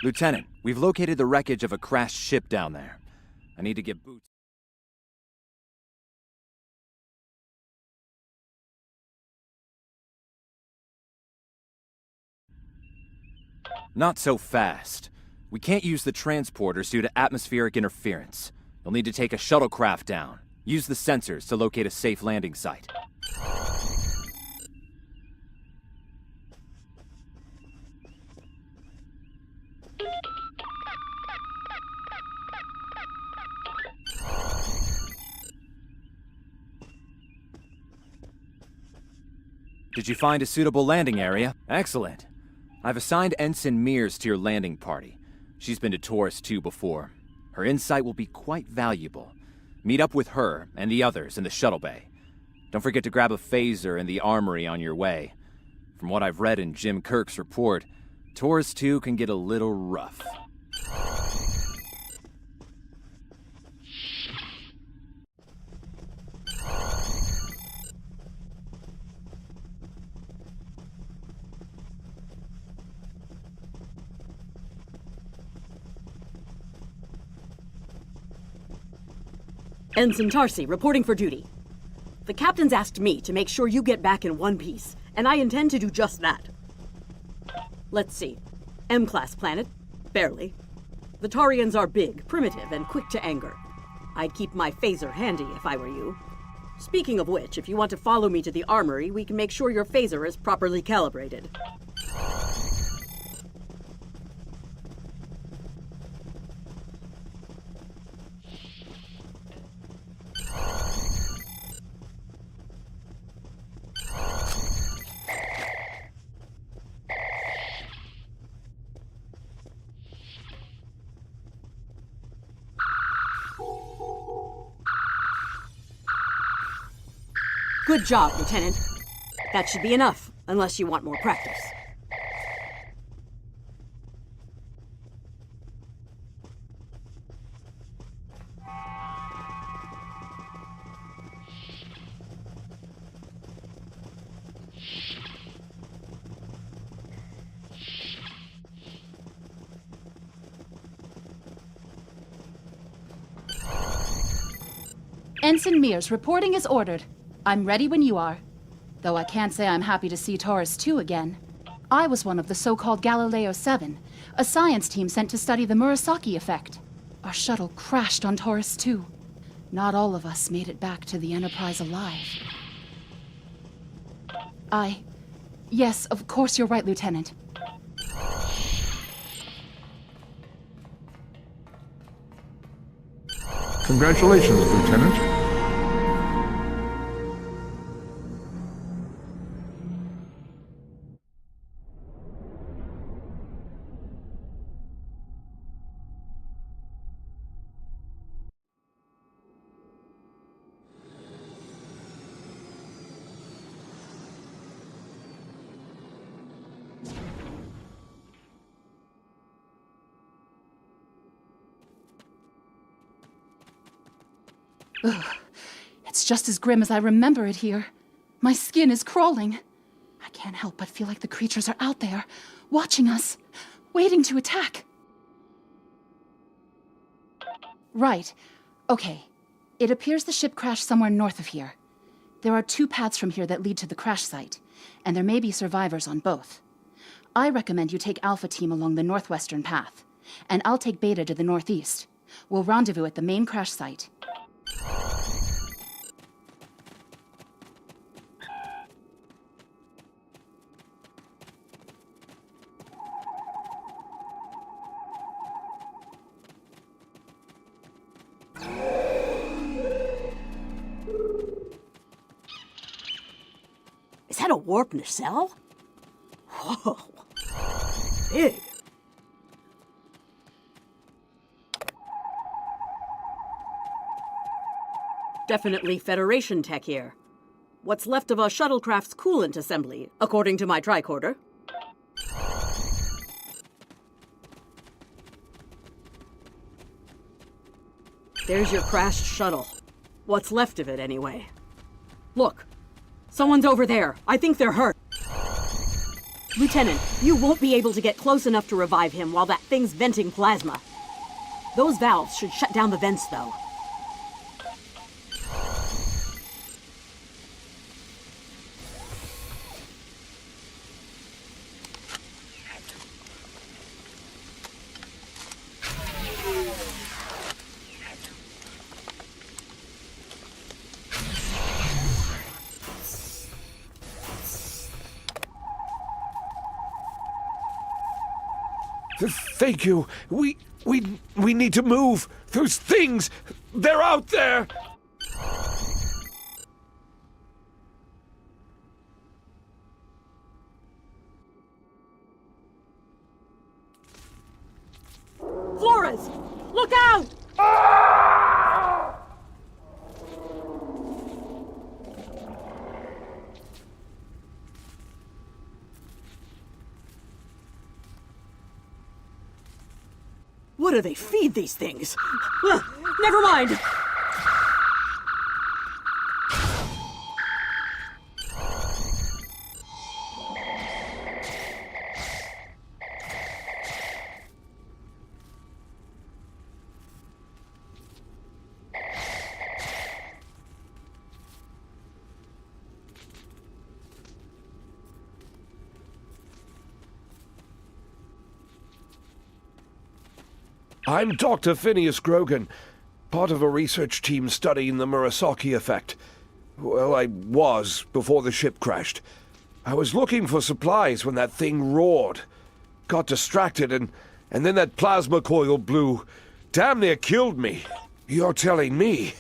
Lieutenant, we've located the wreckage of a crashed ship down there. I need to get boots. Not so fast. We can't use the transporters due to atmospheric interference. You'll need to take a shuttlecraft down. Use the sensors to locate a safe landing site. Did you find a suitable landing area? Excellent. I've assigned Ensign Mears to your landing party. She's been to Taurus 2 before. Her insight will be quite valuable. Meet up with her and the others in the shuttle bay. Don't forget to grab a phaser in the armory on your way. From what I've read in Jim Kirk's report, Taurus 2 can get a little rough. Ensign Tarsi, reporting for duty. The captain's asked me to make sure you get back in one piece, and I intend to do just that. Let's see. M-class planet? Barely. The Tarians are big, primitive, and quick to anger. I'd keep my phaser handy if I were you. Speaking of which, if you want to follow me to the armory, we can make sure your phaser is properly calibrated. Good job, Lieutenant. That should be enough, unless you want more practice. Ensign Mears, reporting as ordered. I'm ready when you are. Though I can't say I'm happy to see Taurus 2 again. I was one of the so-called Galileo 7, a science team sent to study the Murasaki effect. Our shuttle crashed on Taurus 2. Not all of us made it back to the Enterprise alive. Yes, of course you're right, Lieutenant. Congratulations, Lieutenant. Ugh. It's just as grim as I remember it here. My skin is crawling. I can't help but feel like the creatures are out there, watching us, waiting to attack. Right. Okay. It appears the ship crashed somewhere north of here. There are 2 paths from here that lead to the crash site, and there may be survivors on both. I recommend you take Alpha Team along the northwestern path, and I'll take Beta to the northeast. We'll rendezvous at the main crash site. Is that a warp nacelle? Whoa. Big. Definitely Federation tech here. What's left of a shuttlecraft's coolant assembly, according to my tricorder. There's your crashed shuttle. What's left of it, anyway. Look. Someone's over there. I think they're hurt. Lieutenant, you won't be able to get close enough to revive him while that thing's venting plasma. Those valves should shut down the vents, though. Thank you. We need to move. Those things, they're out there. Flores! Look out! What do they feed these things? Never mind! I'm Dr. Phineas Grogan, part of a research team studying the Murasaki effect. Well, I was before the ship crashed. I was looking for supplies when that thing roared. Got distracted and then that plasma coil blew. Damn near killed me. You're telling me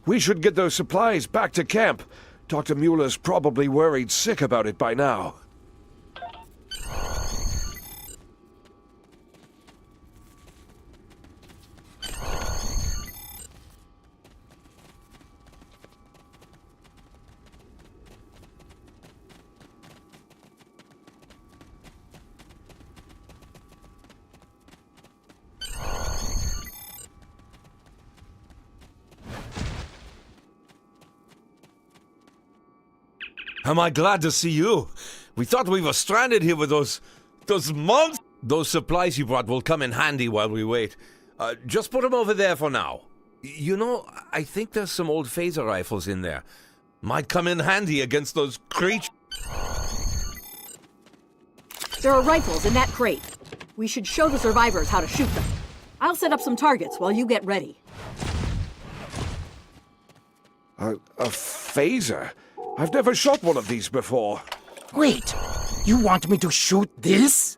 we should get those supplies back to camp. Dr. Mueller's probably worried sick about it by now. Am I glad to see you? We thought we were stranded here with those monsters. Those supplies you brought will come in handy while we wait. Just put them over there for now. You know, I think there's some old phaser rifles in there. Might come in handy against those creatures. There are rifles in that crate. We should show the survivors how to shoot them. I'll set up some targets while you get ready. A phaser? I've never shot one of these before. Wait, you want me to shoot this?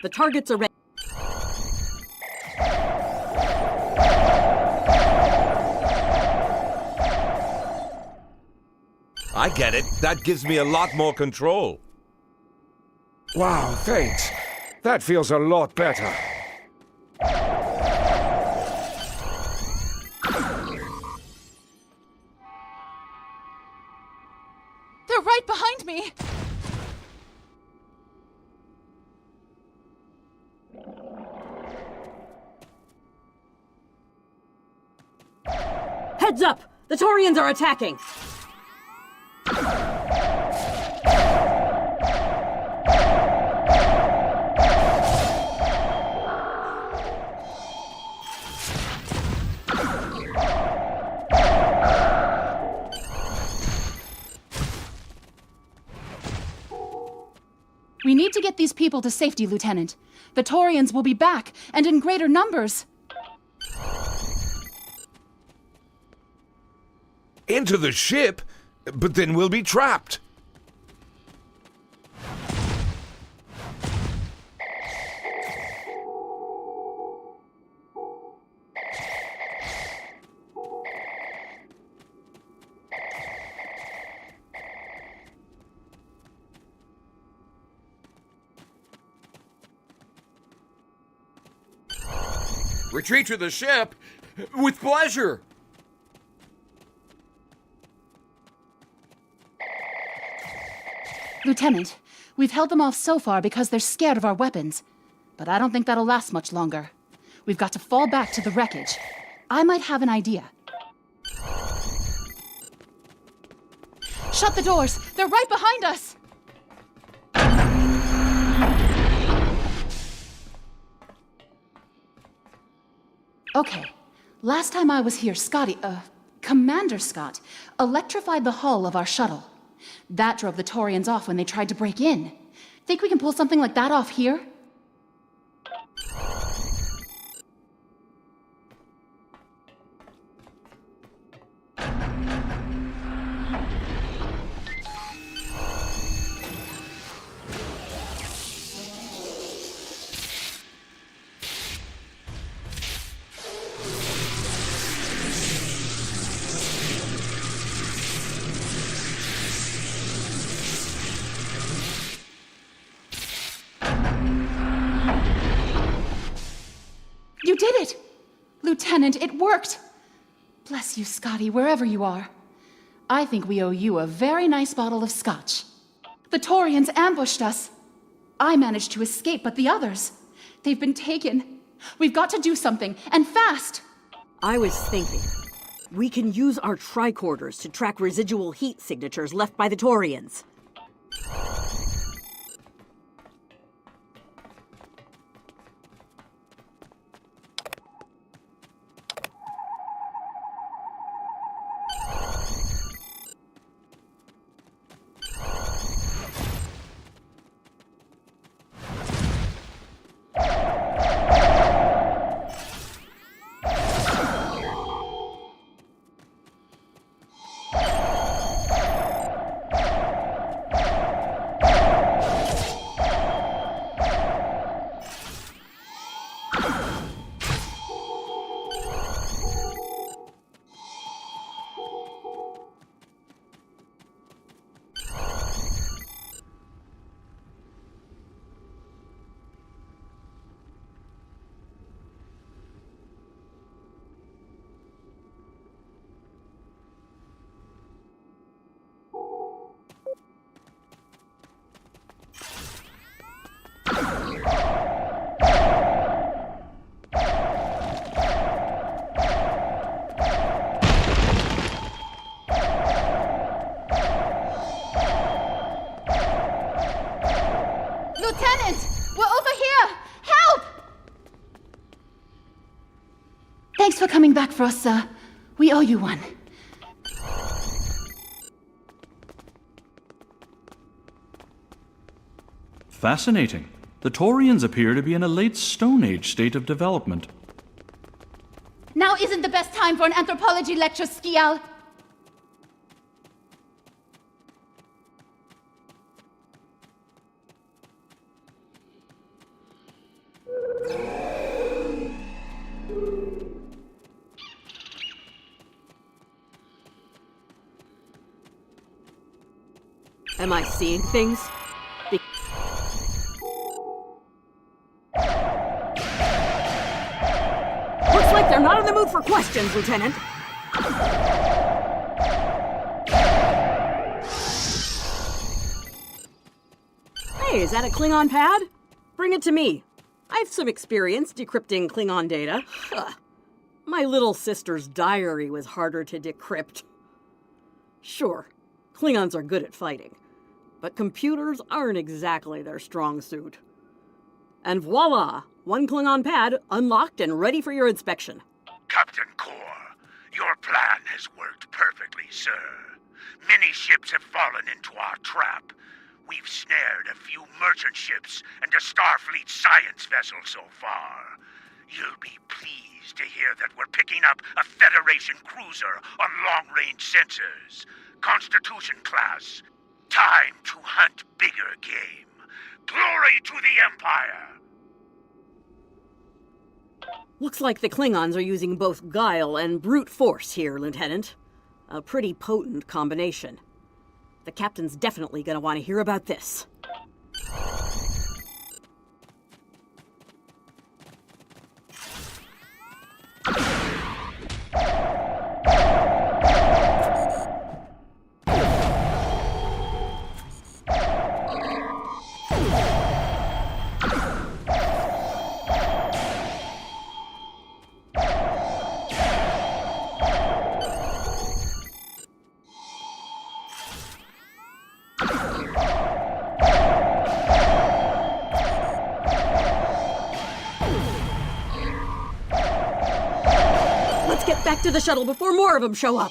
The targets are ready. I get it. That gives me a lot more control. Wow, thanks. That feels a lot better. They're right behind me! Heads up! The Taurians are attacking! We need to get these people to safety, Lieutenant. The Taurians will be back, and in greater numbers. Into the ship? But then we'll be trapped. Retreat to the ship? With pleasure! Lieutenant, we've held them off so far because they're scared of our weapons. But I don't think that'll last much longer. We've got to fall back to the wreckage. I might have an idea. Shut the doors! They're right behind us! Okay. Last time I was here, Commander Scott, electrified the hull of our shuttle. That drove the Taurians off when they tried to break in. Think we can pull something like that off here? You did it! Lieutenant, it worked! Bless you, Scotty, wherever you are. I think we owe you a very nice bottle of scotch. The Taurians ambushed us. I managed to escape, but the others, they've been taken. We've got to do something, and fast! I was thinking, we can use our tricorders to track residual heat signatures left by the Taurians. Lieutenant! We're over here! Help! Thanks for coming back for us, sir. We owe you one. Fascinating. The Taurians appear to be in a late Stone Age state of development. Now isn't the best time for an anthropology lecture, Skial. Am I seeing things? Looks like they're not in the mood for questions, Lieutenant. Hey, is that a Klingon pad? Bring it to me. I have some experience decrypting Klingon data. My little sister's diary was harder to decrypt. Sure, Klingons are good at fighting, but computers aren't exactly their strong suit. And voila! One Klingon pad unlocked and ready for your inspection. Captain Kor, your plan has worked perfectly, sir. Many ships have fallen into our trap. We've snared a few merchant ships and a Starfleet science vessel so far. You'll be pleased to hear that we're picking up a Federation cruiser on long-range sensors. Constitution class. Time to hunt bigger game. Glory to the Empire! Looks like the Klingons are using both guile and brute force here, Lieutenant. A pretty potent combination. The captain's definitely gonna want to hear about this. get back to the shuttle before more of them show up.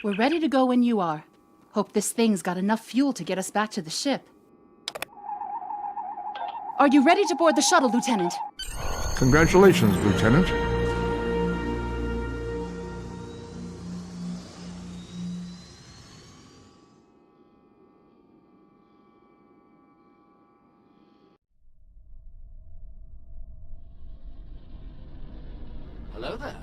We're ready to go when you are. Hope this thing's got enough fuel to get us back to the ship. Are you ready to board the shuttle, Lieutenant? Congratulations, Lieutenant. Hello there.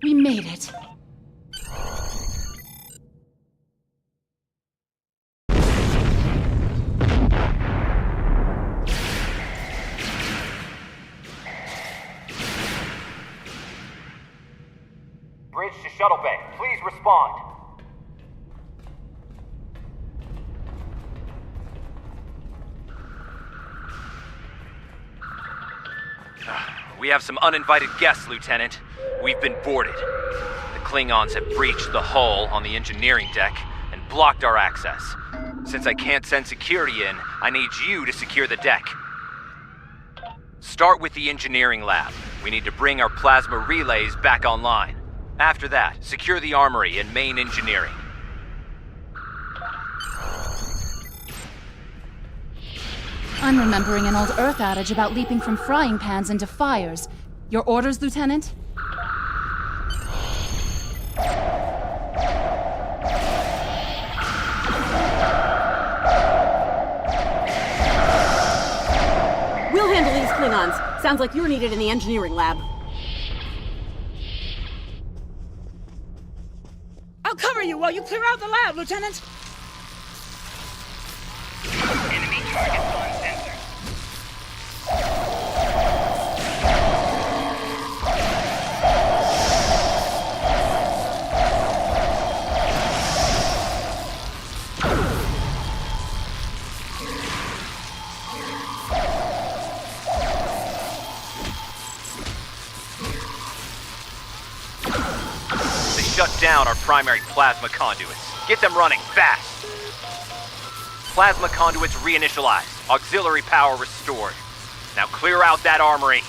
We made it. Bridge to shuttle bay. Please respond. We have some uninvited guests, Lieutenant. We've been boarded. The Klingons have breached the hull on the engineering deck and blocked our access. Since I can't send security in, I need you to secure the deck. Start with the engineering lab. We need to bring our plasma relays back online. After that, secure the armory and main engineering. I'm remembering an old Earth adage about leaping from frying pans into fires. Your orders, Lieutenant? We'll handle these Klingons. Sounds like you're needed in the engineering lab. I'll cover you while you clear out the lab, Lieutenant. Enemy targets on sensor. Shut down our primary plasma conduits. Get them running fast. Plasma conduits reinitialized. Auxiliary power restored. Now clear out that armory.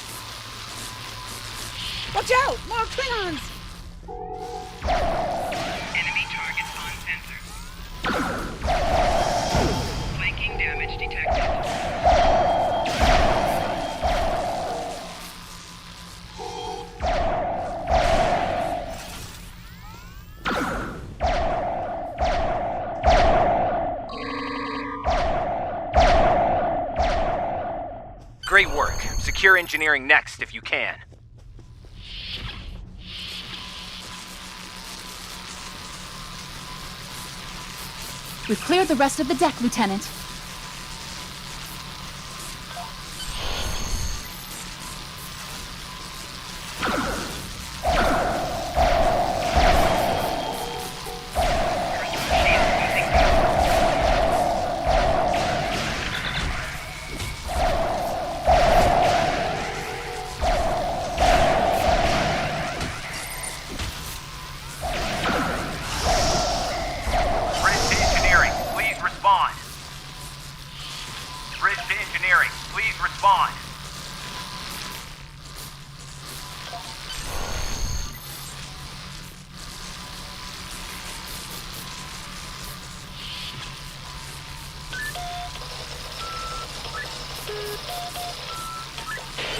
Watch out! More Klingons! Enemy targets on sensor. Flanking damage detected. Great work. Secure engineering next if you can. We've cleared the rest of the deck, Lieutenant.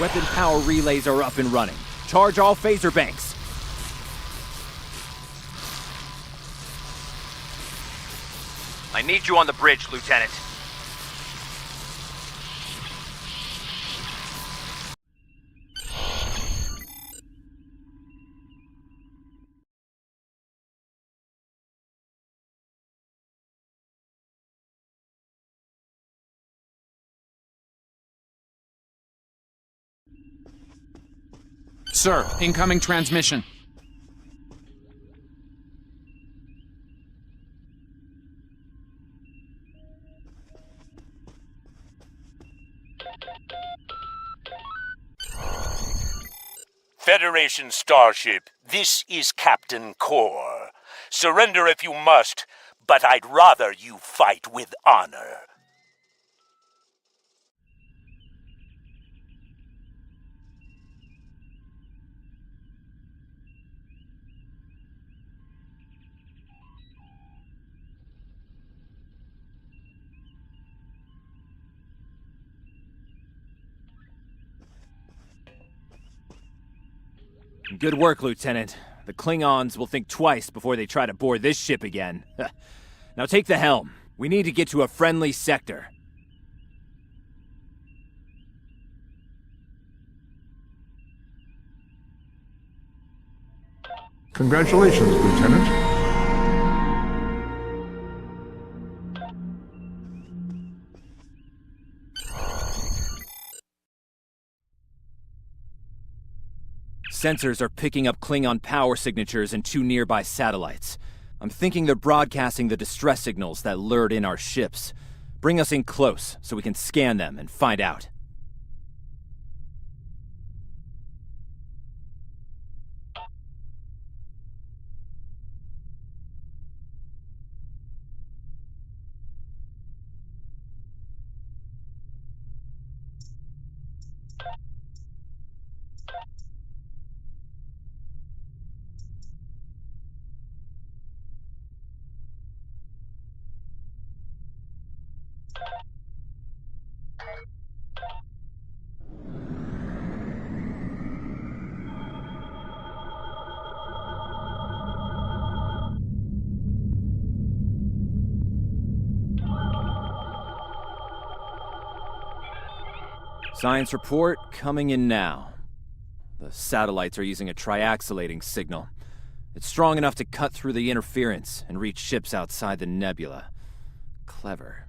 Weapon power relays are up and running. Charge all phaser banks. I need you on the bridge, Lieutenant. Sir, incoming transmission. Federation Starship, this is Captain Core. Surrender if you must, but I'd rather you fight with honor. Good work, Lieutenant. The Klingons will think twice before they try to board this ship again. Now take the helm. We need to get to a friendly sector. Congratulations, Lieutenant. Sensors are picking up Klingon power signatures in 2 nearby satellites. I'm thinking they're broadcasting the distress signals that lured in our ships. Bring us in close so we can scan them and find out. Science report coming in now. The satellites are using a triaxulating signal. It's strong enough to cut through the interference and reach ships outside the nebula. Clever.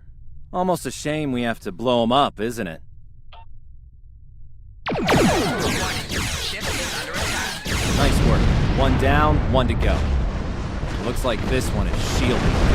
Almost a shame we have to blow them up, isn't it? Nice work. 1 down, 1 to go. Looks like this one is shielded.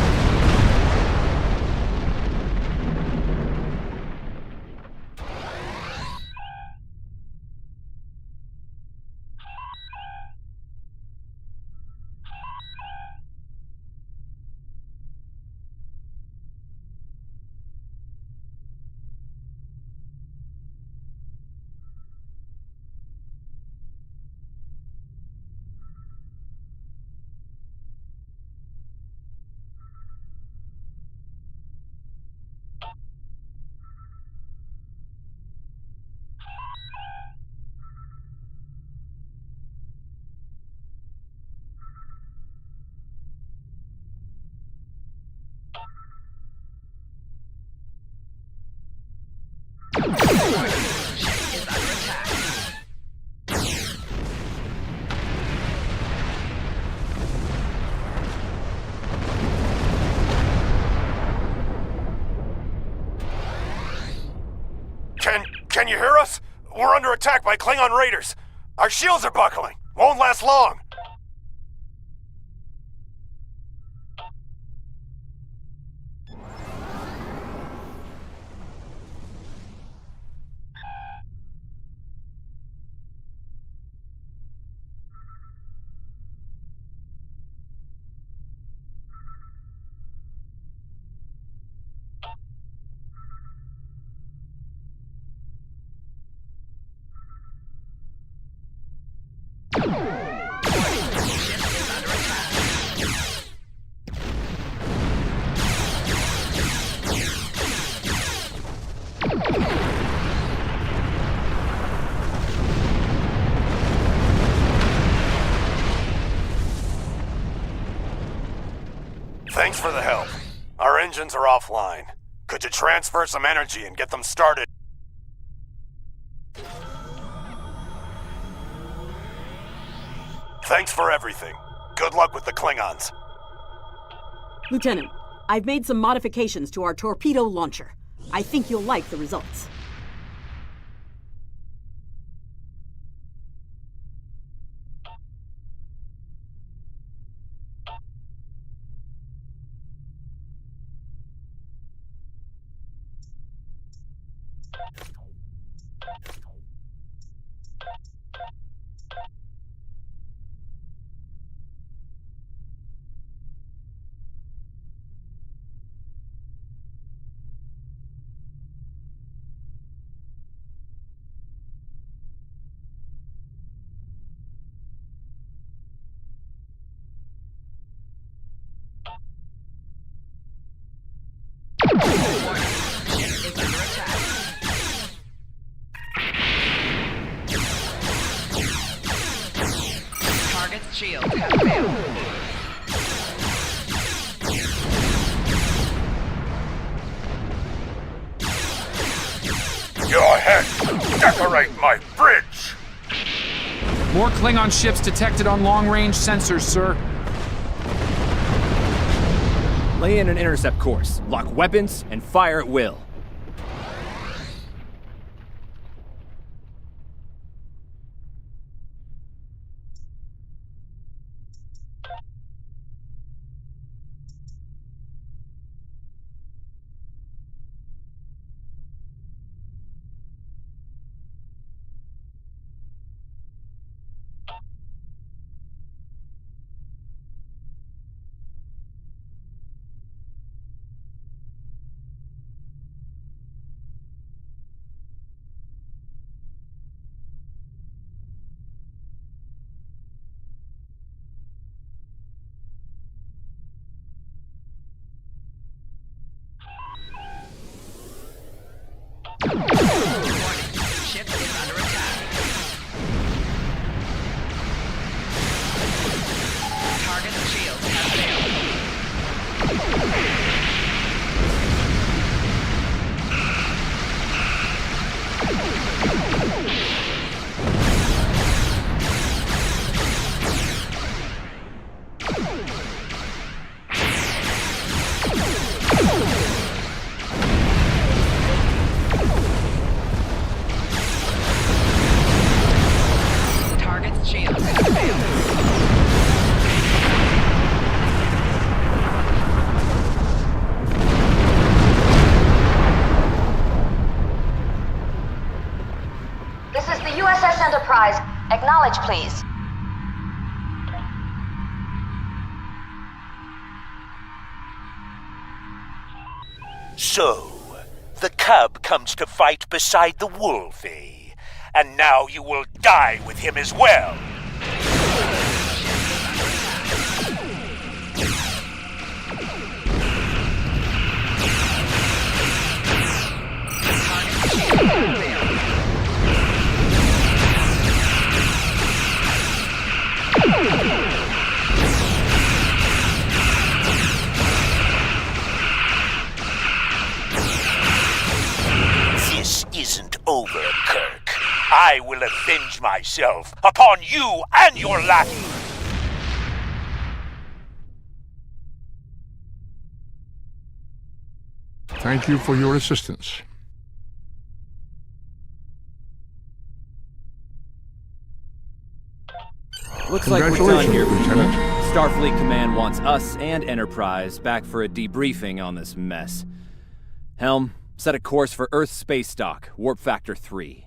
Can you hear us? We're under attack by Klingon raiders. Our shields are buckling. Won't last long. Thanks for the help. Our engines are offline. Could you transfer some energy and get them started? Thanks for everything. Good luck with the Klingons. Lieutenant, I've made some modifications to our torpedo launcher. I think you'll like the results. Target's shield has failed. Your head! Decorate my bridge! More Klingon ships detected on long-range sensors, sir. Lay in an intercept course, lock weapons, and fire at will. Ship is under attack. Target's shield has Enterprise. Acknowledge, please. So, the cub comes to fight beside the wolf, eh? And now you will die with him as well. This isn't over, Kirk. I will avenge myself upon you and your lackey. Thank you for your assistance. Looks like we're done here, Lieutenant. Starfleet Command wants us and Enterprise back for a debriefing on this mess. Helm, set a course for Earth space dock, warp factor 3.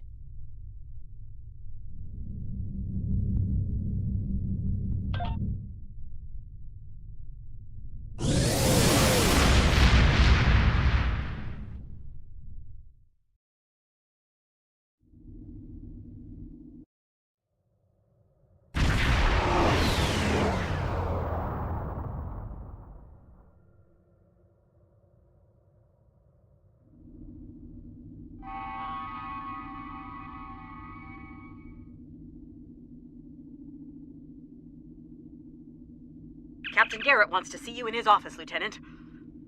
Captain Garrett wants to see you in his office, Lieutenant.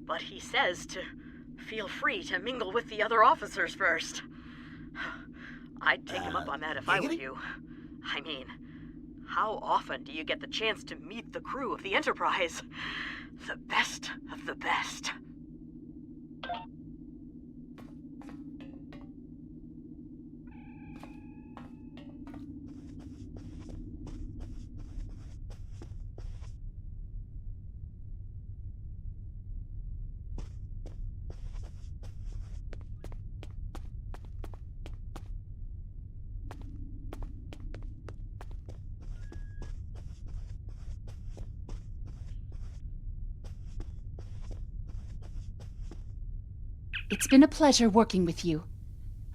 But he says to feel free to mingle with the other officers first. I'd take him up on that if I were you. I mean, how often do you get the chance to meet the crew of the Enterprise? The best of the best. It's been a pleasure working with you.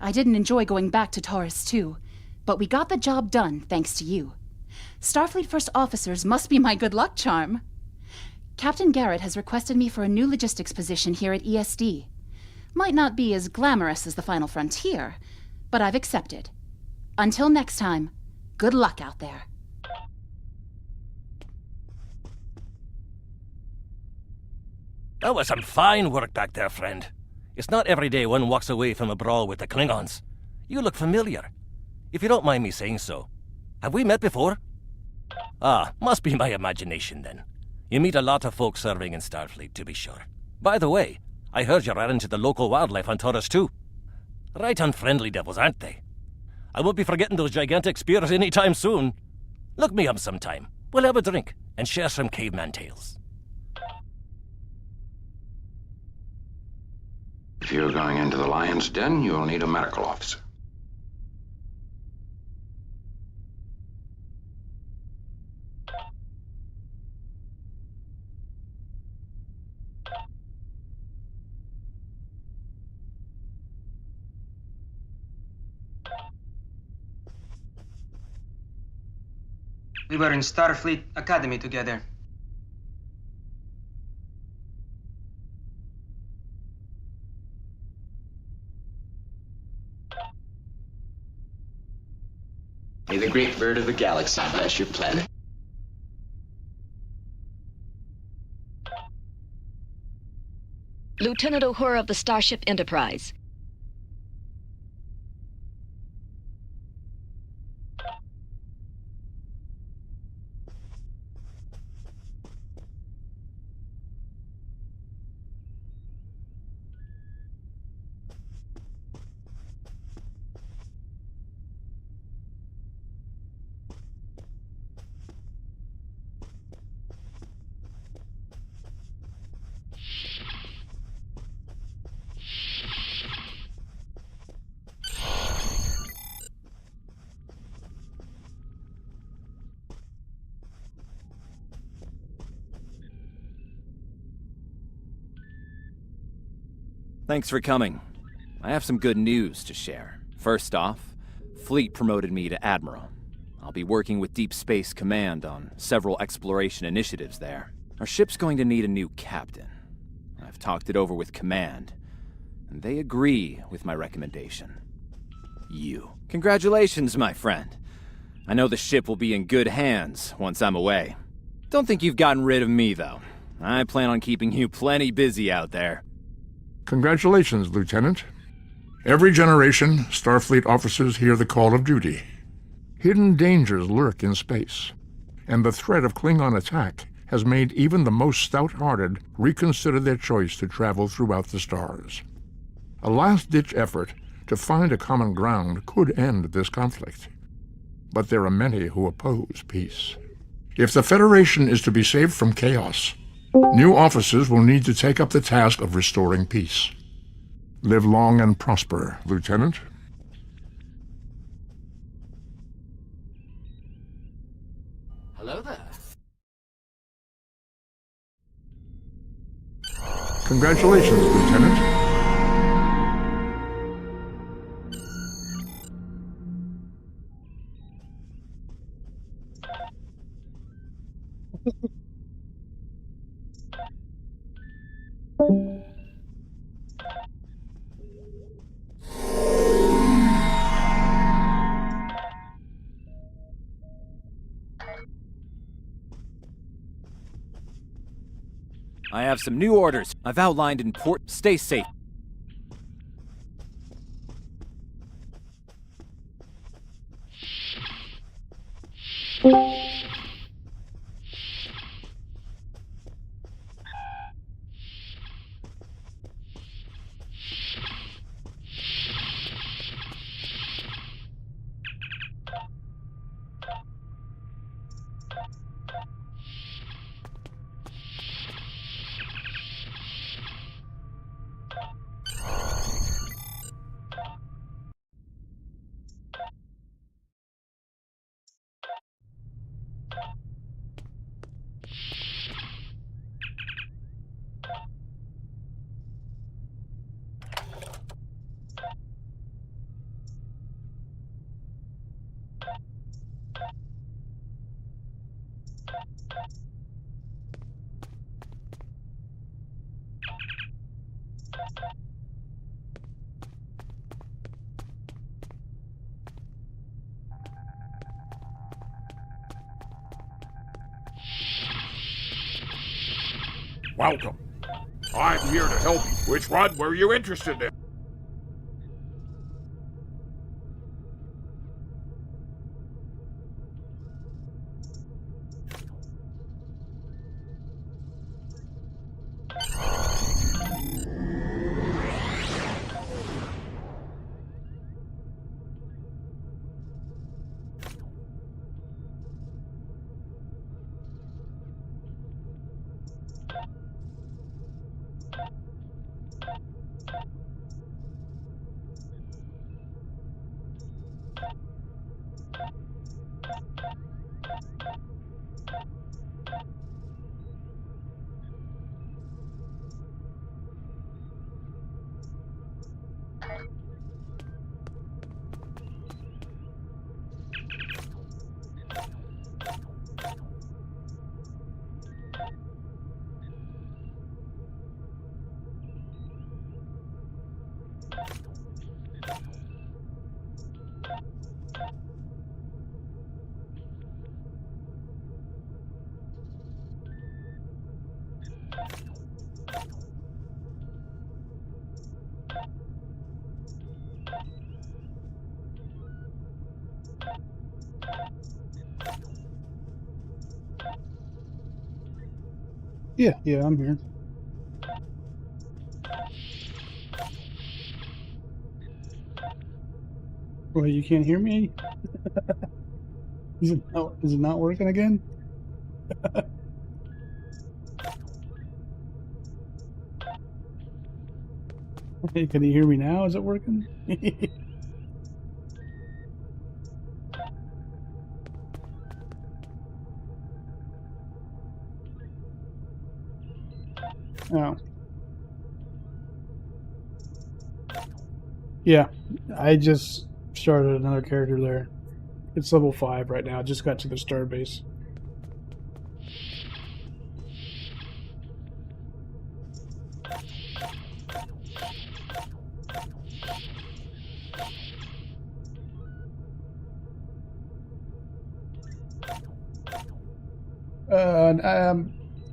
I didn't enjoy going back to Taurus 2, but we got the job done thanks to you. Starfleet First Officers must be my good luck charm. Captain Garrett has requested me for a new logistics position here at ESD. Might not be as glamorous as the Final Frontier, but I've accepted. Until next time, good luck out there. That was some fine work back there, friend. It's not every day one walks away from a brawl with the Klingons. You look familiar. If you don't mind me saying so. Have we met before? Ah, must be my imagination then. You meet a lot of folks serving in Starfleet, to be sure. By the way, I heard you ran into the local wildlife on Taurus 2. Right unfriendly devils, aren't they? I won't be forgetting those gigantic spears anytime soon. Look me up sometime. We'll have a drink and share some caveman tales. If you're going into the lion's den, you'll need a medical officer. We were in Starfleet Academy together. May the great bird of the galaxy bless your planet. Lieutenant Uhura of the Starship Enterprise. Thanks for coming. I have some good news to share. First off, Fleet promoted me to Admiral. I'll be working with Deep Space Command on several exploration initiatives there. Our ship's going to need a new captain. I've talked it over with Command, and they agree with my recommendation. You. Congratulations, my friend. I know the ship will be in good hands once I'm away. Don't think you've gotten rid of me, though. I plan on keeping you plenty busy out there. Congratulations, Lieutenant. Every generation, Starfleet officers hear the call of duty. Hidden dangers lurk in space, and the threat of Klingon attack has made even the most stout-hearted reconsider their choice to travel throughout the stars. A last-ditch effort to find a common ground could end this conflict, but there are many who oppose peace. If the Federation is to be saved from chaos, new officers will need to take up the task of restoring peace. Live long and prosper, Lieutenant. Hello there. Congratulations, Lieutenant. I have some new orders. I've outlined in port. Stay safe. Welcome. I'm here to help you. Which one were you interested in? Yeah, I'm here. Well, you can't hear me? Is it not working again? Hey, can you hear me now? Is it working? Oh. Yeah, I just started another character there. It's level 5 right now. I just got to the star base.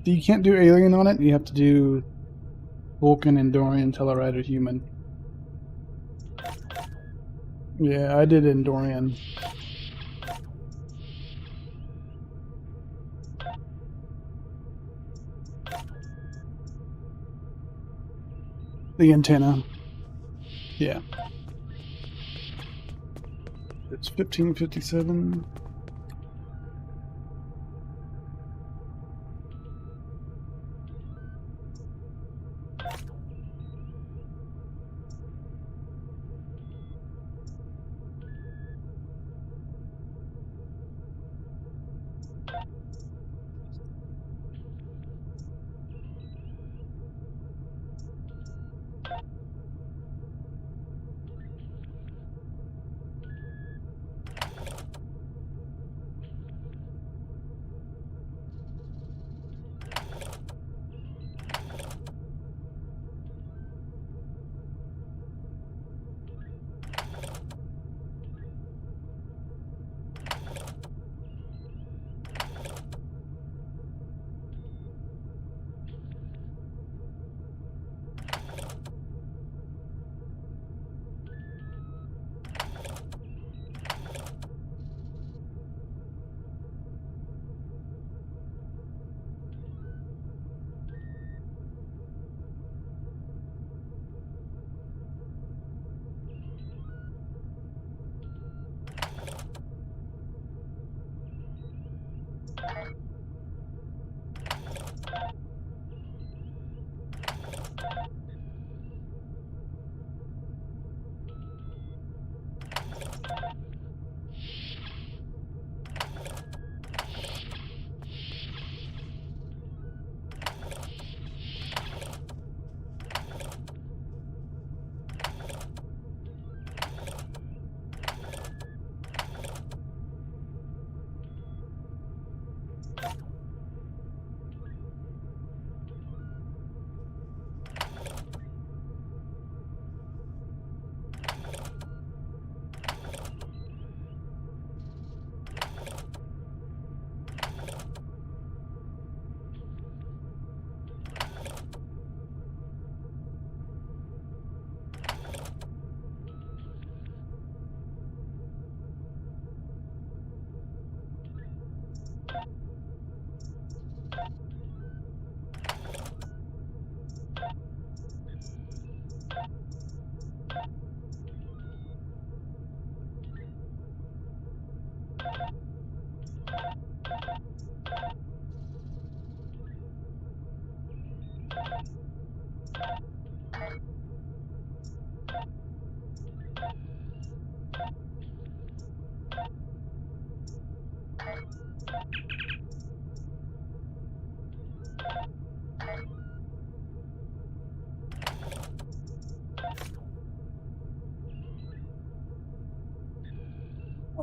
You can't do alien on it. You have to do Vulcan, Endorian, Telluride, or human. Yeah, I did Endorian. The antenna. Yeah. It's 1557.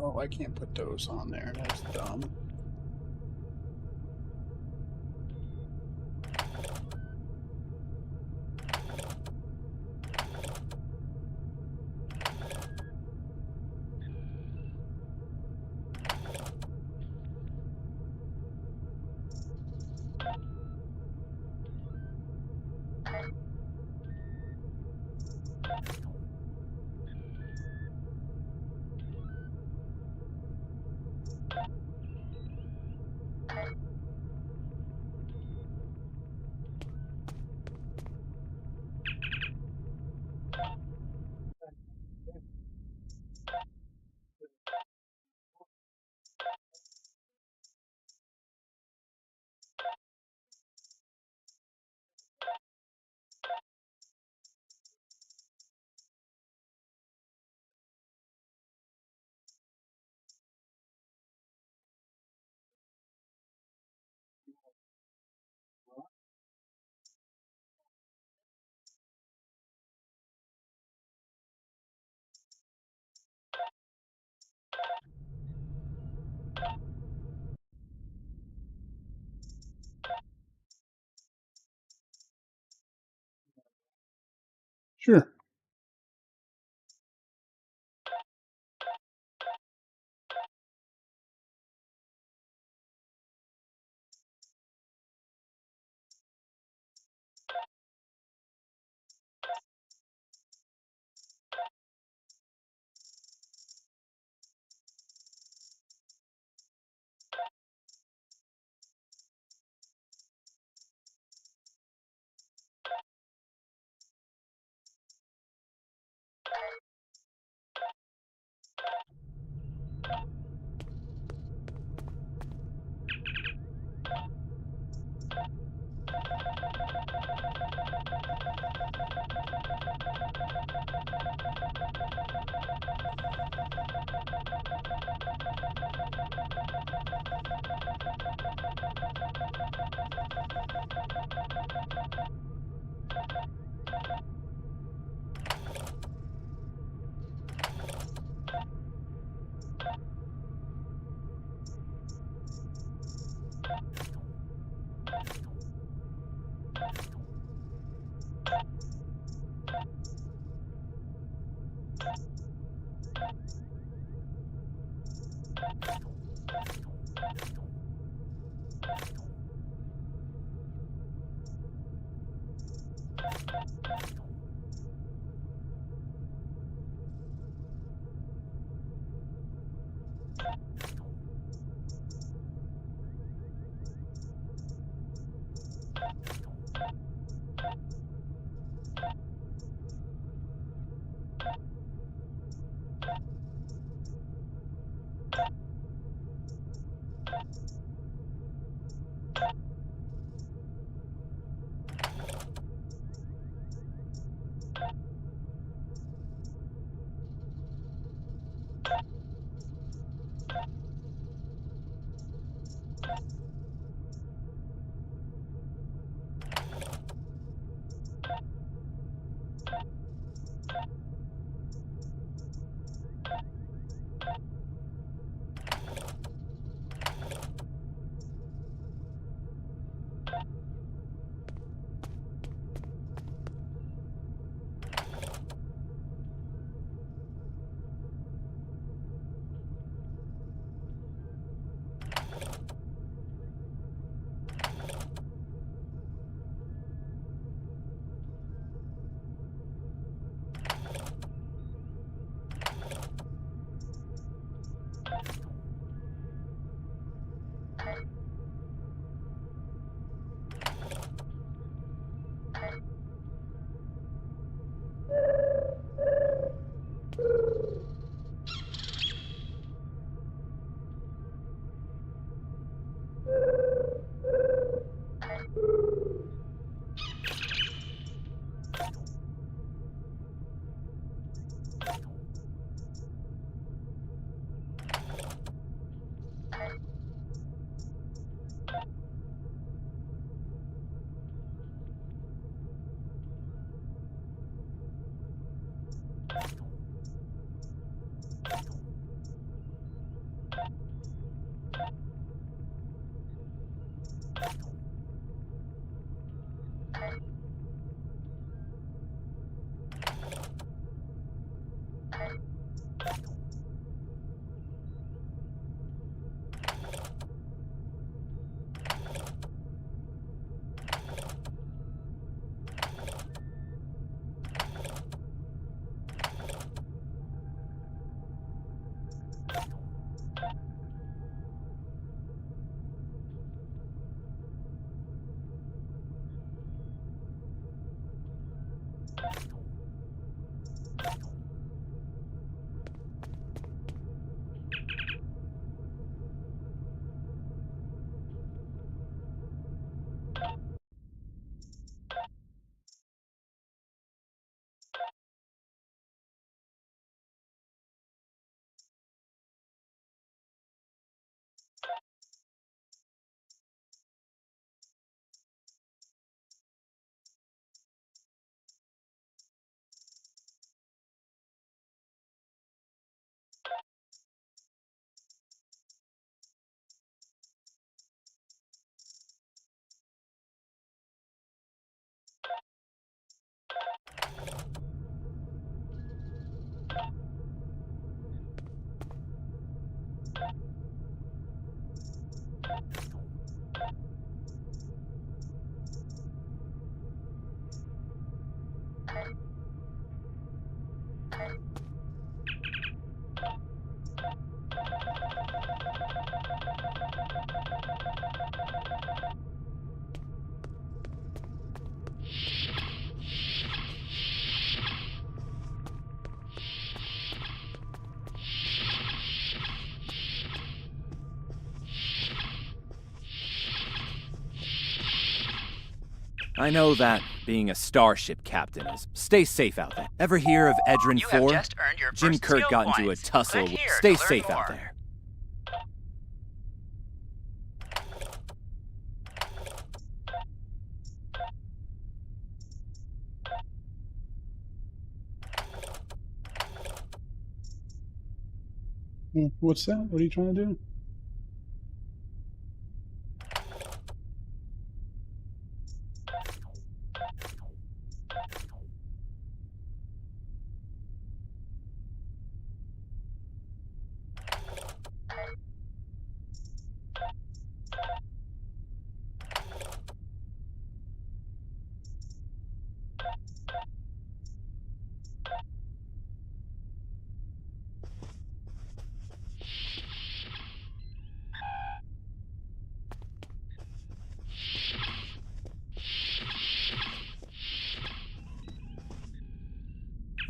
Oh, I can't put those on there. That's dumb. Sure. I know that being a starship captain is. Stay safe out there. Ever hear of Edrin You have 4? just earned your Jim first Kirk skill got into a points. tussle. Click here Stay to learn safe more. out there. What's that? What are you trying to do?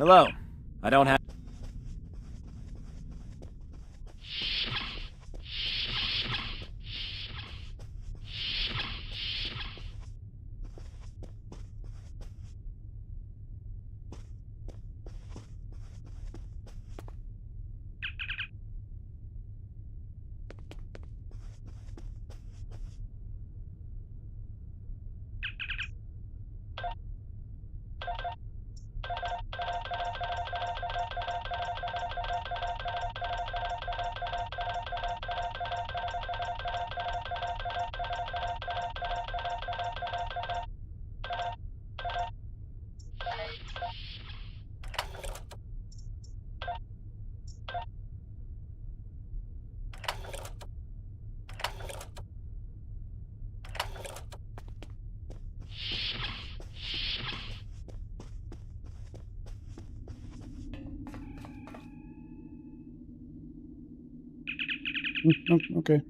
Hello. I don't have... Okay.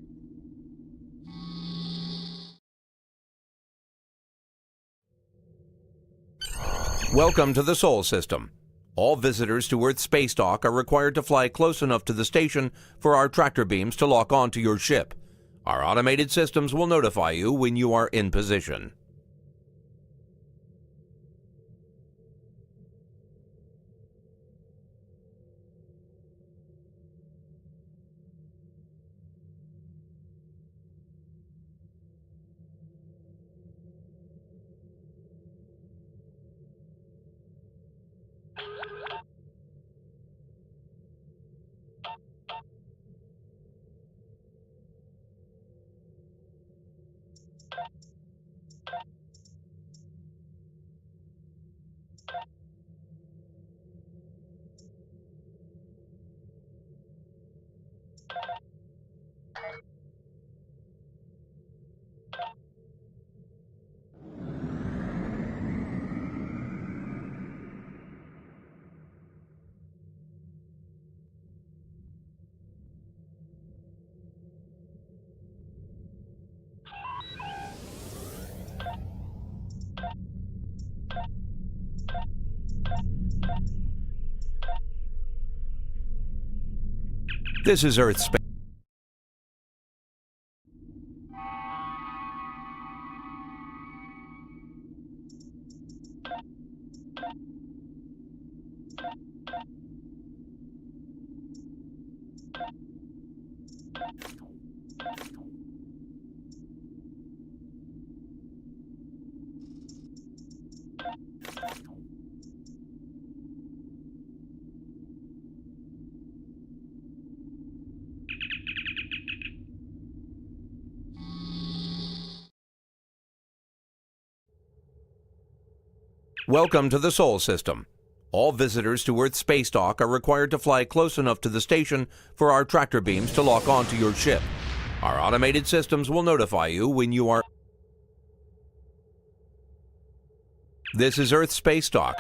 Welcome to the Sol System. All visitors to Earth space dock are required to fly close enough to the station for our tractor beams to lock onto your ship. Our automated systems will notify you when you are in position. This is Earth space. Welcome to the Sol System. All visitors to Earth space dock are required to fly close enough to the station for our tractor beams to lock onto your ship. Our automated systems will notify you when you are... This is Earth space dock.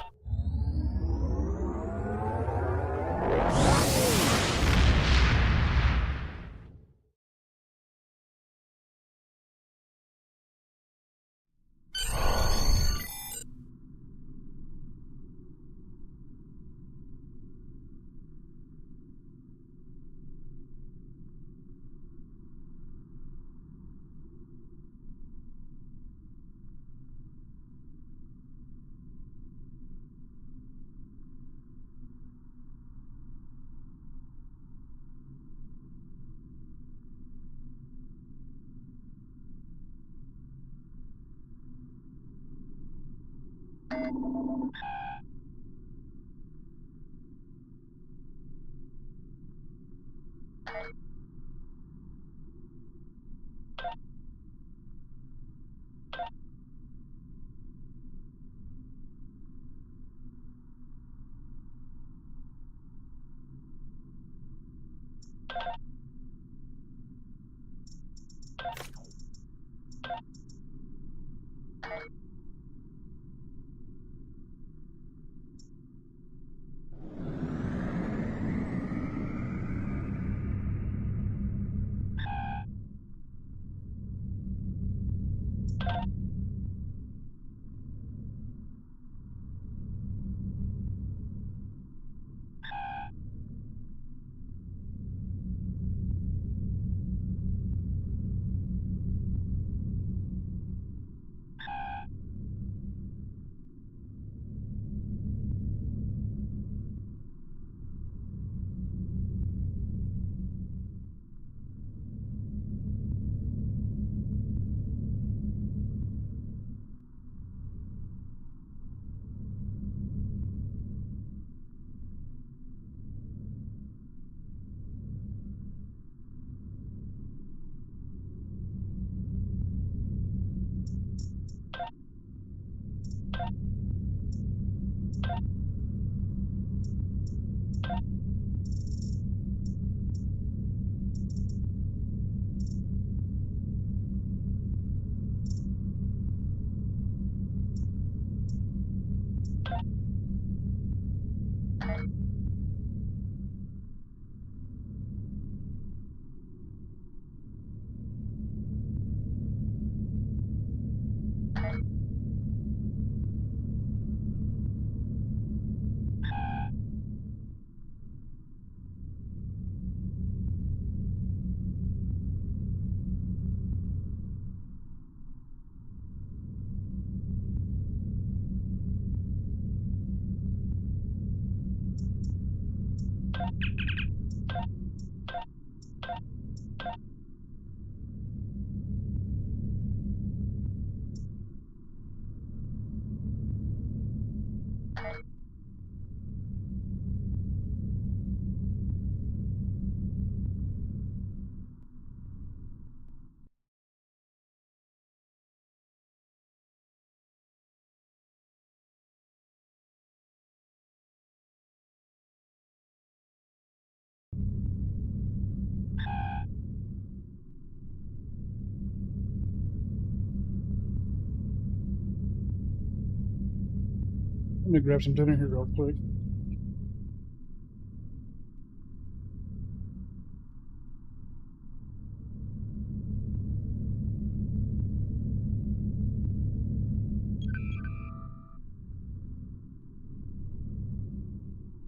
Let me grab some dinner here real quick.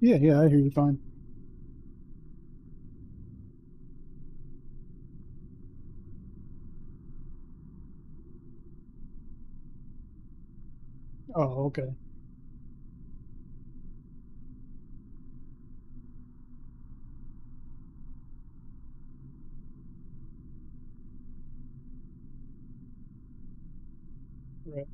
Yeah, I hear you fine. Oh, okay. Right.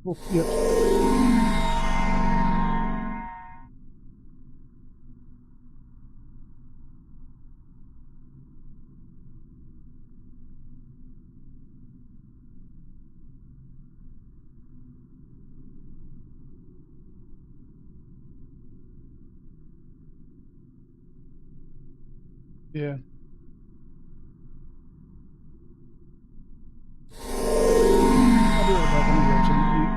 Oh, yep. Yeah. I'll be right back. I'm gonna grab some to eat.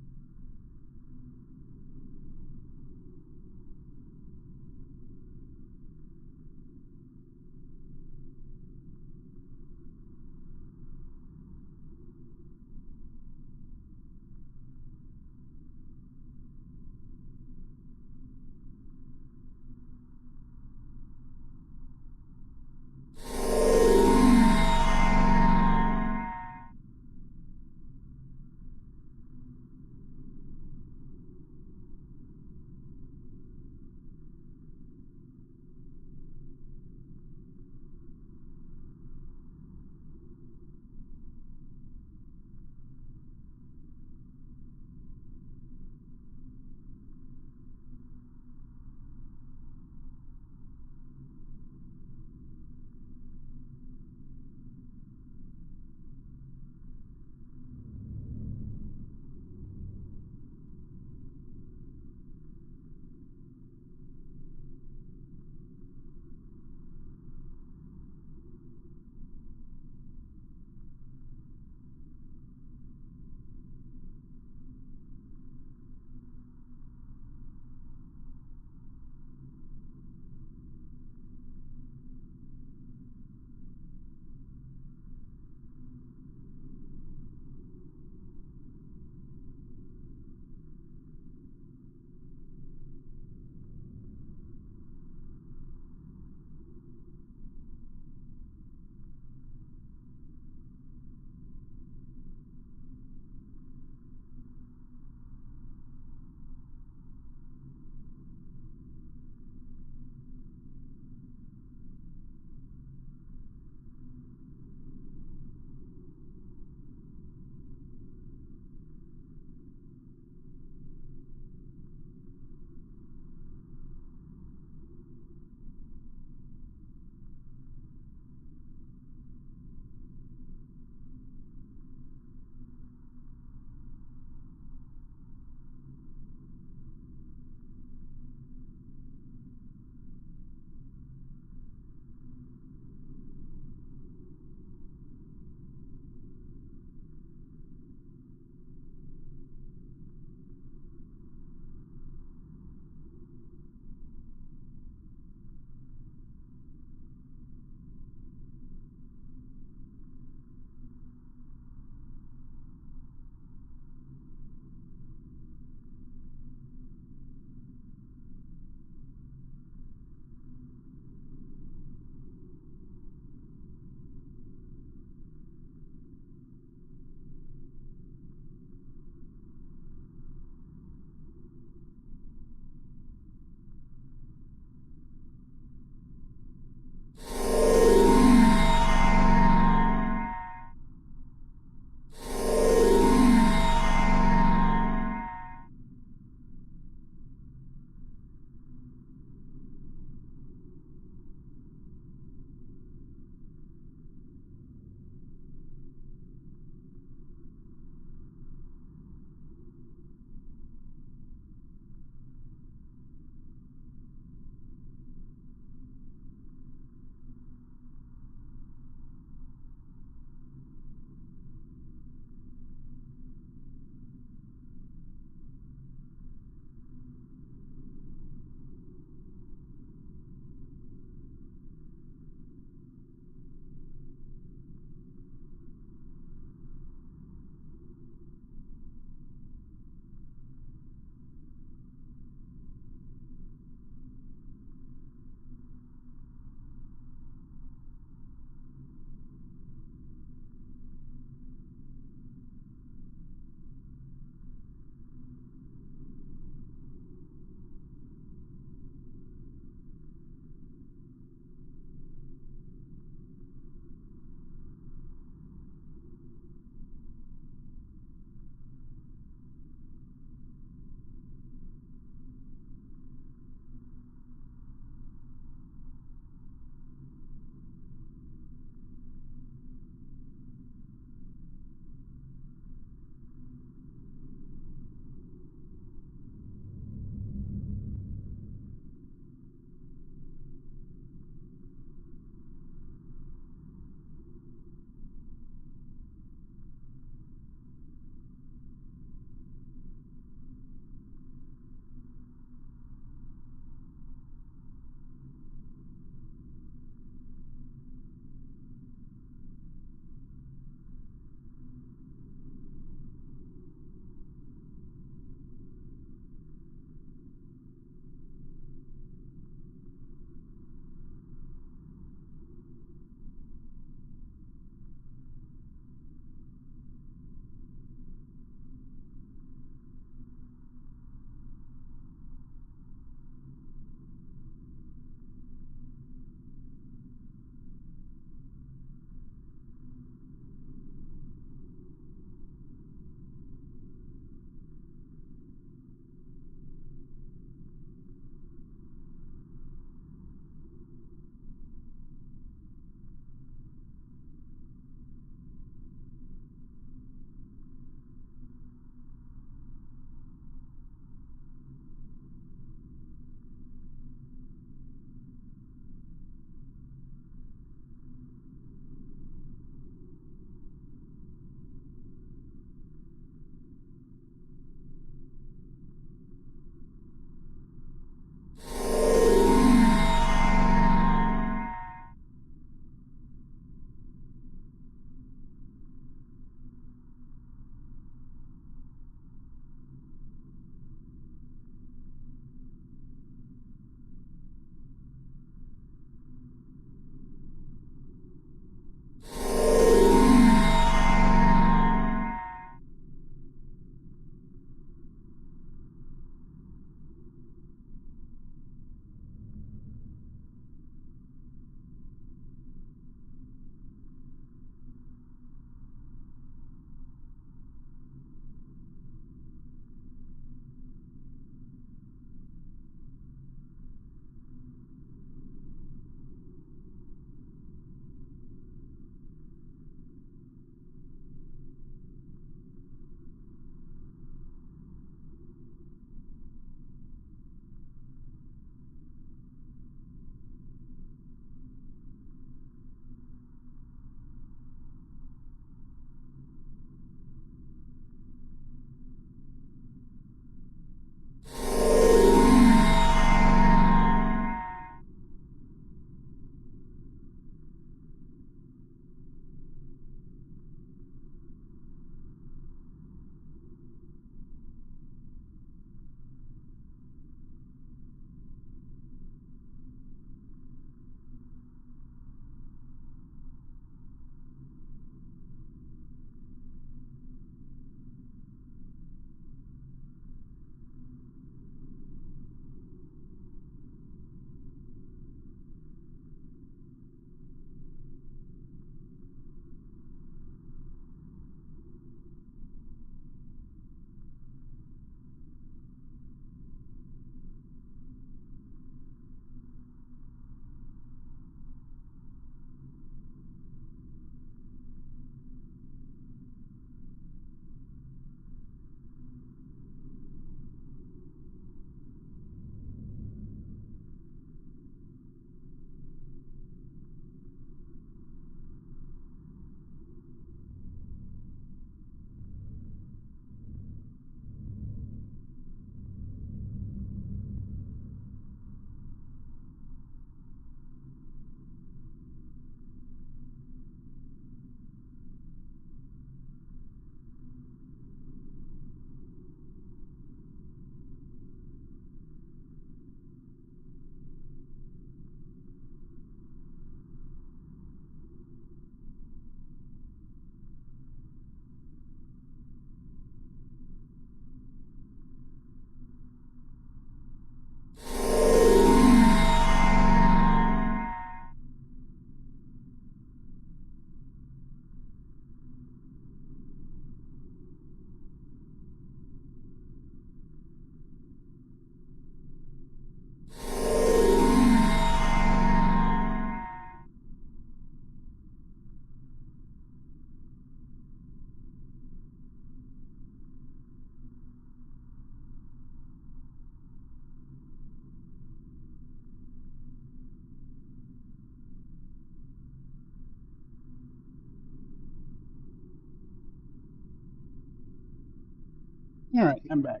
Alright, I'm back.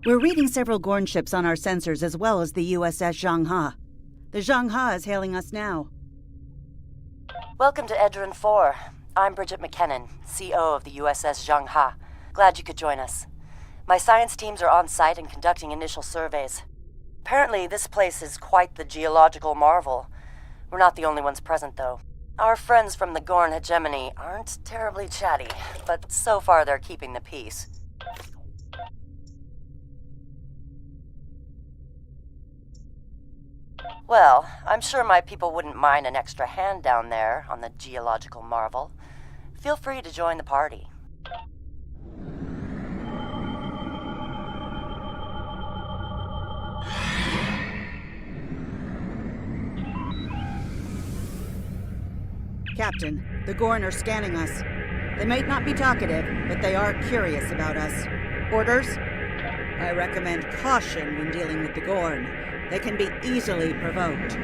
We're reading several Gorn ships on our sensors as well as the USS Zhanghe. The Zhanghe is hailing us now. Welcome to Edron 4. I'm Bridget McKinnon, CO of the USS Zhanghe. Glad you could join us. My science teams are on site and conducting initial surveys. Apparently, this place is quite the geological marvel. We're not the only ones present, though. Our friends from the Gorn hegemony aren't terribly chatty, but so far they're keeping the peace. Well, I'm sure my people wouldn't mind an extra hand down there on the geological marvel. Feel free to join the party. Captain, the Gorn are scanning us. They might not be talkative, but they are curious about us. Orders? I recommend caution when dealing with the Gorn. They can be easily provoked.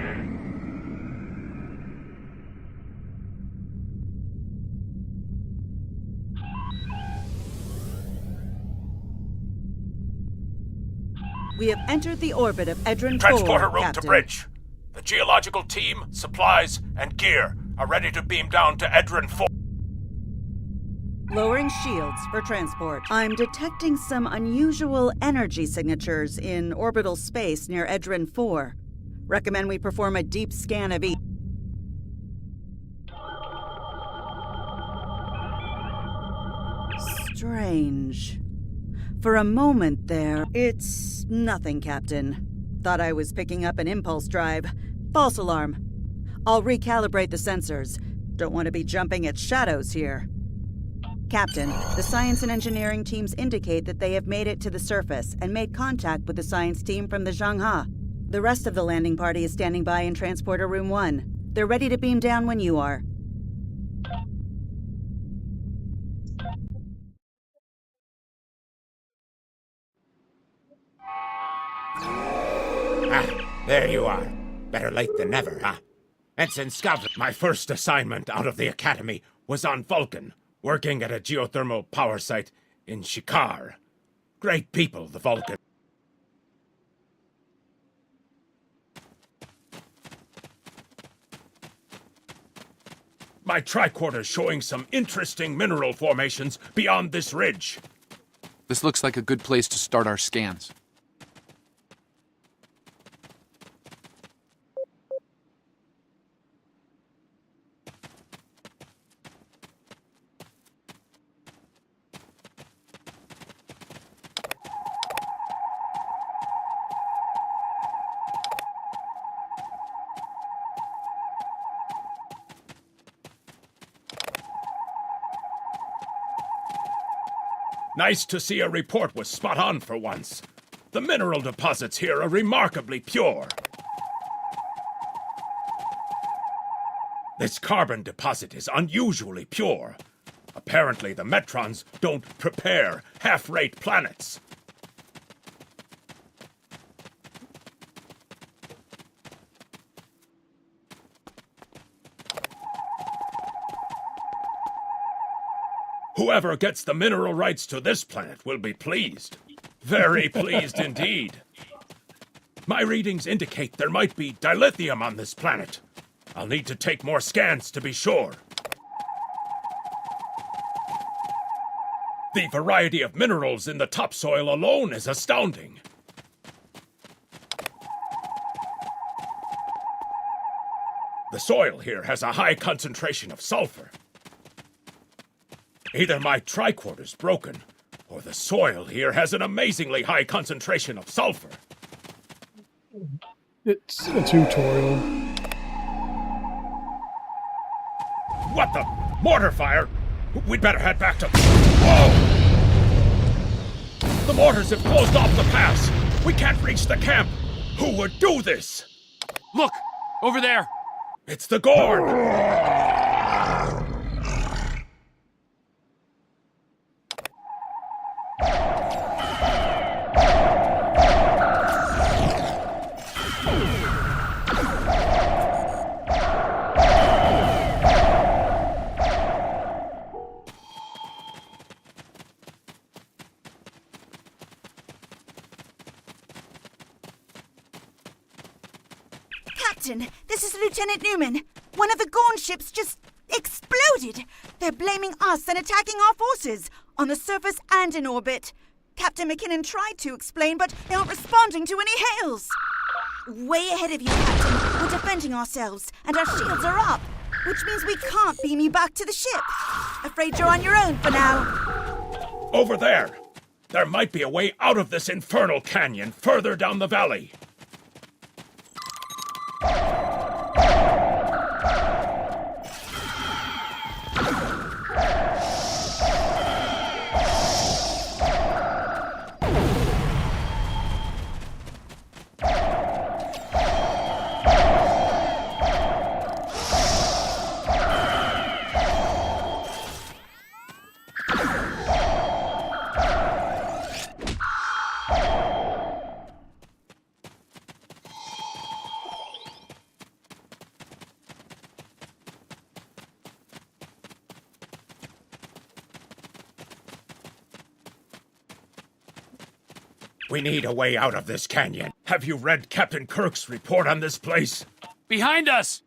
We have entered the orbit of Edron 4, Transporter route Captain. to bridge. The geological team, supplies, and gear are ready to beam down to Edron 4. Lowering shields for transport. I'm detecting some unusual energy signatures in orbital space near Edron 4. Recommend we perform a deep scan of each. Strange. For a moment there, it's nothing, Captain. Thought I was picking up an impulse drive. False alarm. I'll recalibrate the sensors. Don't want to be jumping at shadows here. Captain, the science and engineering teams indicate that they have made it to the surface and made contact with the science team from the Zhanghe. The rest of the landing party is standing by in Transporter Room 1. They're ready to beam down when you are. There you are. Better late than never, huh? Ensign Scout, my first assignment out of the Academy was on Vulcan, working at a geothermal power site in Shikar. Great people, the Vulcan. My tricorder's showing some interesting mineral formations beyond this ridge. This looks like a good place to start our scans. Nice to see a report was spot on for once. The mineral deposits here are remarkably pure. This carbon deposit is unusually pure. Apparently the Metrons don't prepare half-rate planets. Whoever gets the mineral rights to this planet will be pleased. Very pleased indeed. My readings indicate there might be dilithium on this planet. I'll need to take more scans to be sure. The variety of minerals in the topsoil alone is astounding. The soil here has a high concentration of sulfur. Either my tricorder's broken, or the soil here has an amazingly high concentration of sulfur. It's a tutorial. What the? Mortar fire? We'd better head back to... Whoa! The mortars have closed off the pass. We can't reach the camp. Who would do this? Look! Over there! It's the Gorn! Captain, this is Lieutenant Newman. One of the Gorn ships just exploded. They're blaming us and attacking our forces, on the surface and in orbit. Captain McKinnon tried to explain, but they aren't responding to any hails. Way ahead of you, Captain. We're defending ourselves, and our shields are up, which means we can't beam you back to the ship. Afraid you're on your own for now. Over there! There might be a way out of this infernal canyon further down the valley. We need a way out of this canyon. Have you read Captain Kirk's report on this place? Behind us!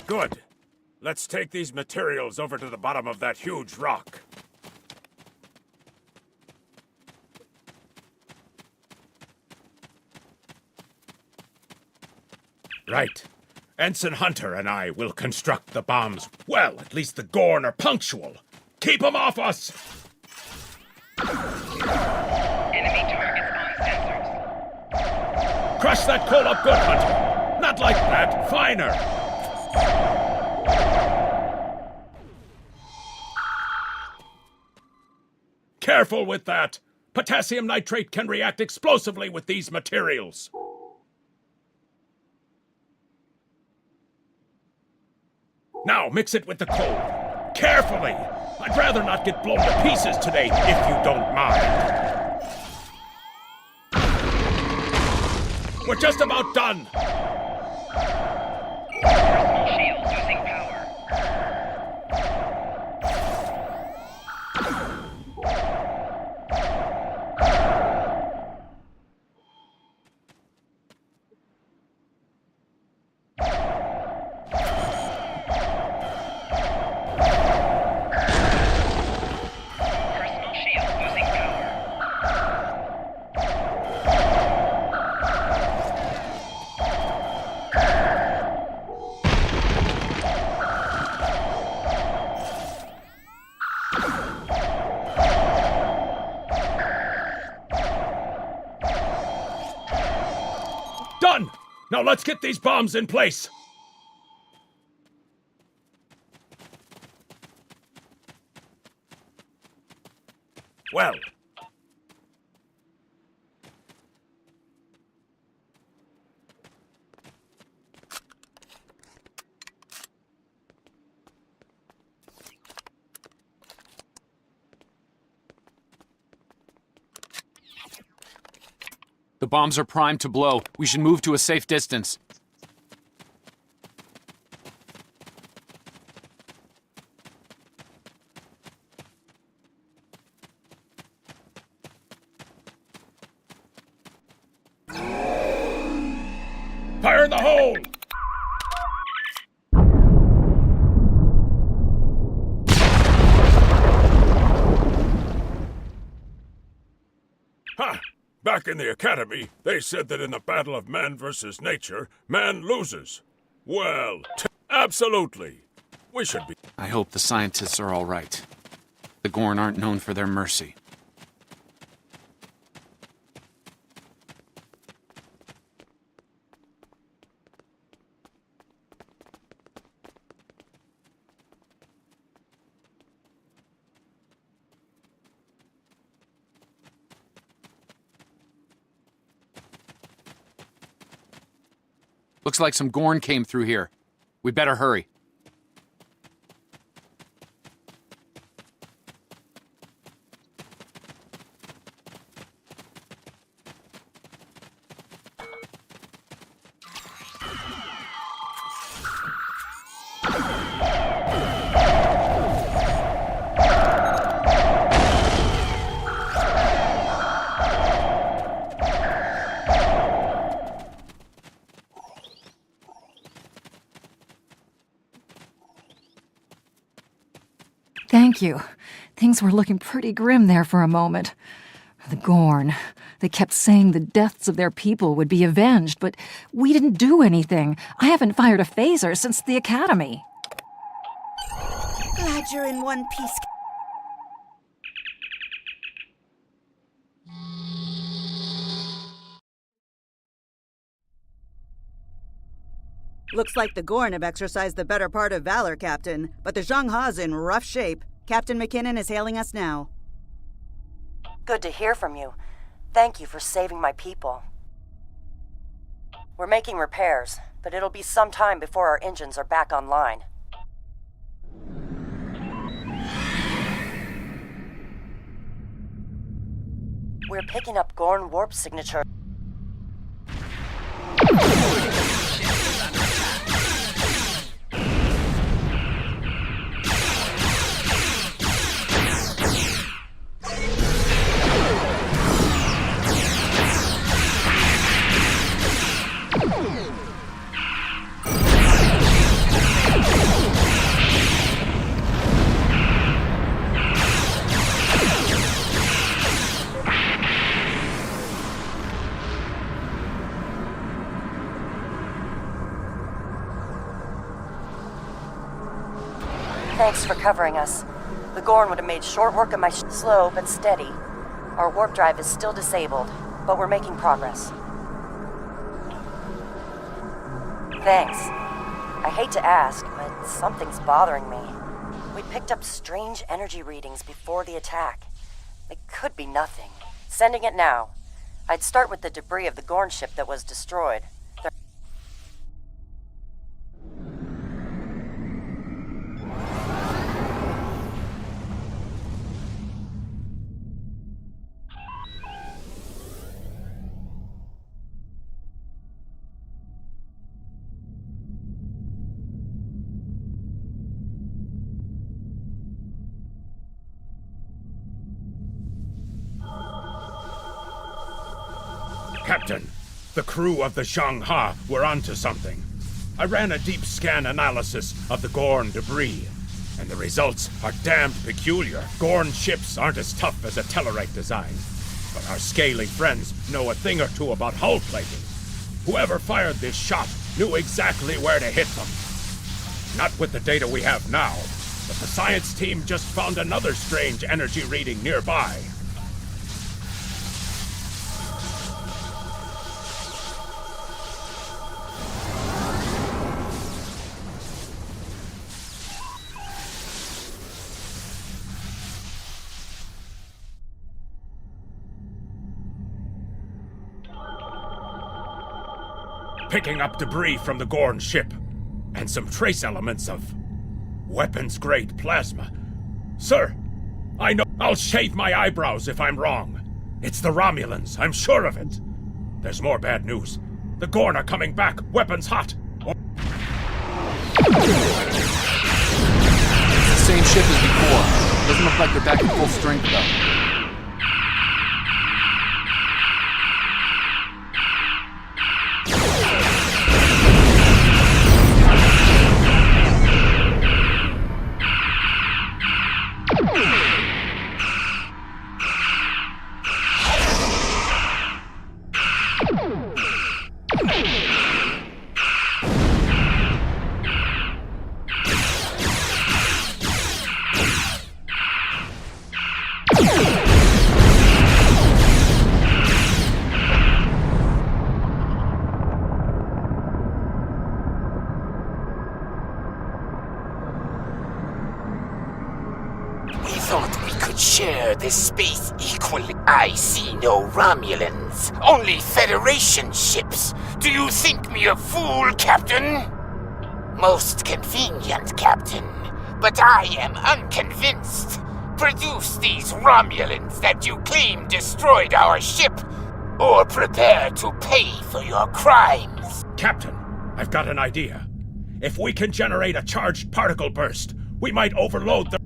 Good. Let's take these materials over to the bottom of that huge rock. Right. Ensign Hunter and I will construct the bombs. Well, at least the Gorn are punctual. Keep them off us! Enemy targets on sensors. Crush that coal up good, Hunter. Not like that. Finer. Careful with that. Potassium nitrate can react explosively with these materials. Now mix it with the coal. Carefully! I'd rather not get blown to pieces today, if you don't mind. We're just about done. Personal shield losing power. Done! Now let's get these bombs in place. Well. The bombs are primed to blow. We should move to a safe distance. Fire in the hole! Ha! Back in the academy, they said that in the battle of man versus nature, man loses. Well, absolutely. We should be. I hope the scientists are all right. The Gorn aren't known for their mercy. Looks like some Gorn came through here. We better hurry. Thank you. Things were looking pretty grim there for a moment. The Gorn. They kept saying the deaths of their people would be avenged, but we didn't do anything. I haven't fired a phaser since the academy. Glad you're in one piece. Looks like the Gorn have exercised the better part of valor, Captain, but the Zhangha's in rough shape. Captain McKinnon is hailing us now. Good to hear from you. Thank you for saving my people. We're making repairs, but it'll be some time before our engines are back online. We're picking up Gorn warp signature. Thanks for covering us. The Gorn would have made short work of my slow but steady. Our warp drive is still disabled, but we're making progress. Thanks. I hate to ask, but something's bothering me. We picked up strange energy readings before the attack. It could be nothing. Sending it now. I'd start with the debris of the Gorn ship that was destroyed. Captain, the crew of the Zhangha were onto something. I ran a deep scan analysis of the Gorn debris, and the results are damned peculiar. Gorn ships aren't as tough as a Tellarite design, but our scaly friends know a thing or two about hull plating. Whoever fired this shot knew exactly where to hit them. Not with the data we have now, but the science team just found another strange energy reading nearby. Picking up debris from the Gorn ship, and some trace elements of weapons-grade plasma. Sir, I know I'll shave my eyebrows if I'm wrong. It's the Romulans, I'm sure of it. There's more bad news. The Gorn are coming back, weapons hot. It's the same ship as before. Doesn't look like they're back in full strength, though. Share this space equally. I see no Romulans, only Federation ships. Do you think me a fool, Captain? Most convenient, Captain, but I am unconvinced. Produce these Romulans that you claim destroyed our ship, or prepare to pay for your crimes. Captain, I've got an idea. If we can generate a charged particle burst, we might overload the...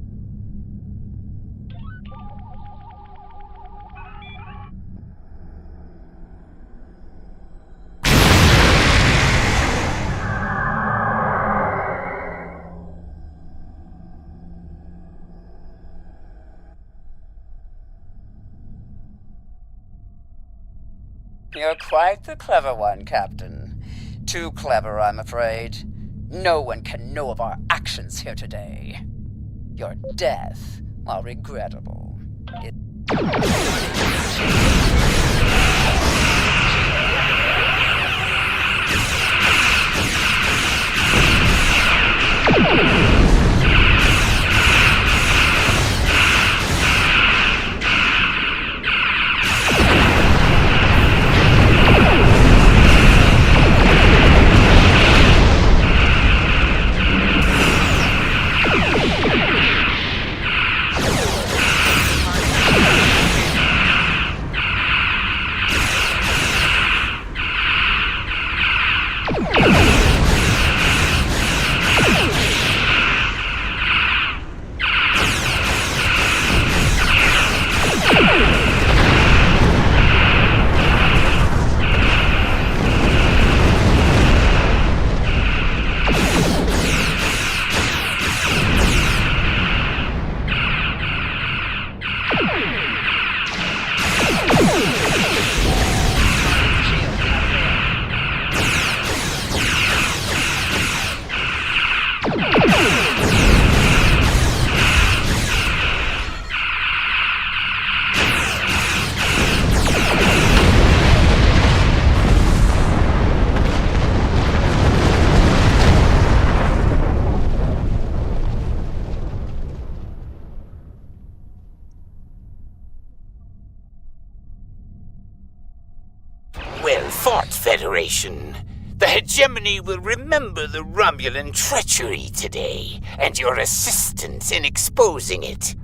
You're quite the clever one, Captain. Too clever, I'm afraid. No one can know of our actions here today. Your death, while regrettable, Well fought, Federation. The hegemony will remember the Romulan treachery today, and your assistance in exposing it.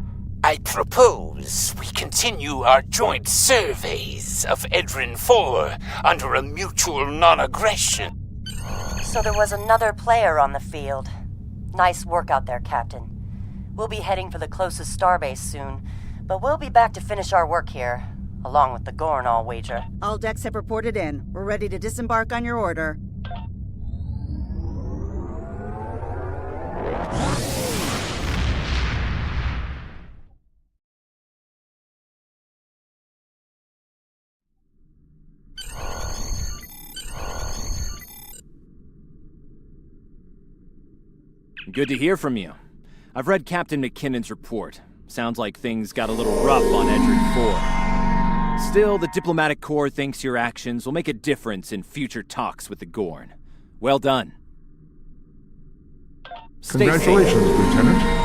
I propose we continue our joint surveys of Edrin 4 under a mutual non-aggression. So there was another player on the field. Nice work out there, Captain. We'll be heading for the closest starbase soon, but we'll be back to finish our work here, along with the Gorn, I'll wager. All decks have reported in. We're ready to disembark on your order. Good to hear from you. I've read Captain McKinnon's report. Sounds like things got a little rough on Edrin 4. Still, the diplomatic corps thinks your actions will make a difference in future talks with the Gorn. Well done. Stay safe. Congratulations, Lieutenant.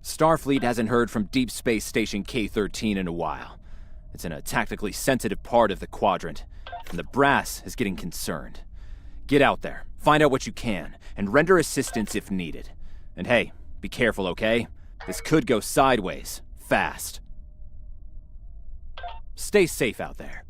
Starfleet hasn't heard from Deep Space Station K-13 in a while. It's in a tactically sensitive part of the quadrant, and the brass is getting concerned. Get out there, find out what you can, and render assistance if needed. And hey, be careful, okay? This could go sideways, fast. Stay safe out there.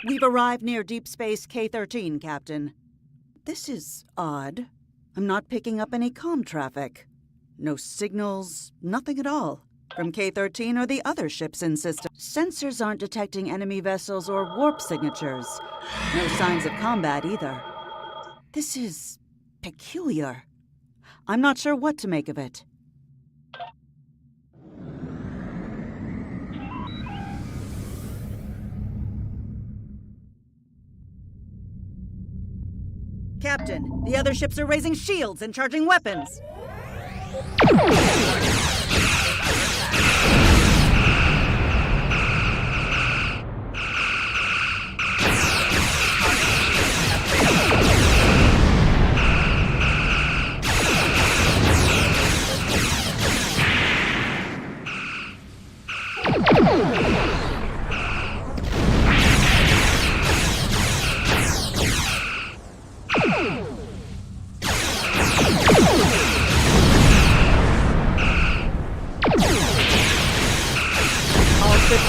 We've arrived near Deep Space K-13, Captain. This is odd. I'm not picking up any comm traffic. No signals, nothing at all. From K-13 or the other ships in system. Sensors aren't detecting enemy vessels or warp signatures. No signs of combat either. This is peculiar. I'm not sure what to make of it. Captain, the other ships are raising shields and charging weapons.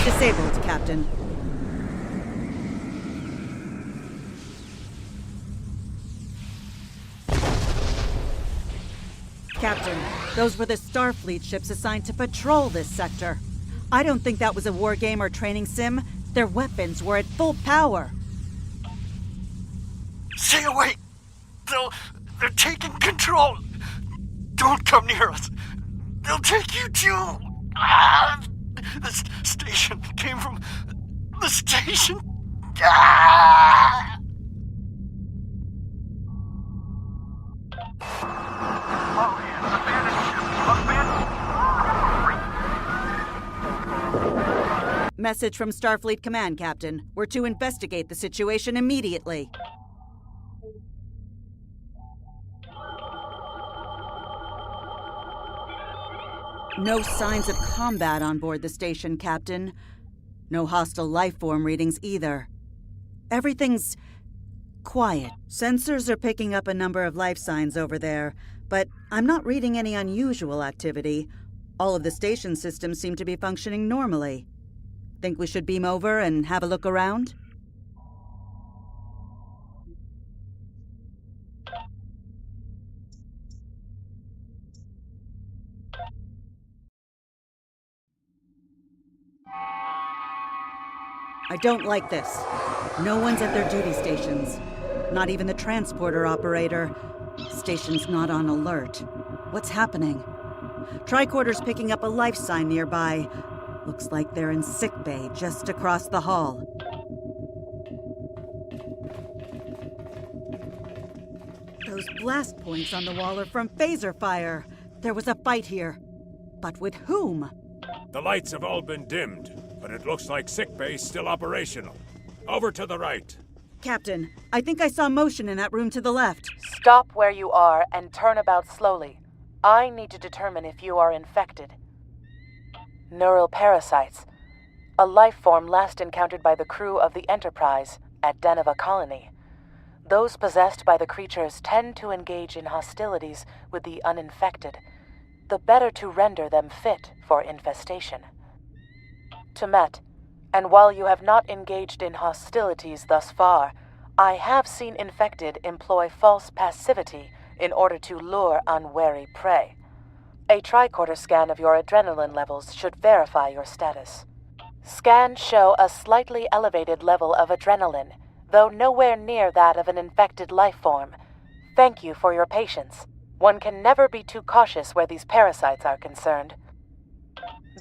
Disabled, Captain. Captain, those were the Starfleet ships assigned to patrol this sector. I don't think that was a war game or training sim. Their weapons were at full power. Stay away! They're taking control! Don't come near us! They'll take you too! The station came from the station. Message from Starfleet Command, Captain. We're to investigate the situation immediately. No signs of combat on board the station, Captain. No hostile life form readings either. Everything's quiet. Sensors are picking up a number of life signs over there, but I'm not reading any unusual activity. All of the station systems seem to be functioning normally. Think we should beam over and have a look around? I don't like this. No one's at their duty stations. Not even the transporter operator. Station's not on alert. What's happening? Tricorder's picking up a life sign nearby. Looks like they're in sickbay just across the hall. Those blast points on the wall are from phaser fire. There was a fight here. But with whom? The lights have all been dimmed, but it looks like sickbay's still operational. Over to the right. Captain, I think I saw motion in that room to the left. Stop where you are and turn about slowly. I need to determine if you are infected. Neural parasites. A life form last encountered by the crew of the Enterprise at Deneva Colony. Those possessed by the creatures tend to engage in hostilities with the uninfected, the better to render them fit for infestation. Temet, and while you have not engaged in hostilities thus far, I have seen infected employ false passivity in order to lure unwary prey. A tricorder scan of your adrenaline levels should verify your status. Scans show a slightly elevated level of adrenaline, though nowhere near that of an infected life form. Thank you for your patience. One can never be too cautious where these parasites are concerned.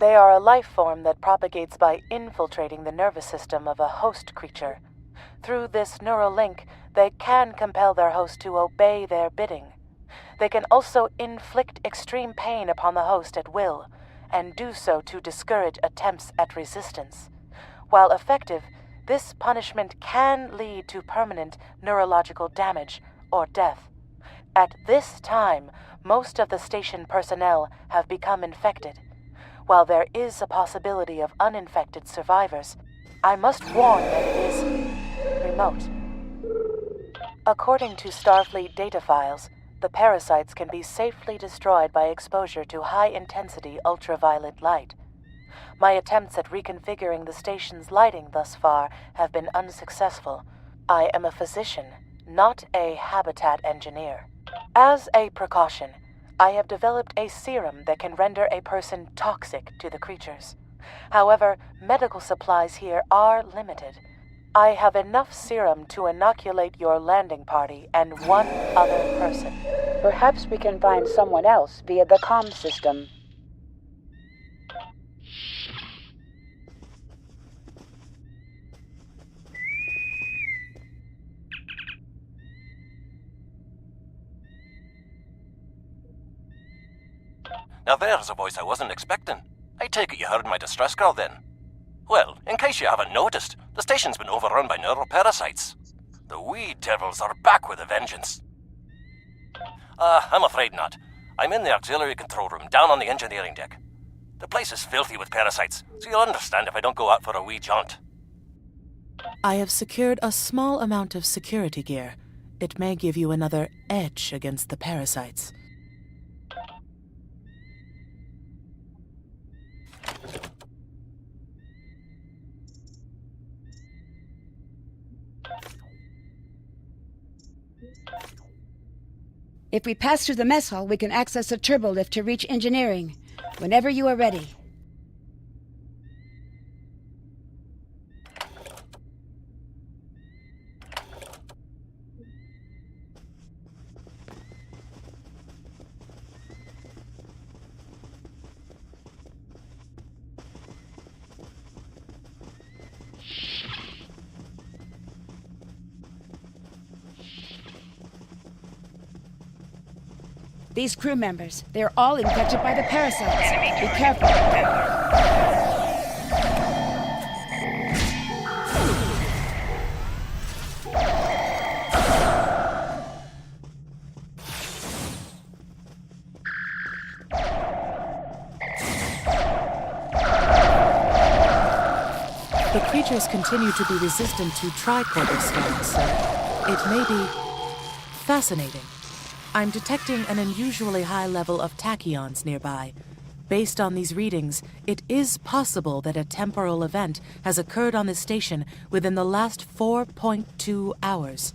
They are a life form that propagates by infiltrating the nervous system of a host creature. Through this neural link, they can compel their host to obey their bidding. They can also inflict extreme pain upon the host at will, and do so to discourage attempts at resistance. While effective, this punishment can lead to permanent neurological damage or death. At this time, most of the station personnel have become infected. While there is a possibility of uninfected survivors, I must warn that it is remote. According to Starfleet data files, the parasites can be safely destroyed by exposure to high-intensity ultraviolet light. My attempts at reconfiguring the station's lighting thus far have been unsuccessful. I am a physician, not a habitat engineer. As a precaution, I have developed a serum that can render a person toxic to the creatures. However, medical supplies here are limited. I have enough serum to inoculate your landing party and one other person. Perhaps we can find someone else via the comm system. Now there's a voice I wasn't expecting. I take it you heard my distress call then. Well, in case you haven't noticed, the station's been overrun by neuroparasites. The wee devils are back with a vengeance. I'm afraid not. I'm in the auxiliary control room down on the engineering deck. The place is filthy with parasites, so you'll understand if I don't go out for a wee jaunt. I have secured a small amount of security gear. It may give you another edge against the parasites. If we pass through the mess hall, we can access a turbolift to reach engineering. Whenever you are ready. These crew members, they're all infected by the parasites. Be careful. The creatures continue to be resistant to tricorder scans, so it may be fascinating. I'm detecting an unusually high level of tachyons nearby. Based on these readings, it is possible that a temporal event has occurred on this station within the last 4.2 hours.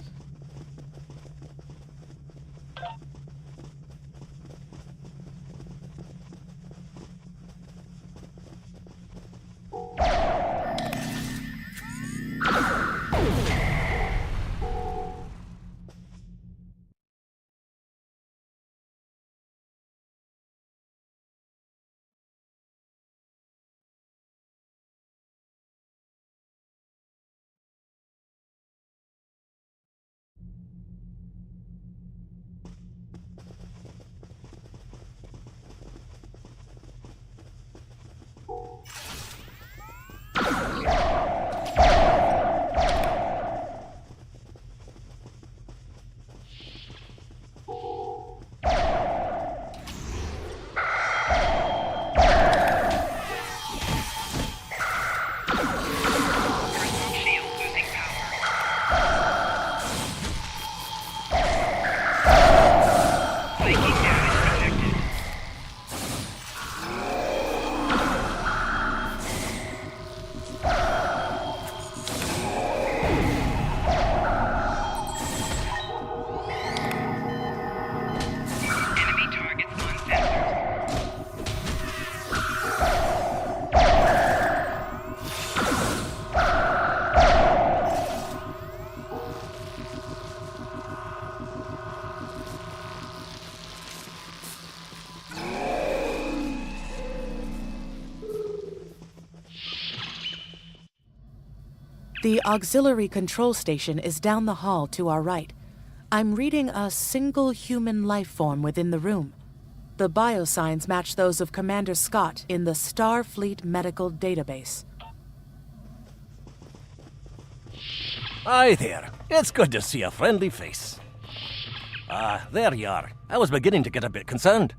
The auxiliary control station is down the hall to our right. I'm reading a single human life form within the room. The biosigns match those of Commander Scott in the Starfleet Medical Database. Hi there. It's good to see a friendly face. There you are. I was beginning to get a bit concerned.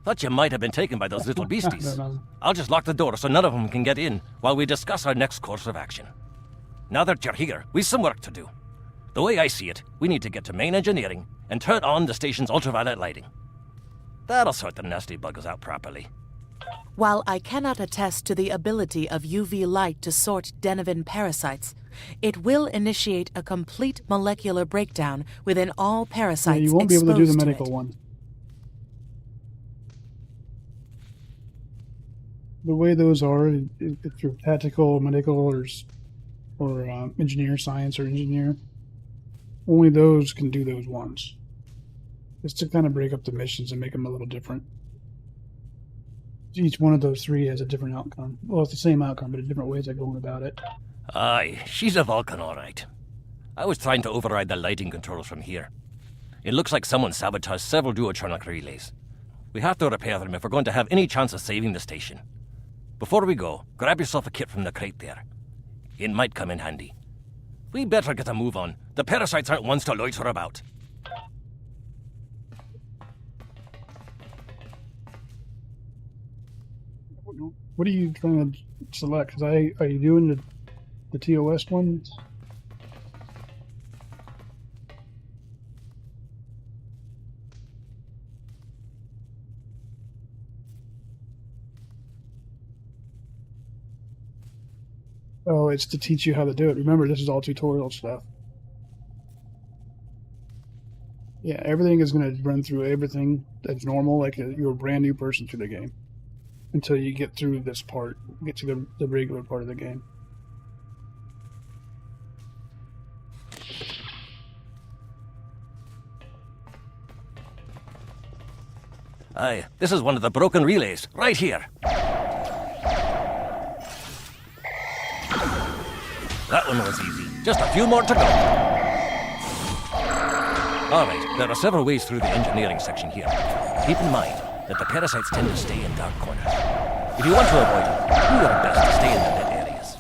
Thought you might have been taken by those little beasties. I'll just lock the door so none of them can get in while we discuss our next course of action. Now that you're here, we've some work to do. The way I see it, we need to get to main engineering and turn on the station's ultraviolet lighting. That'll sort the nasty buggers out properly. While I cannot attest to the ability of UV light to sort Denivan parasites, it will initiate a complete molecular breakdown within all parasites you won't be able to do the exposed medical it. one. The way those are, if you're tactical, medical, or engineer, science, or engineer, only those can do those ones. Just to kind of break up the missions and make them a little different. Each one of those three has a different outcome. Well, it's the same outcome, but in different ways of going about it. Aye, she's a Vulcan, all right. I was trying to override the lighting controls from here. It looks like someone sabotaged several duotronic relays. We have to repair them if we're going to have any chance of saving the station. Before we go, grab yourself a kit from the crate there. It might come in handy. We better get a move on. The parasites aren't ones to loiter about. What are you trying to select? Because are you doing the TOS one? Oh, it's to teach you how to do it. Remember, this is all tutorial stuff. Yeah, everything is going to run through everything that's normal, like you're a brand new person to the game. Until you get through this part, get to the regular part of the game. Aye, this is one of the broken relays, right here. That one was easy. Just a few more to go. All right, there are several ways through the engineering section here. Keep in mind that the parasites tend to stay in dark corners. If you want to avoid them, do your best to stay in the lit areas.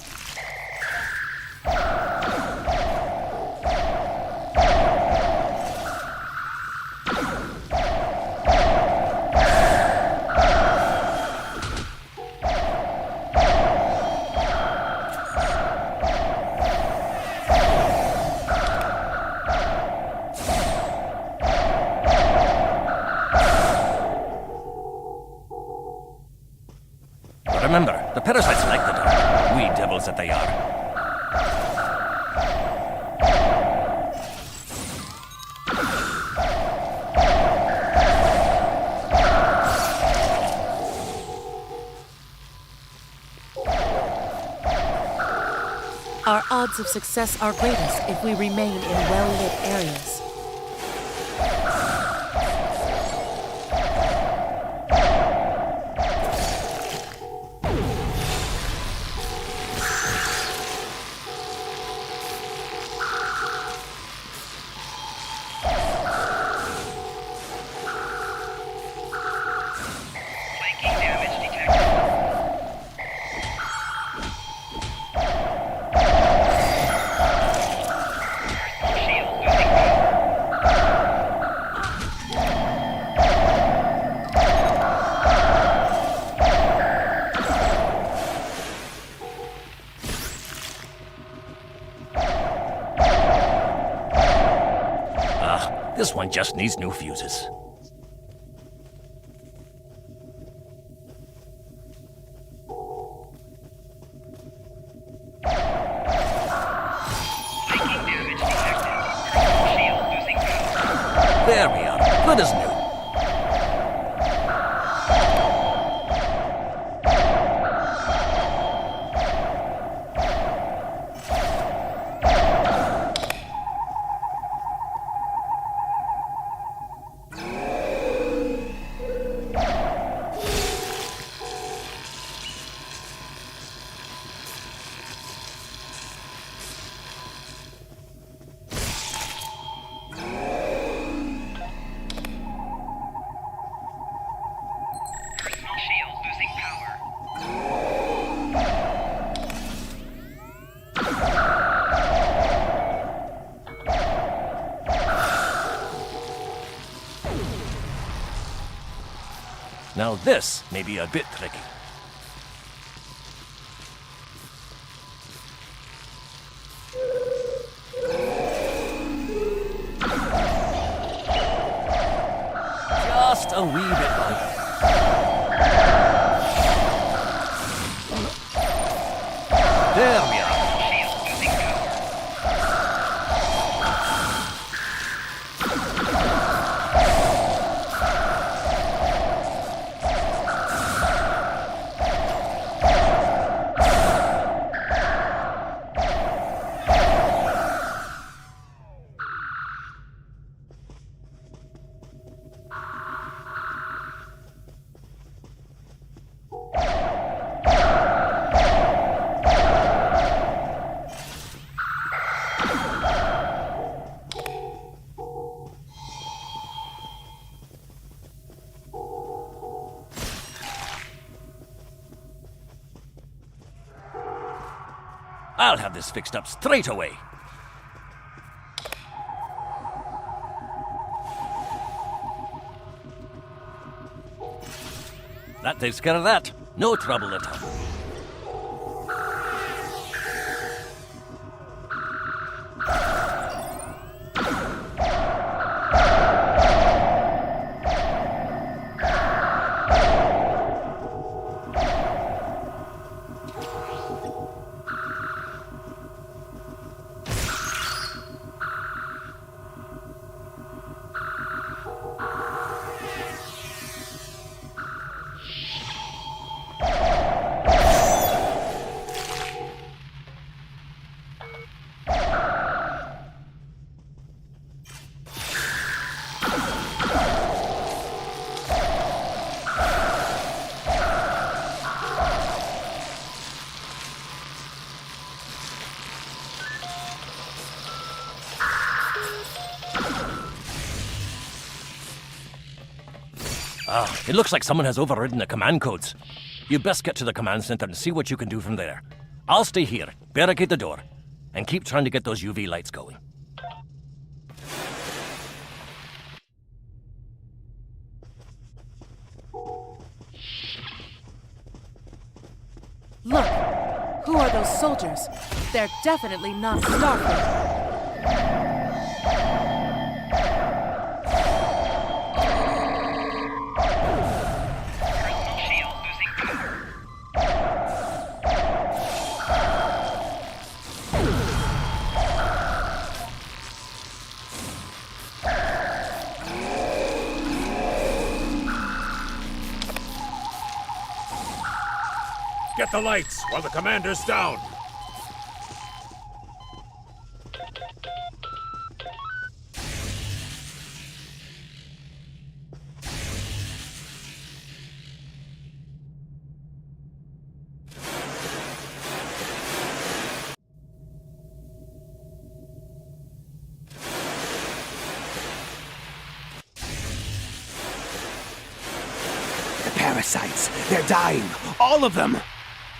Remember, the parasites like the dark. We devils that they are. Our odds of success are greatest if we remain in well-lit areas. This one just needs new fuses. There we are. Good as new. Now this may be a bit tricky. Just a wee bit longer. There we are. I'll have this fixed up straight away. That takes care of that. No trouble at all. It looks like someone has overridden the command codes. You best get to the command center and see what you can do from there. I'll stay here, barricade the door, and keep trying to get those UV lights going. Look! Who are those soldiers? They're definitely not Starfleet. Get the lights while the commander's down. The parasites, they're dying. All of them.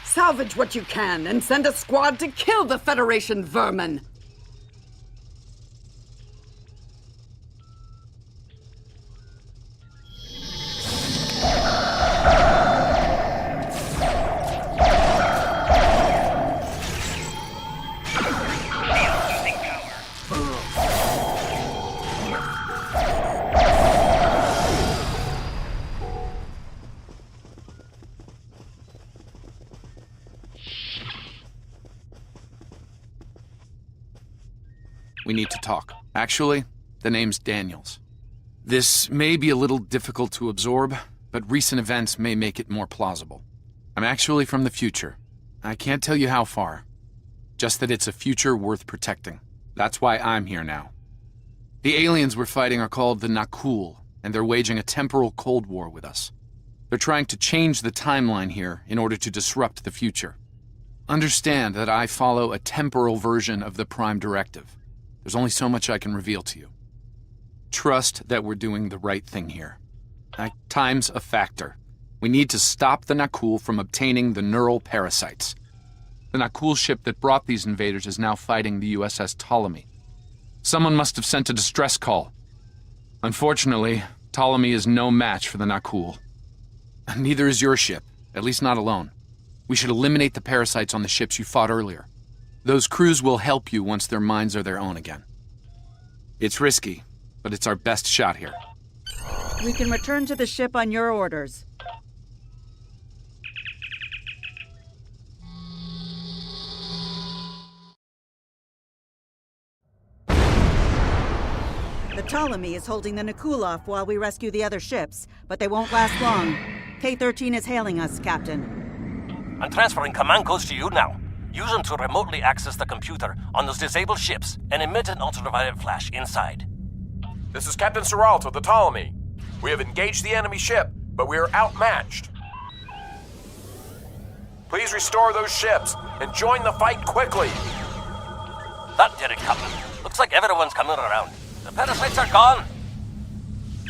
Salvage what you can and send a squad to kill the Federation vermin. We need to talk. Actually, the name's Daniels. This may be a little difficult to absorb, but recent events may make it more plausible. I'm actually from the future. I can't tell you how far. Just that it's a future worth protecting. That's why I'm here now. The aliens we're fighting are called the Nakul, and they're waging a temporal Cold War with us. They're trying to change the timeline here in order to disrupt the future. Understand that I follow a temporal version of the Prime Directive. There's only so much I can reveal to you. Trust that we're doing the right thing here. Time's a factor. We need to stop the Nakul from obtaining the neural parasites. The Nakul ship that brought these invaders is now fighting the USS Ptolemy. Someone must have sent a distress call. Unfortunately, Ptolemy is no match for the Nakul. Neither is your ship, at least not alone. We should eliminate the parasites on the ships you fought earlier. Those crews will help you once their minds are their own again. It's risky, but it's our best shot here. We can return to the ship on your orders. The Ptolemy is holding the Nakul off while we rescue the other ships, but they won't last long. K-13 is hailing us, Captain. I'm transferring command codes to you now. Use them to remotely access the computer on those disabled ships and emit an ultraviolet flash inside. This is Captain Seralt of the Ptolemy. We have engaged the enemy ship, but we are outmatched. Please restore those ships and join the fight quickly. That did it, Captain. Looks like everyone's coming around. The parasites are gone.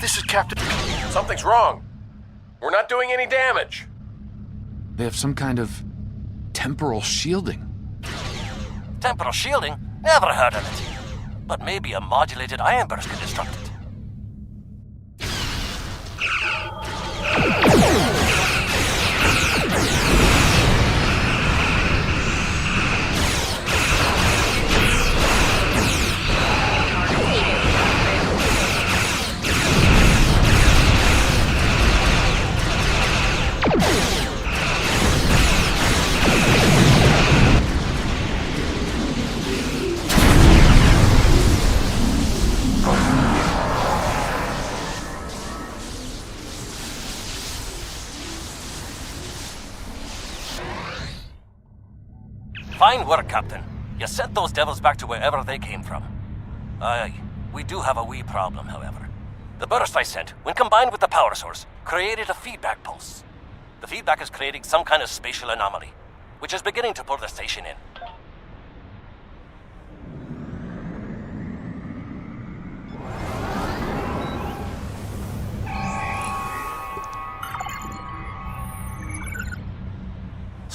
This is Captain. Something's wrong. We're not doing any damage. They have some kind of temporal shielding. Temporal shielding? Never heard of it. But maybe a modulated ion burst can destruct it. Fine work, Captain. You sent those devils back to wherever they came from. Aye, we do have a wee problem, however. The burst I sent, when combined with the power source, created a feedback pulse. The feedback is creating some kind of spatial anomaly, which is beginning to pull the station in.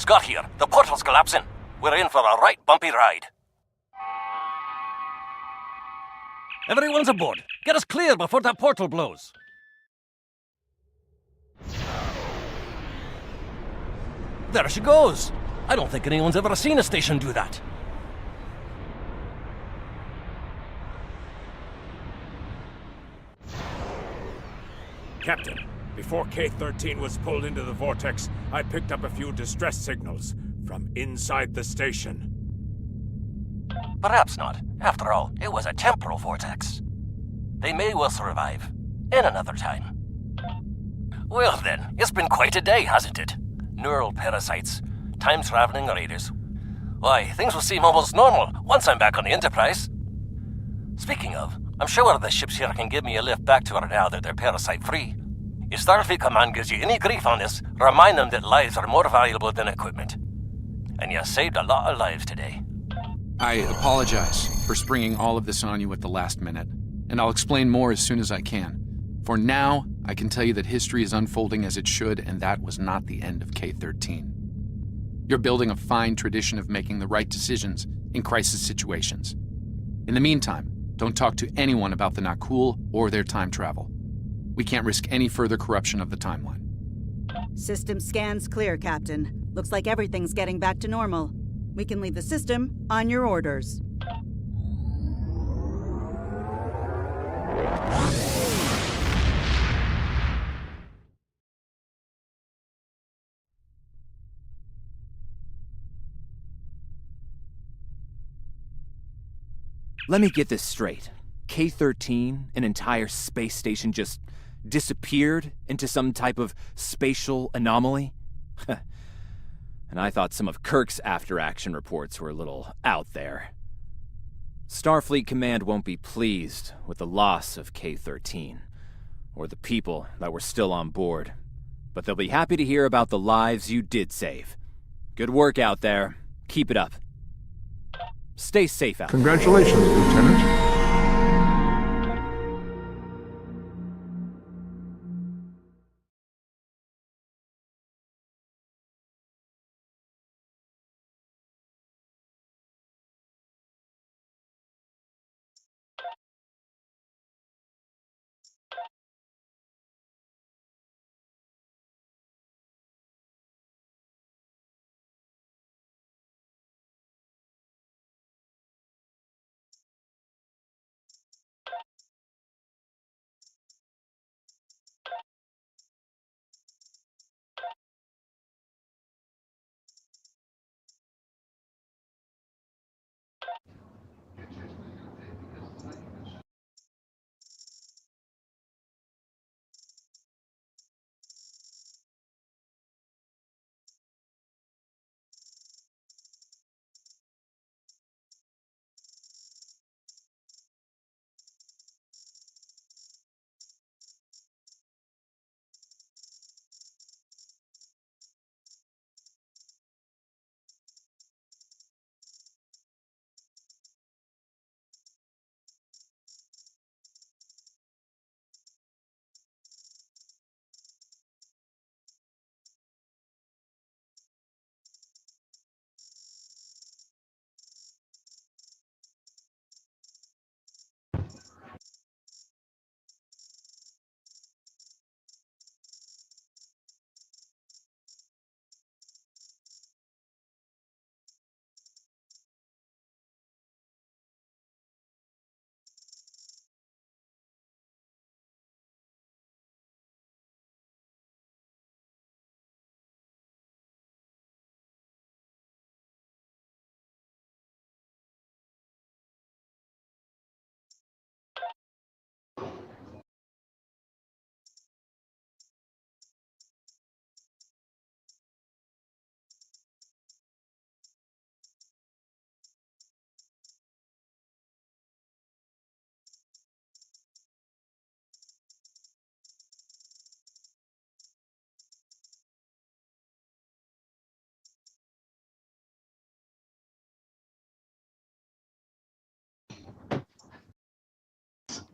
got here. The portal's collapsing. We're in for a right bumpy ride. Everyone's aboard. Get us clear before that portal blows. There she goes. I don't think anyone's ever seen a station do that. Captain, before K-13 was pulled into the vortex, I picked up a few distress signals from inside the station. Perhaps not. After all, it was a temporal vortex. They may well survive. In another time. Well then, it's been quite a day, hasn't it? Neural parasites, time-traveling raiders. Why, things will seem almost normal once I'm back on the Enterprise. Speaking of, I'm sure the ships here can give me a lift back to her now that they're parasite-free. If Starfleet Command gives you any grief on this, remind them that lives are more valuable than equipment. And you saved a lot of lives today. I apologize for springing all of this on you at the last minute, and I'll explain more as soon as I can. For now, I can tell you that history is unfolding as it should, and that was not the end of K-13. You're building a fine tradition of making the right decisions in crisis situations. In the meantime, don't talk to anyone about the Nakul or their time travel. We can't risk any further corruption of the timeline. System scans clear, Captain. Looks like everything's getting back to normal. We can leave the system on your orders. Let me get this straight. K-13, an entire space station, just disappeared into some type of spatial anomaly? And I thought some of Kirk's after-action reports were a little out there. Starfleet Command won't be pleased with the loss of K-13, or the people that were still on board. But they'll be happy to hear about the lives you did save. Good work out there. Keep it up. Stay safe out there. Congratulations, Lieutenant.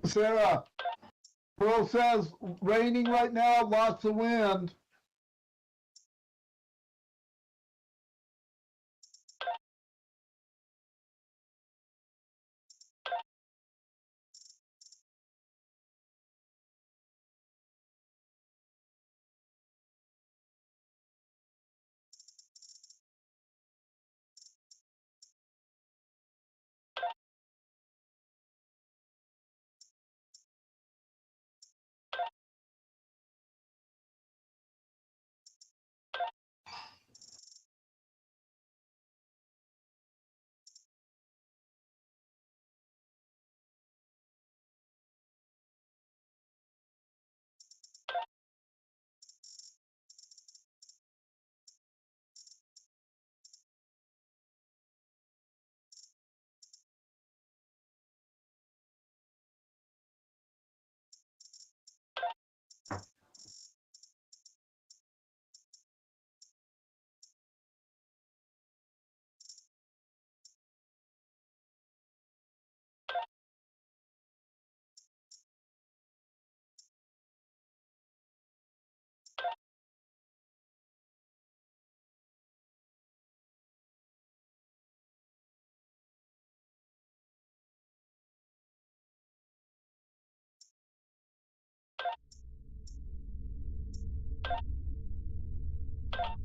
Sarah, Pearl says raining right now, lots of wind.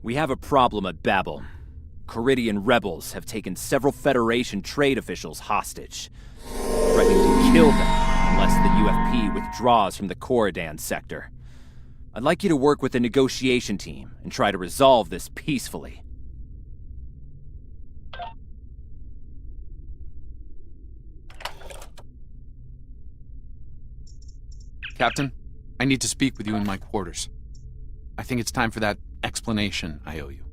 We have a problem at Babel. Caridian rebels have taken several Federation trade officials hostage, threatening to kill them unless the UFP withdraws from the Corridan sector. I'd like you to work with the negotiation team and try to resolve this peacefully. Captain, I need to speak with you in my quarters. I think it's time for that explanation I owe you.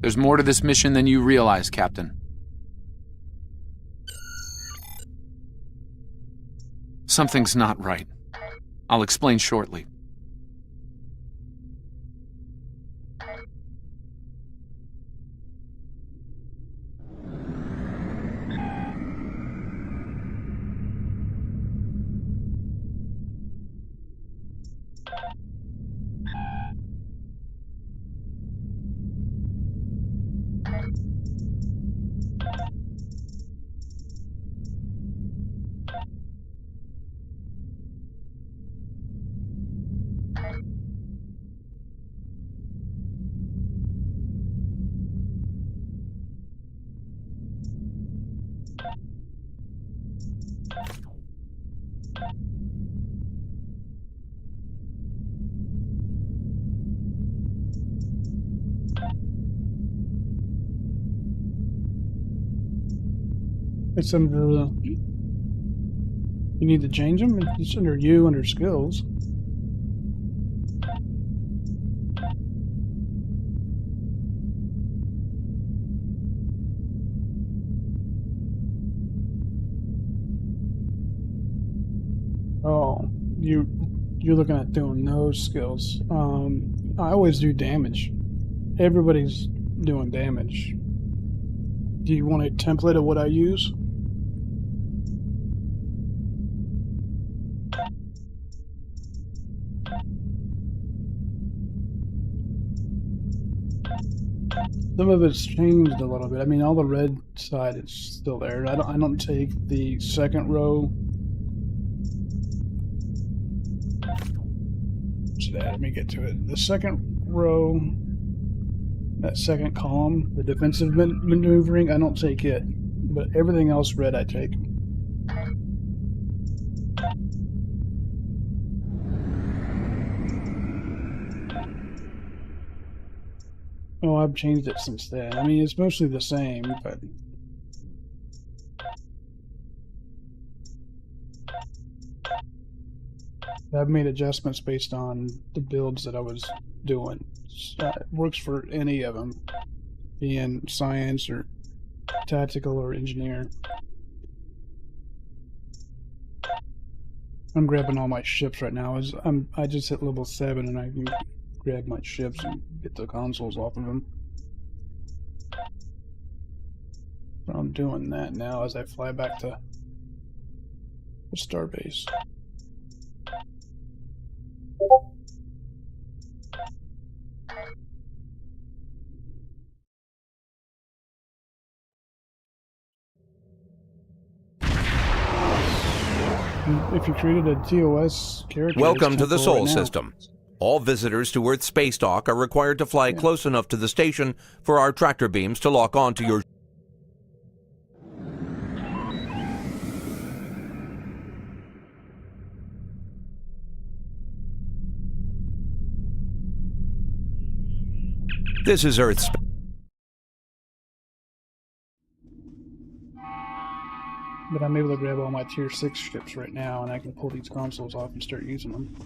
There's more to this mission than you realize, Captain. Something's not right. I'll explain shortly. It's under the... You need to change them? It's under you, under skills. Oh, you're looking at doing those skills. I always do damage. Everybody's doing damage. Do you want a template of what I use? Some of it's changed a little bit. I mean, all the red side is still there. I don't take the second row. Let me get to it. The second row, that second column, the defensive maneuvering, I don't take it. But everything else red I take. Oh, I've changed it since then. I mean, it's mostly the same, but... I've made adjustments based on the builds that I was doing. It works for any of them, being science or tactical or engineer. I'm grabbing all my ships right now. I just hit level 7 and I can grab my ships and get the consoles off of them. So I'm doing that now as I fly back to the starbase. If you created a TOS character... Welcome to the Sol system. All visitors to Earth's space dock are required to fly close enough to the station for our tractor beams to lock onto your... This is Earth's. But I'm able to grab all my tier 6 ships right now, and I can pull these consoles off and start using them.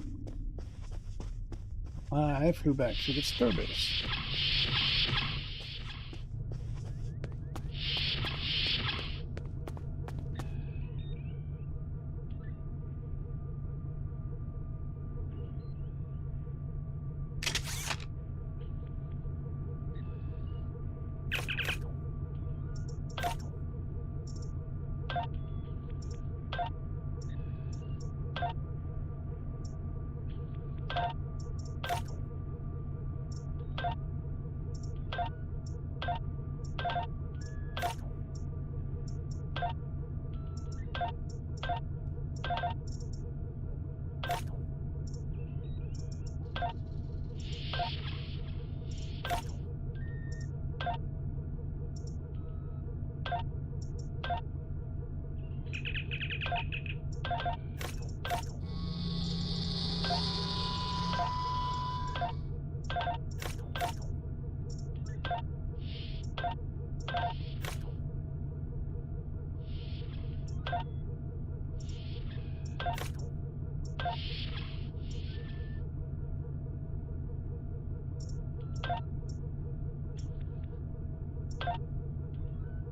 I flew back to the starbase.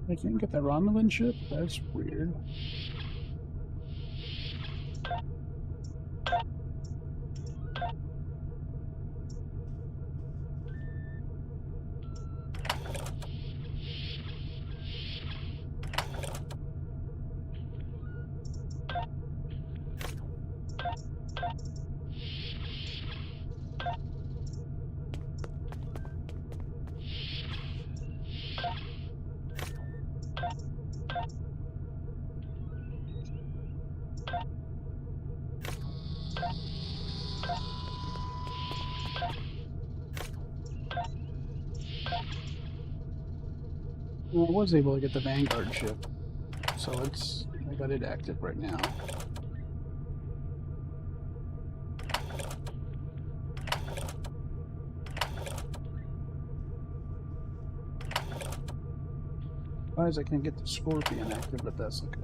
I can't get that Romulan ship? That's weird. Well, I was able to get the Vanguard ship, so I got it active right now. Otherwise, I can't get the Scorpion active, but that's okay.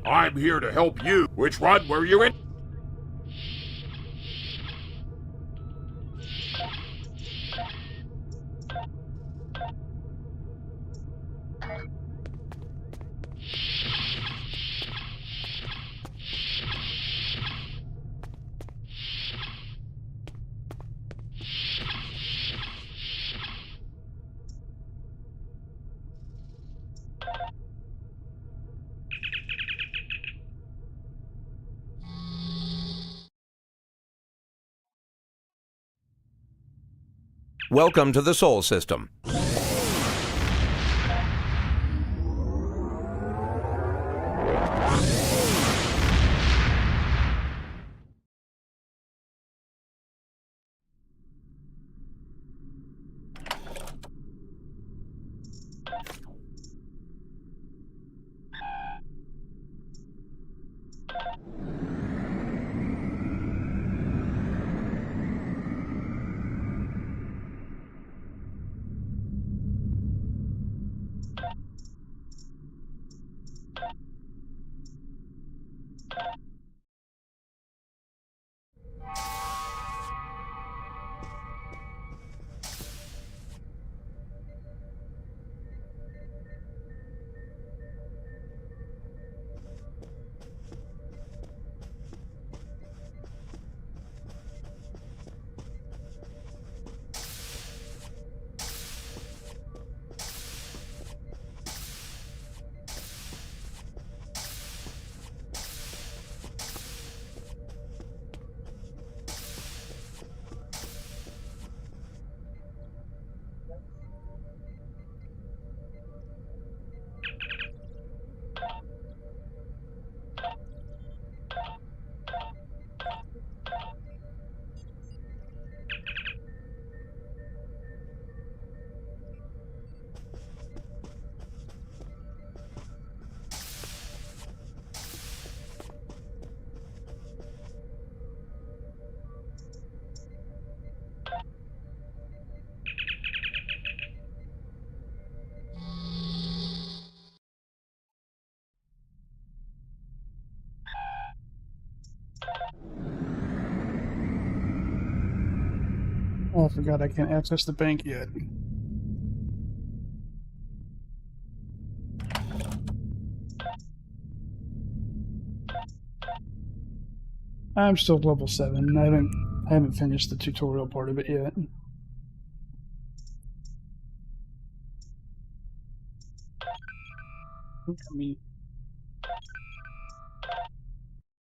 I'm here to help you. Which one were you in? Welcome to the Sol System. Oh, I forgot I can't access the bank yet. I'm still level 7. I haven't finished the tutorial part of it yet.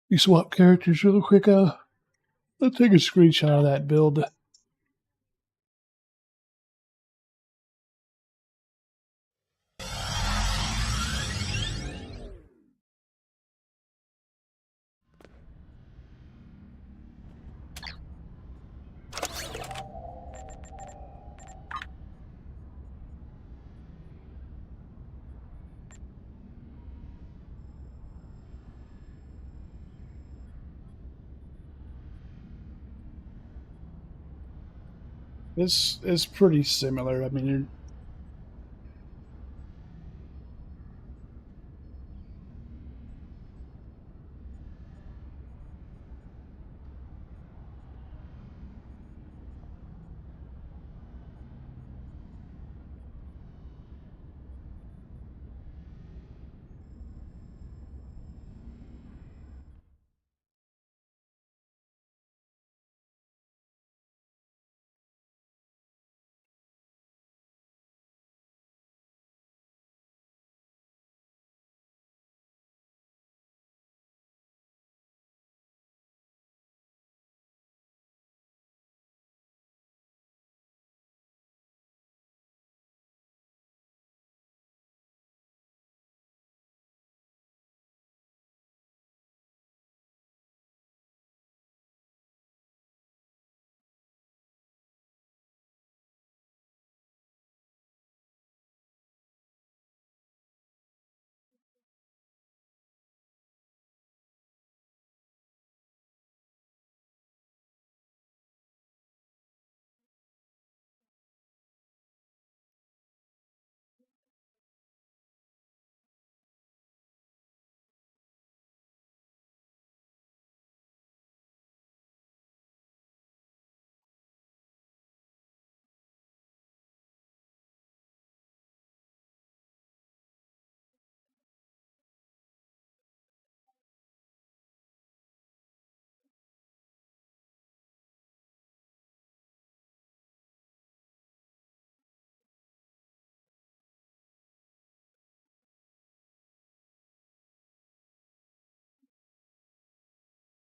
You swap characters real quick. I'll take a screenshot of that build. This is pretty similar. I mean, you're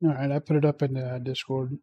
Alright, I put it up in the Discord.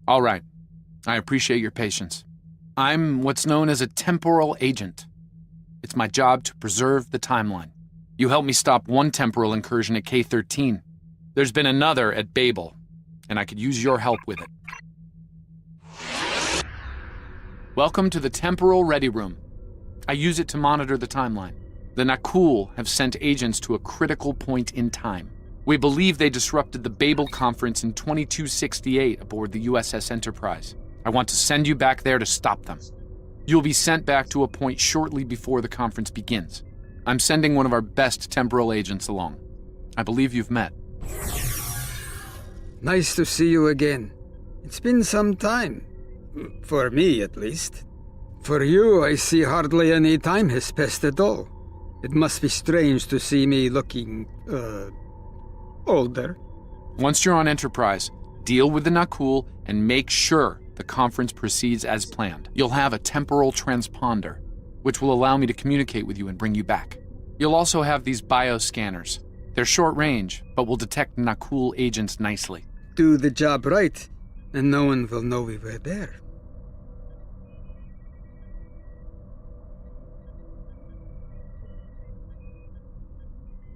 All right. I appreciate your patience. I'm what's known as a temporal agent. It's my job to preserve the timeline. You helped me stop one temporal incursion at K-13. There's been another at Babel, and I could use your help with it. Welcome to the Temporal Ready Room. I use it to monitor the timeline. The Nakul have sent agents to a critical point in time. We believe they disrupted the Babel conference in 2268 aboard the USS Enterprise. I want to send you back there to stop them. You'll be sent back to a point shortly before the conference begins. I'm sending one of our best temporal agents along. I believe you've met. Nice to see you again. It's been some time. For me, at least. For you, I see hardly any time has passed at all. It must be strange to see me looking, older. Once you're on Enterprise, deal with the Nakul and make sure the conference proceeds as planned. You'll have a temporal transponder, which will allow me to communicate with you and bring you back. You'll also have these bioscanners. They're short range, but will detect Nakul agents nicely. Do the job right, and no one will know we were there.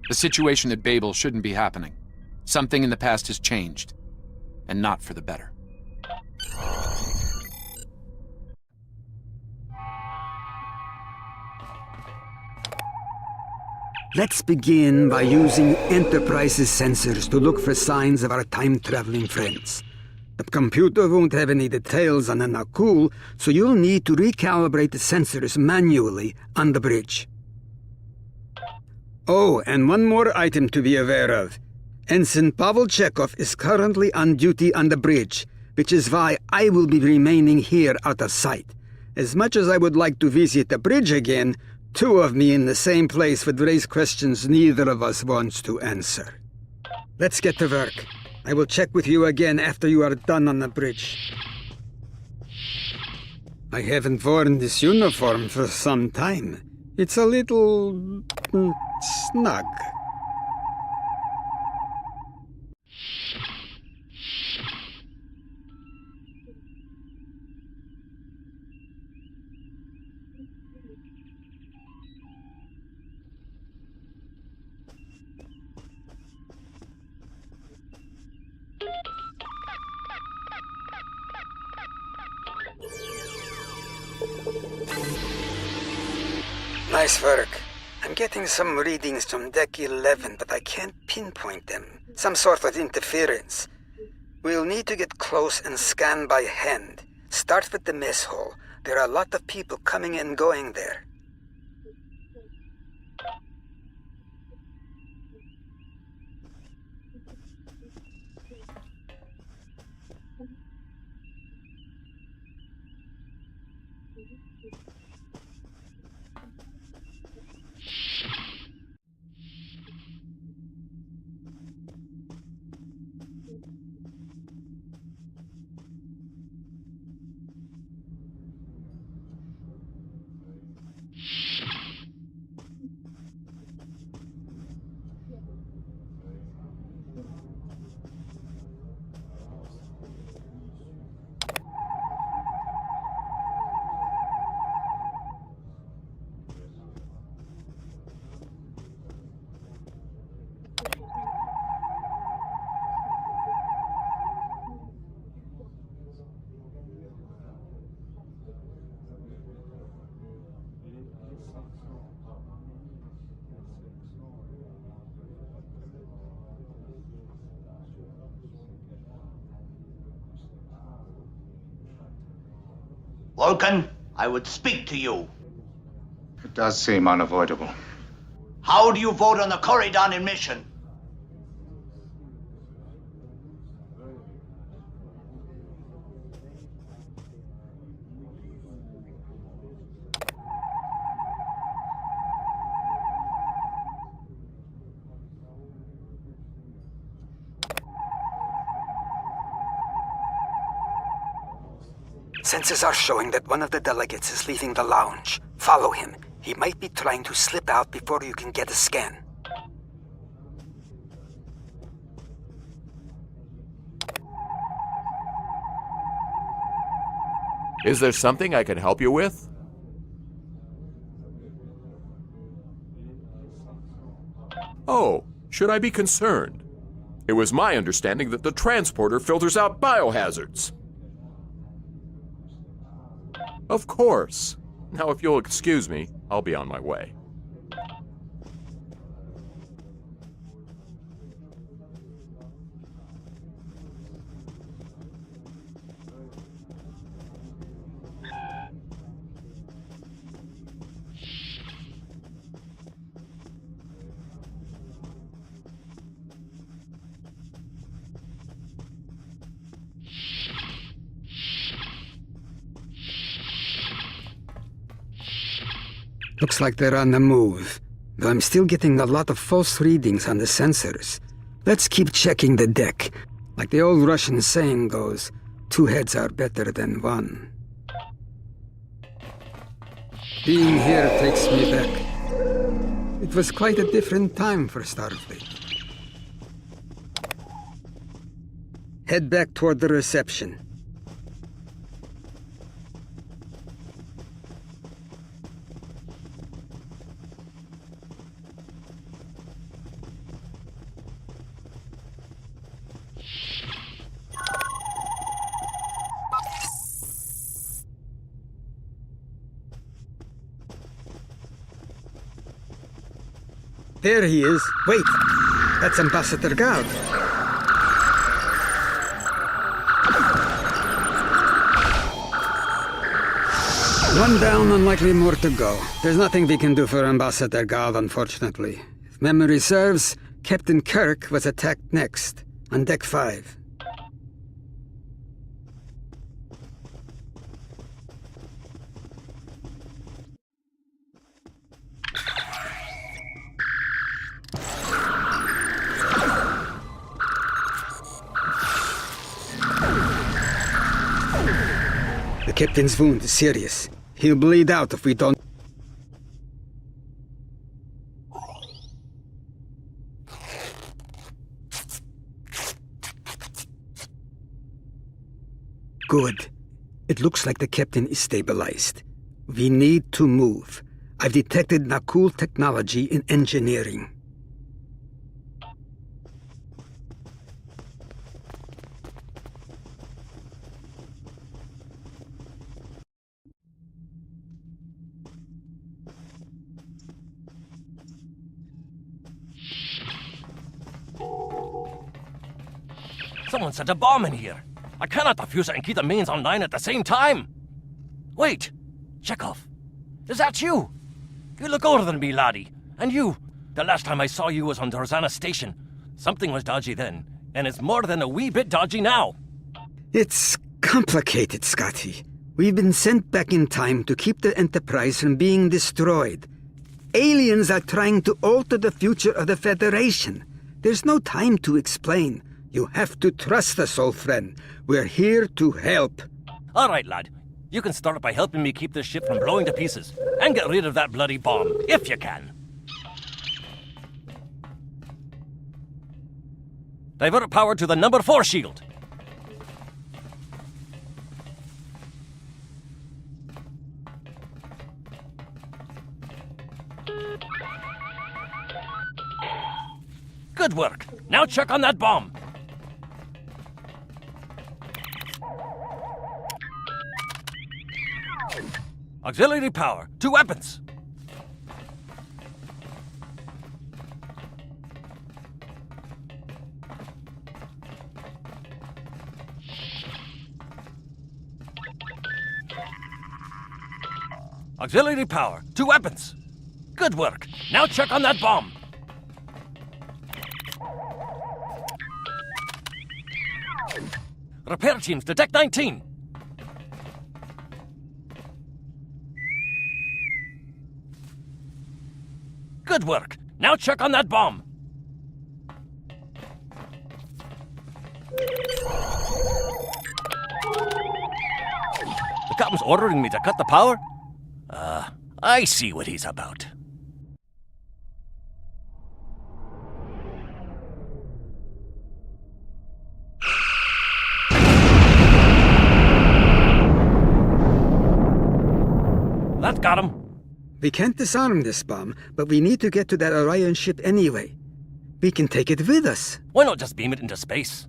The situation at Babel shouldn't be happening. Something in the past has changed, and not for the better. Let's begin by using Enterprise's sensors to look for signs of our time-traveling friends. The computer won't have any details on the Nakul, so you'll need to recalibrate the sensors manually on the bridge. Oh, and one more item to be aware of. Ensign Pavel Chekhov is currently on duty on the bridge, which is why I will be remaining here out of sight. As much as I would like to visit the bridge again, two of me in the same place would raise questions neither of us wants to answer. Let's get to work. I will check with you again after you are done on the bridge. I haven't worn this uniform for some time. It's a little snug. Nice work. I'm getting some readings from Deck 11, but I can't pinpoint them. Some sort of interference. We'll need to get close and scan by hand. Start with the mess hall. There are a lot of people coming and going there. Vulcan, I would speak to you. It does seem unavoidable. How do you vote on the Corridon mission? Sensors are showing that one of the delegates is leaving the lounge. Follow him. He might be trying to slip out before you can get a scan. Is there something I can help you with? Oh, should I be concerned? It was my understanding that the transporter filters out biohazards. Of course. Now, if you'll excuse me, I'll be on my way. Looks like they're on the move, though I'm still getting a lot of false readings on the sensors. Let's keep checking the deck. Like the old Russian saying goes, 2 heads are better than 1. Being here takes me back. It was quite a different time for Starfleet. Head back toward the reception. There he is. Wait, that's Ambassador Gard. One down, unlikely more to go. There's nothing we can do for Ambassador Gard, unfortunately. If memory serves, Captain Kirk was attacked next, on Deck 5. The captain's wound is serious. He'll bleed out if we don't... Good. It looks like the captain is stabilized. We need to move. I've detected Nakul technology in engineering. Someone set a bomb in here. I cannot defuse it and keep the mains online at the same time. Wait, Chekhov, is that you? You look older than me, laddie. And you, the last time I saw you was on Dorzana Station. Something was dodgy then, and it's more than a wee bit dodgy now. It's complicated, Scotty. We've been sent back in time to keep the Enterprise from being destroyed. Aliens are trying to alter the future of the Federation. There's no time to explain. You have to trust us, old friend. We're here to help. All right, lad. You can start by helping me keep this ship from blowing to pieces, and get rid of that bloody bomb, if you can. Divert power to the number 4 shield. Good work. Now check on that bomb. Auxiliary power to weapons. Auxiliary power to weapons. Good work. Now check on that bomb. Repair teams to Deck 19. Good work. Now check on that bomb. The captain's ordering me to cut the power? I see what he's about. That got him. We can't disarm this bomb, but we need to get to that Orion ship anyway. We can take it with us. Why not just beam it into space?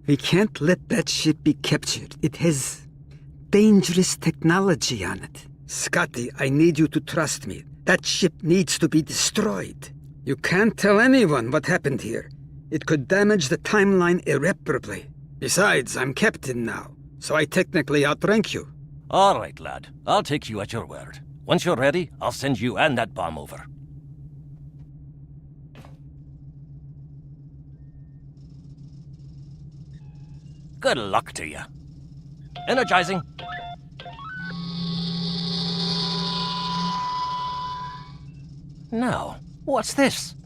We can't let that ship be captured. It has dangerous technology on it. Scotty, I need you to trust me. That ship needs to be destroyed. You can't tell anyone what happened here. It could damage the timeline irreparably. Besides, I'm captain now, so I technically outrank you. All right, lad. I'll take you at your word. Once you're ready, I'll send you and that bomb over. Good luck to you. Energizing. Now, what's this?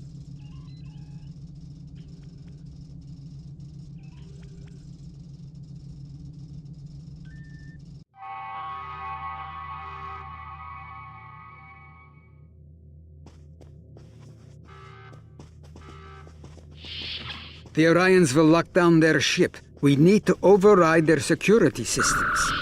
The Orions will lock down their ship. We need to override their security systems.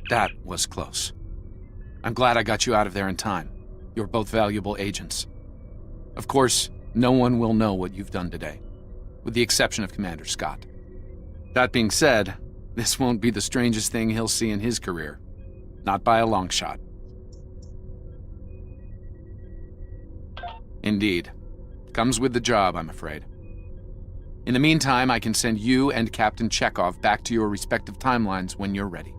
That was close. I'm glad I got you out of there in time. You're both valuable agents. Of course, no one will know what you've done today, with the exception of Commander Scott. That being said, this won't be the strangest thing he'll see in his career. Not by a long shot. Indeed. Comes with the job, I'm afraid. In the meantime, I can send you and Captain Chekhov back to your respective timelines when you're ready.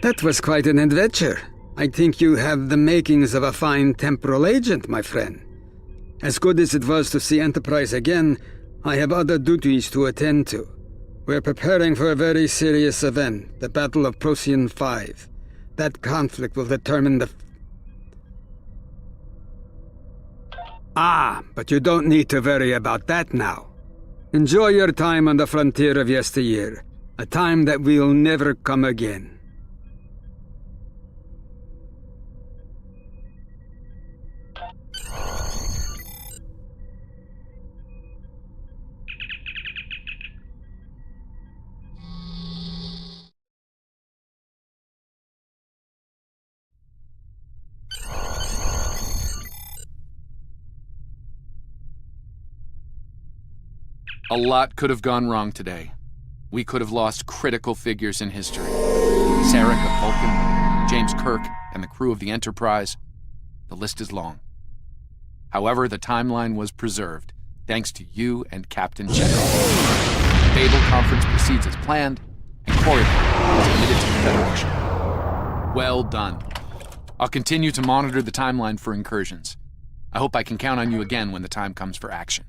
That was quite an adventure. I think you have the makings of a fine temporal agent, my friend. As good as it was to see Enterprise again, I have other duties to attend to. We're preparing for a very serious event, the Battle of Procyon 5. That conflict will determine the... but you don't need to worry about that now. Enjoy your time on the frontier of yesteryear, a time that will never come again. A lot could have gone wrong today. We could have lost critical figures in history. Sarek of Vulcan, James Kirk, and the crew of the Enterprise. The list is long. However, the timeline was preserved, thanks to you and Captain Chekhov. The Babel Conference proceeds as planned, and Corsair is admitted to the Federation. Well done. I'll continue to monitor the timeline for incursions. I hope I can count on you again when the time comes for action.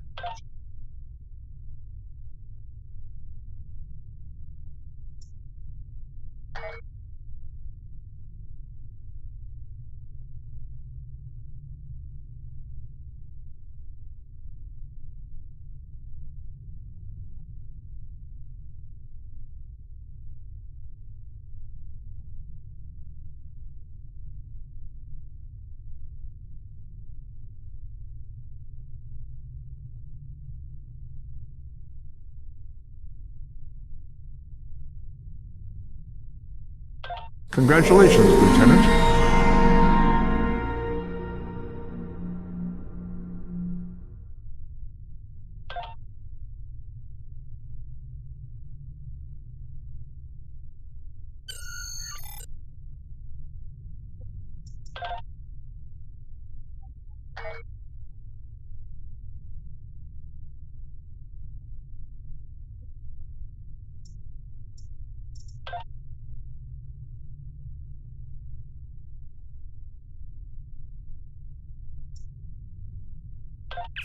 Congratulations, Lieutenant.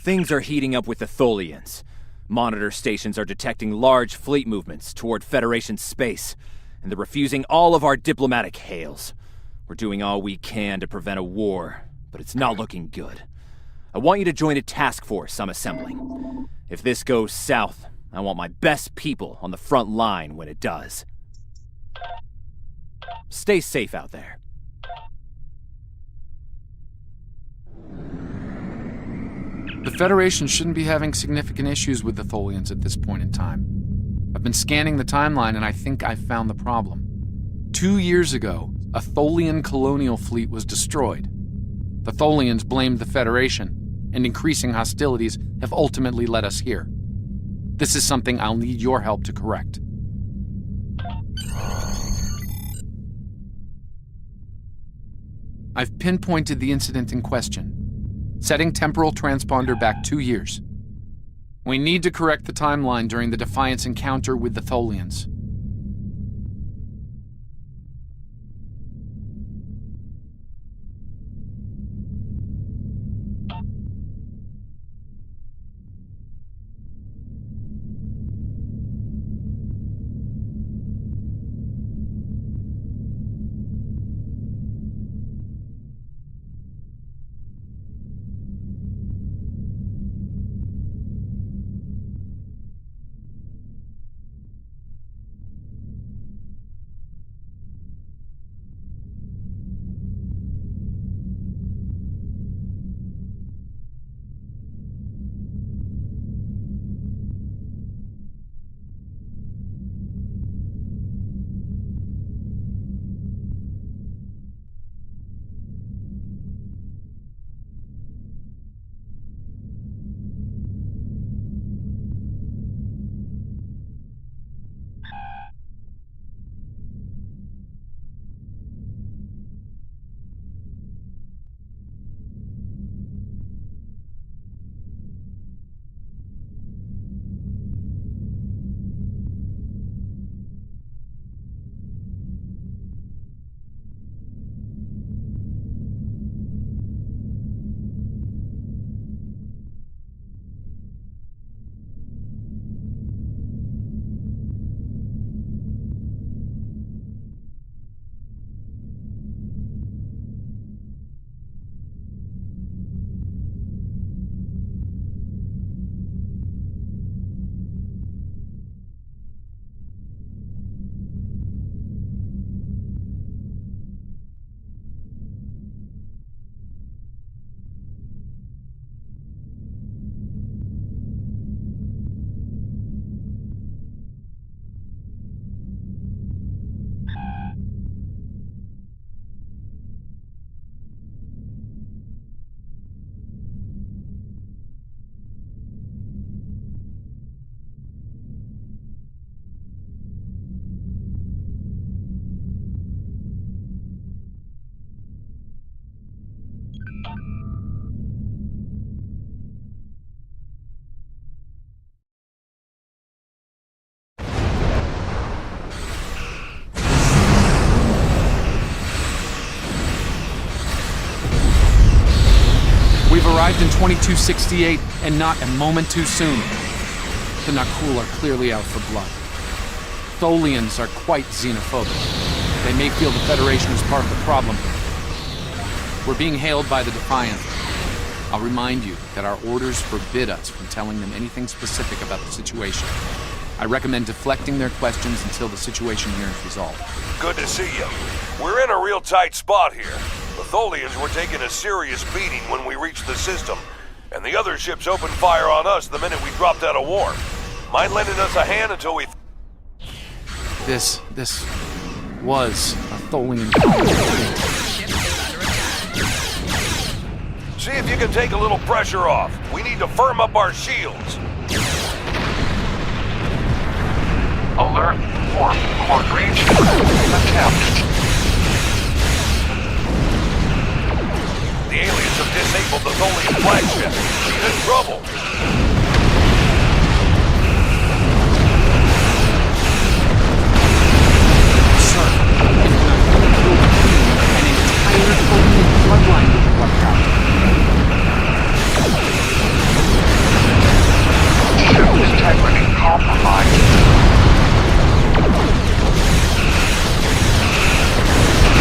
Things are heating up with the Tholians. Monitor stations are detecting large fleet movements toward Federation space, and they're refusing all of our diplomatic hails. We're doing all we can to prevent a war, but it's not looking good. I want you to join a task force I'm assembling. If this goes south, I want my best people on the front line when it does. Stay safe out there. The Federation shouldn't be having significant issues with the Tholians at this point in time. I've been scanning the timeline and I think I've found the problem. 2 years ago, a Tholian colonial fleet was destroyed. The Tholians blamed the Federation, and increasing hostilities have ultimately led us here. This is something I'll need your help to correct. I've pinpointed the incident in question, setting temporal transponder back 2 years. We need to correct the timeline during the Defiance encounter with the Tholians. We've arrived in 2268, and not a moment too soon. The Nakul are clearly out for blood. Tholians are quite xenophobic. They may feel the Federation is part of the problem. We're being hailed by the Defiant. I'll remind you that our orders forbid us from telling them anything specific about the situation. I recommend deflecting their questions until the situation here is resolved. Good to see you. We're in a real tight spot here. The Tholians were taking a serious beating when we reached the system, and the other ships opened fire on us the minute we dropped out of warp. Mind lending us a hand until we... This was a Tholian. See if you can take a little pressure off. We need to firm up our shields. Alert for port range attempt. The aliens have disabled the Tholian flagship. She's in trouble. Sir, if not, an entire Tholian bloodline will be wiped out. Ship integrity compromised.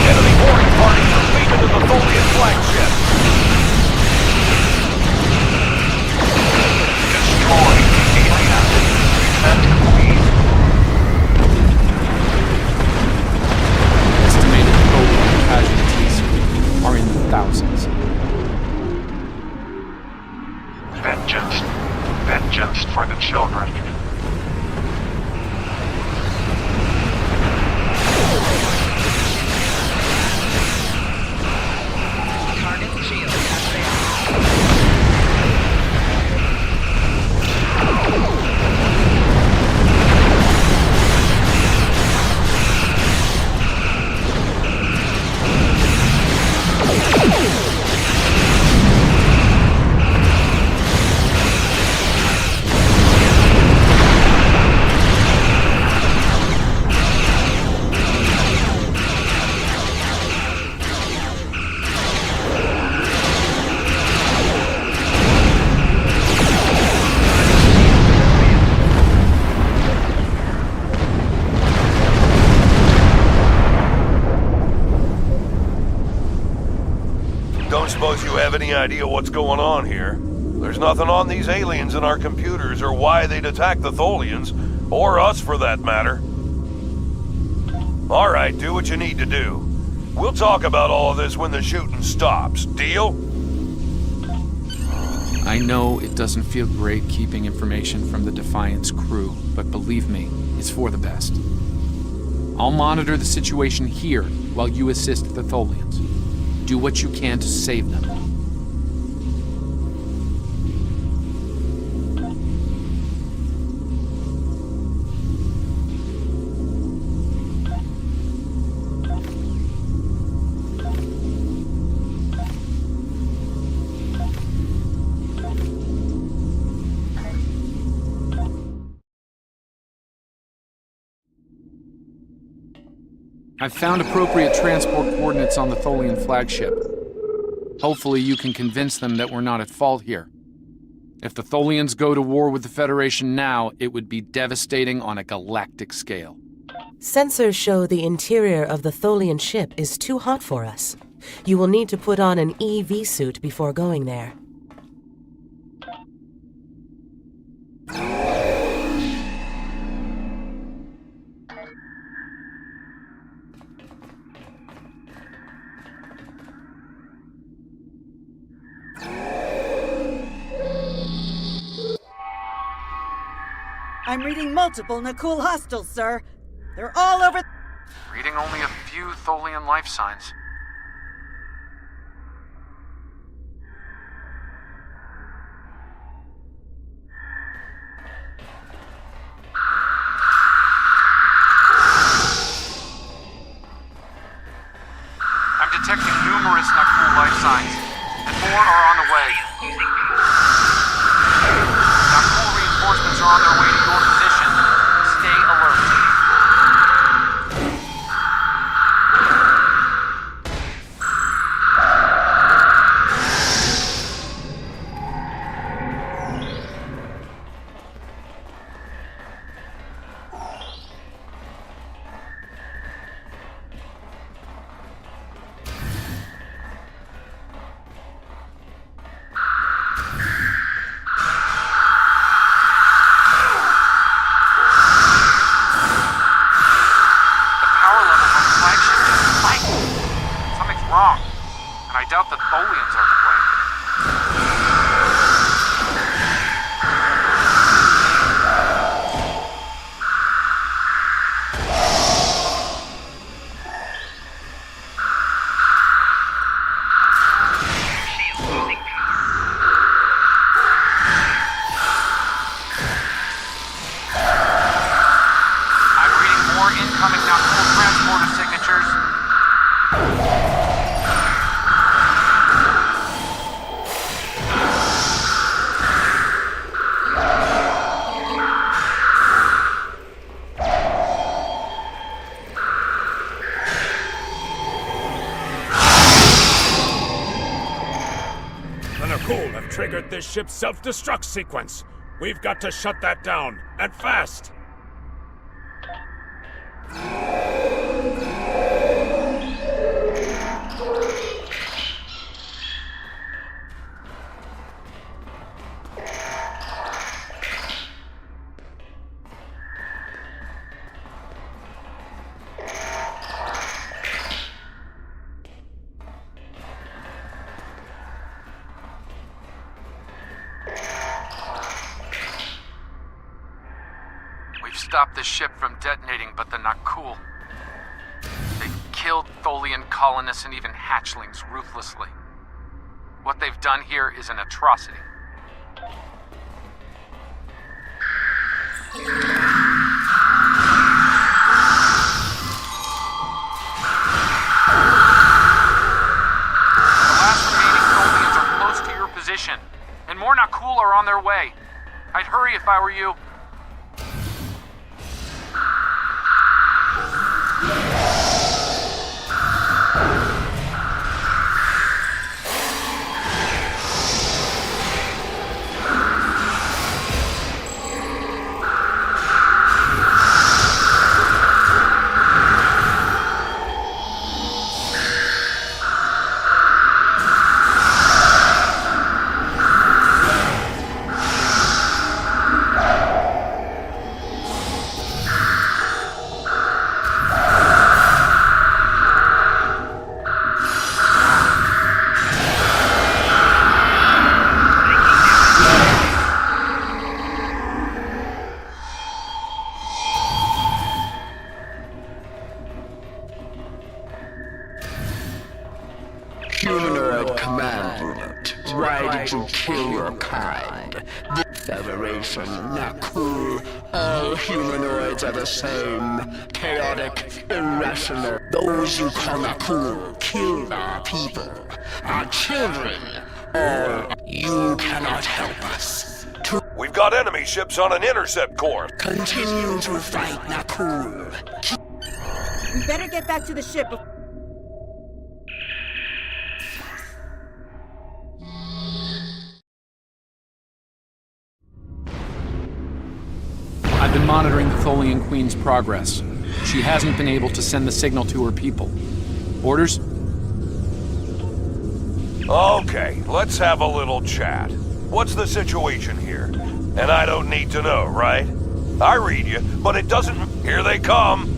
Enemy boarding parties are speeding to the Tholian flagship. Destroy the alien. Prevent Queen. Estimated Tholian casualties are in the thousands. Vengeance. Vengeance for the children. Target shield activated. have any idea what's going on here. There's nothing on these aliens in our computers or why they'd attack the Tholians, or us for that matter. Alright, do what you need to do. We'll talk about all of this when the shooting stops. Deal? I know it doesn't feel great keeping information from the Defiance crew, but believe me, it's for the best. I'll monitor the situation here while you assist the Tholians. Do what you can to save them. I've found appropriate transport coordinates on the Tholian flagship. Hopefully you can convince them that we're not at fault here. If the Tholians go to war with the Federation now, it would be devastating on a galactic scale. Sensors show the interior of the Tholian ship is too hot for us. You will need to put on an EV suit before going there. I'm reading multiple Nakul hostiles, sir. They're all over... Reading only a few Tholian life signs. I'm detecting numerous Nakul life signs, and more are on the way. Nakul reinforcements are on their way to your position. Stay alert. I doubt the Tholians are to blame. I'm reading more incoming Nakul transporter signatures. Triggered this ship's self-destruct sequence. We've got to shut that down, and fast! Stop the ship from detonating, but the Nakul. They've killed Tholian colonists and even hatchlings ruthlessly. What they've done here is an atrocity. The last remaining Tholians are close to your position, and more Nakul are on their way. I'd hurry if I were you. tried to kill your kind. The Federation, not cool. All humanoids are the same. Chaotic, irrational. Those you call not cool killed our people, our children. Or you cannot help us. We've got enemy ships on an intercept course. Continue to fight, Nakul. We better get back to the ship. I've been monitoring the Tholian Queen's progress. She hasn't been able to send the signal to her people. Orders? Okay, let's have a little chat. What's the situation here? And I don't need to know, right? I read you, but it doesn't... Here they come!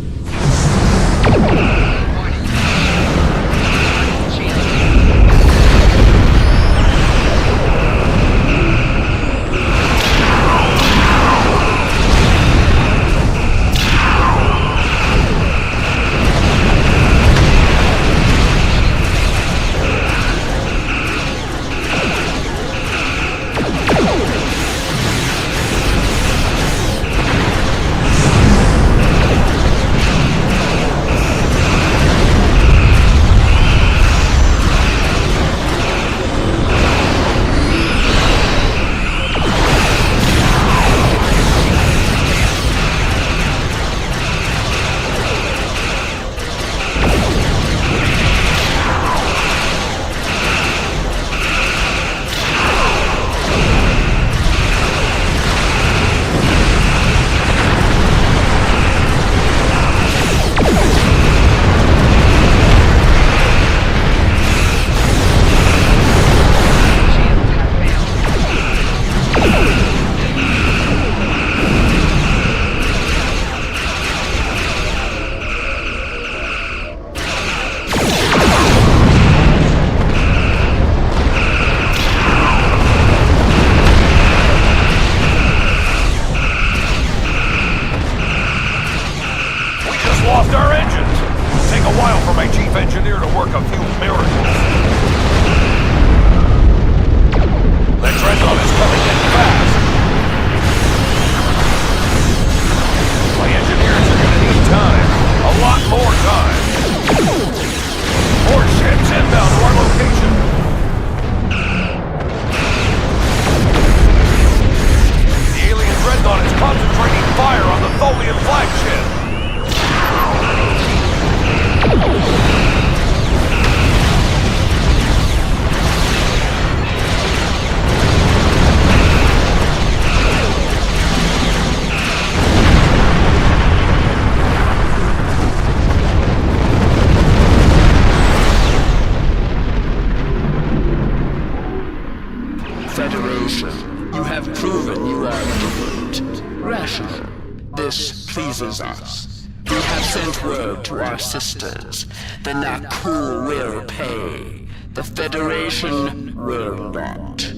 Federation, you have proven you are different, rational. This pleases us. We have sent word to our sisters. The Nakul will pay. The Federation will not.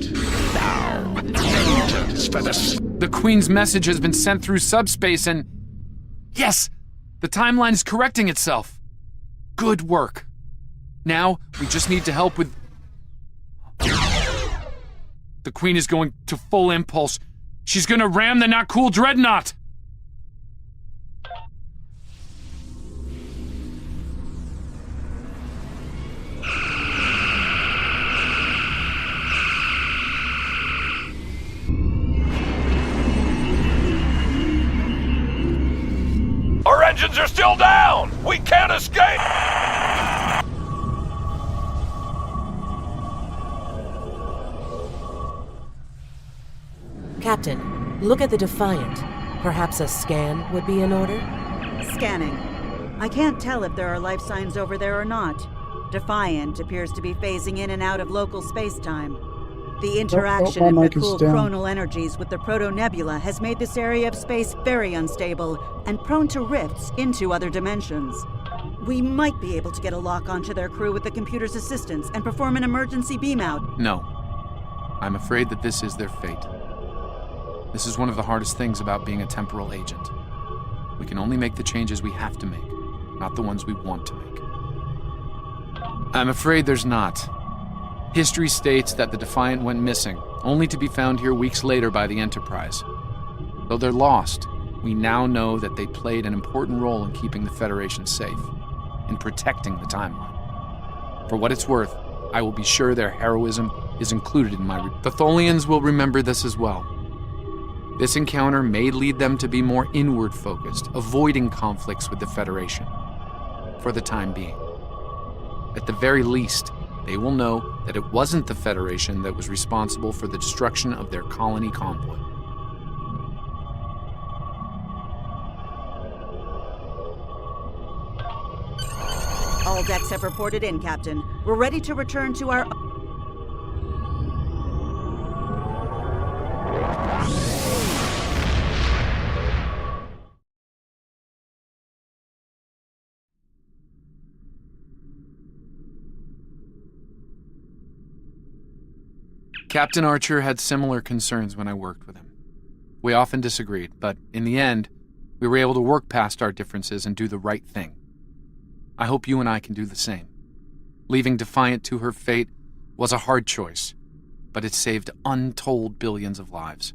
Now, vengeance for The Queen's message has been sent through subspace and... Yes! The timeline is correcting itself. Good work. Now, we just need to help with... The Queen is going to full impulse. She's gonna ram the Nakul Dreadnought! Our engines are still down! We can't escape! Captain, look at the Defiant. Perhaps a scan would be in order? Scanning. I can't tell if there are life signs over there or not. Defiant appears to be phasing in and out of local space-time. The interaction of the cool chronal energies with the proto-nebula has made this area of space very unstable and prone to rifts into other dimensions. We might be able to get a lock onto their crew with the computer's assistance and perform an emergency beam-out. No. I'm afraid that this is their fate. This is one of the hardest things about being a temporal agent. We can only make the changes we have to make, not the ones we want to make. I'm afraid there's not. History states that the Defiant went missing, only to be found here weeks later by the Enterprise. Though they're lost, we now know that they played an important role in keeping the Federation safe, in protecting the timeline. For what it's worth, I will be sure their heroism is included in my... The Tholians will remember this as well. This encounter may lead them to be more inward-focused, avoiding conflicts with the Federation, for the time being. At the very least, they will know that it wasn't the Federation that was responsible for the destruction of their colony convoy. All decks have reported in, Captain. We're ready to return to our... Captain Archer had similar concerns when I worked with him. We often disagreed, but in the end, we were able to work past our differences and do the right thing. I hope you and I can do the same. Leaving Defiant to her fate was a hard choice, but it saved untold billions of lives.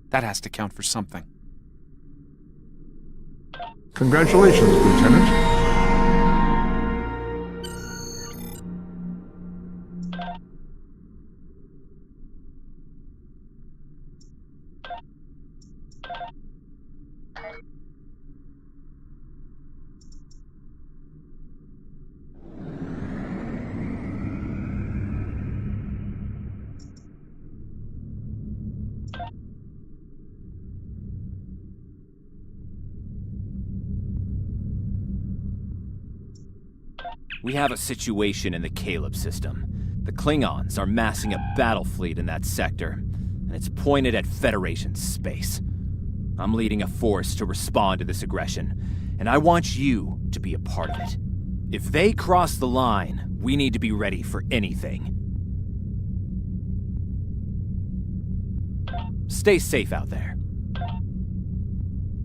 That has to count for something. Congratulations, Lieutenant. We have a situation in the Caleb system. The Klingons are massing a battle fleet in that sector, and it's pointed at Federation space. I'm leading a force to respond to this aggression, and I want you to be a part of it. If they cross the line, we need to be ready for anything. Stay safe out there.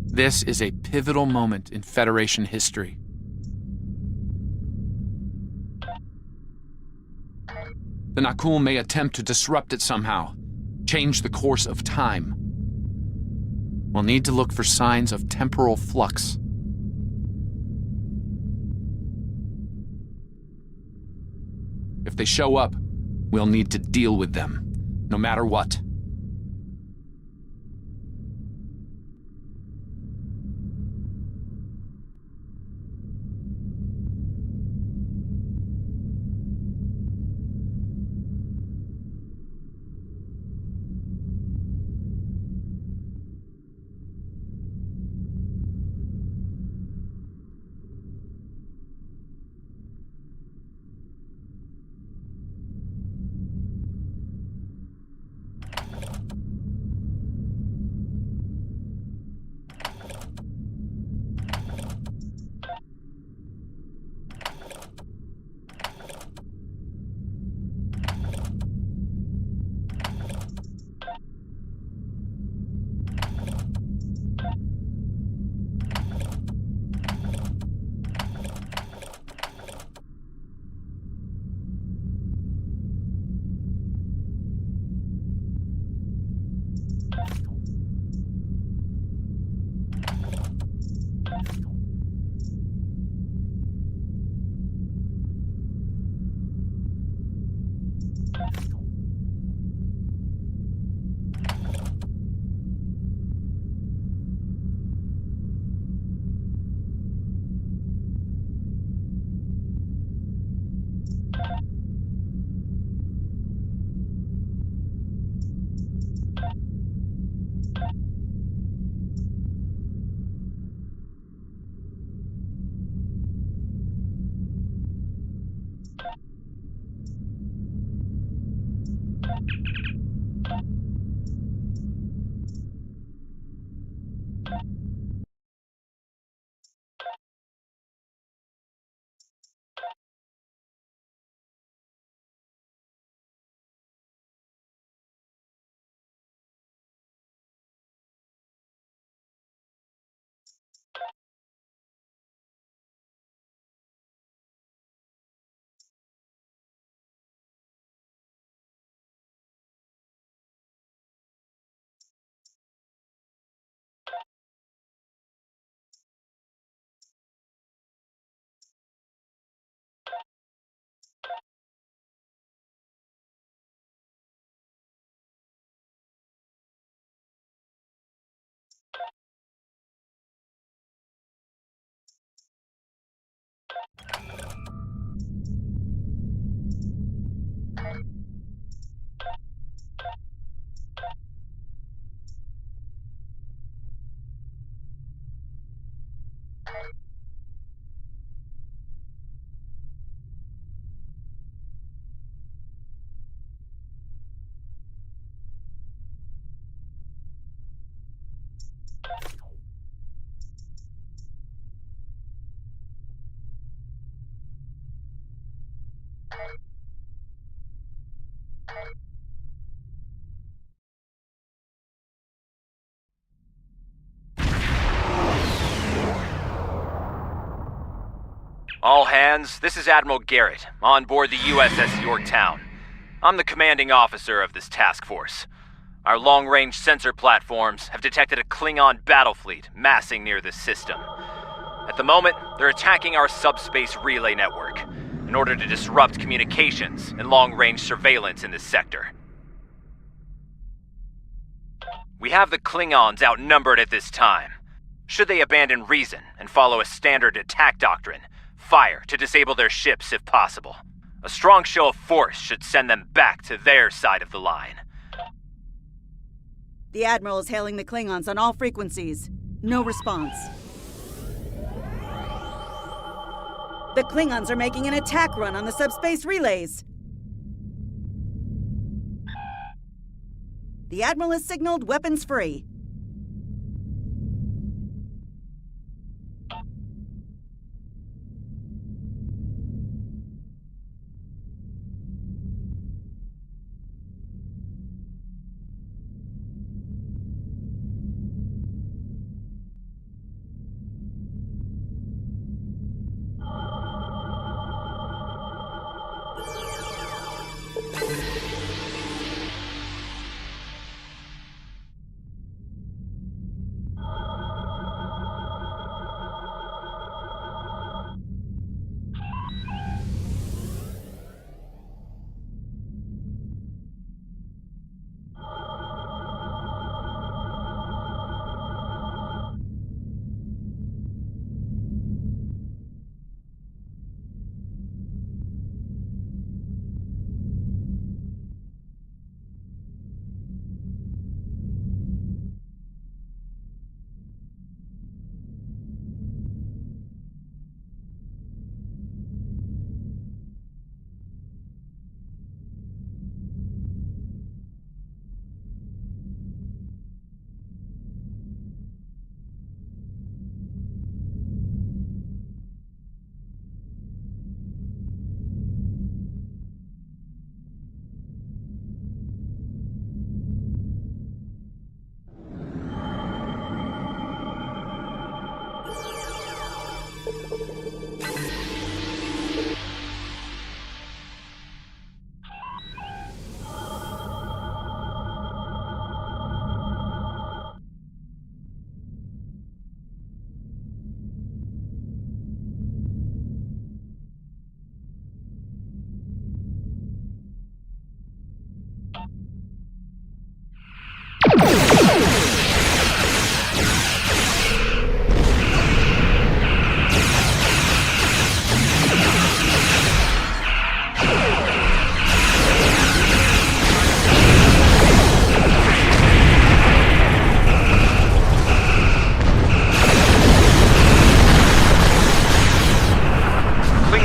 This is a pivotal moment in Federation history. The Nakul may attempt to disrupt it somehow, change the course of time. We'll need to look for signs of temporal flux. If they show up, we'll need to deal with them, no matter what. All hands, this is Admiral Garrett, on board the USS Yorktown. I'm the commanding officer of this task force. Our long-range sensor platforms have detected a Klingon battle fleet massing near this system. At the moment, they're attacking our subspace relay network in order to disrupt communications and long-range surveillance in this sector. We have the Klingons outnumbered at this time. Should they abandon reason and follow a standard attack doctrine, fire to disable their ships if possible. A strong show of force should send them back to their side of the line. The Admiral is hailing the Klingons on all frequencies. No response. The Klingons are making an attack run on the subspace relays. The Admiral has signaled weapons free.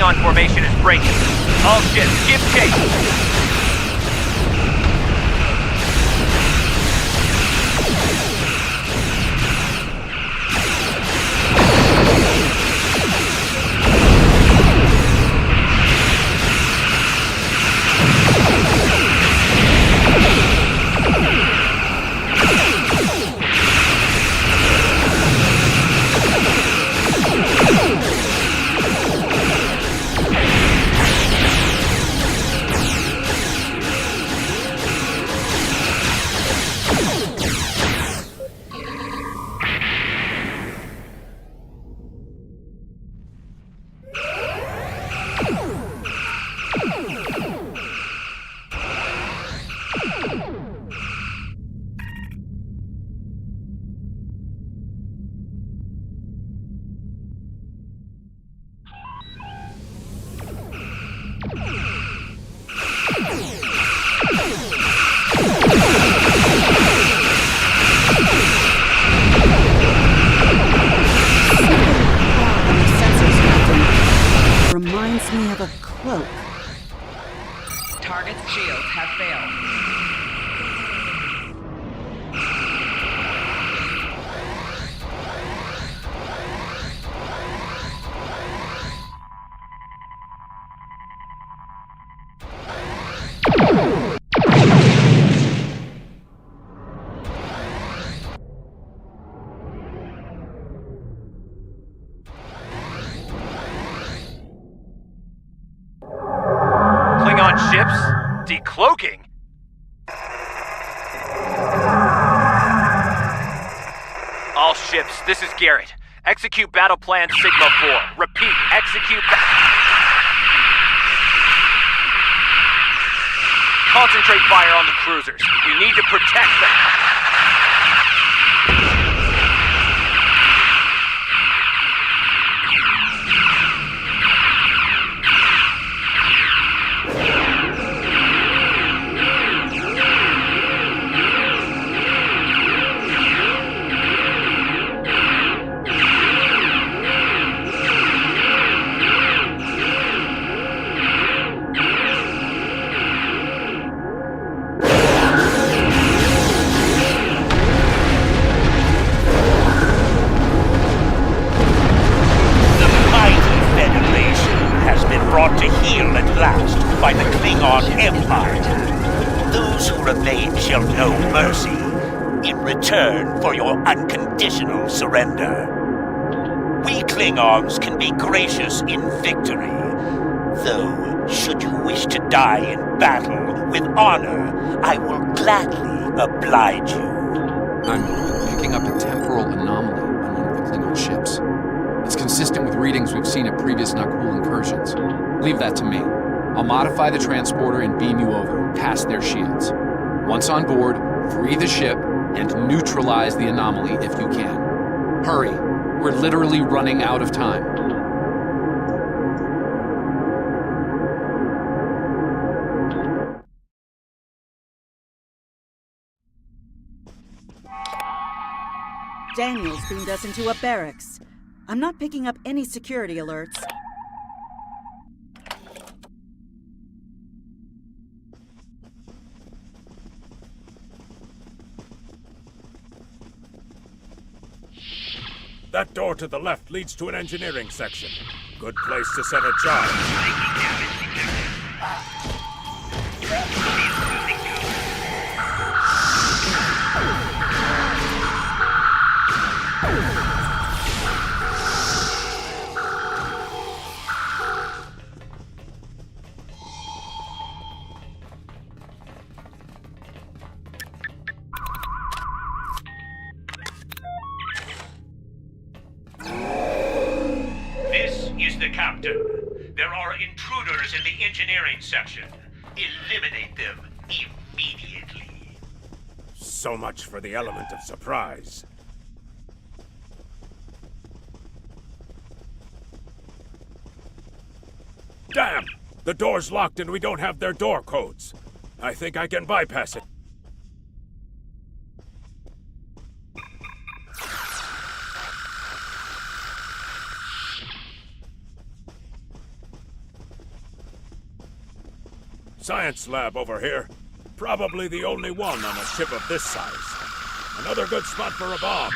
Klingon formation is breaking. All ships, give chase! Reminds me of a cloak. Target's shields have failed. Ships? Decloaking? All ships, this is Garrett. Execute battle plan Sigma 4. Repeat, execute Concentrate fire on the cruisers. We need to protect them. For your unconditional surrender. We Klingons can be gracious in victory, though should you wish to die in battle with honor, I will gladly oblige you. I'm picking up a temporal anomaly on one of the Klingon ships. It's consistent with readings we've seen at previous Nakul incursions. Leave that to me. I'll modify the transporter and beam you over, past their shields. Once on board, free the ship and neutralize the anomaly if you can. Hurry. We're literally running out of time. Daniels beamed us into a barracks. I'm not picking up any security alerts. That door to the left leads to an engineering section. Good place to set a charge. There are intruders in the engineering section. Eliminate them immediately. So much for the element of surprise. Damn! The door's locked and we don't have their door codes. I think I can bypass it. Science lab over here. Probably the only one on a ship of this size. Another good spot for a bomb.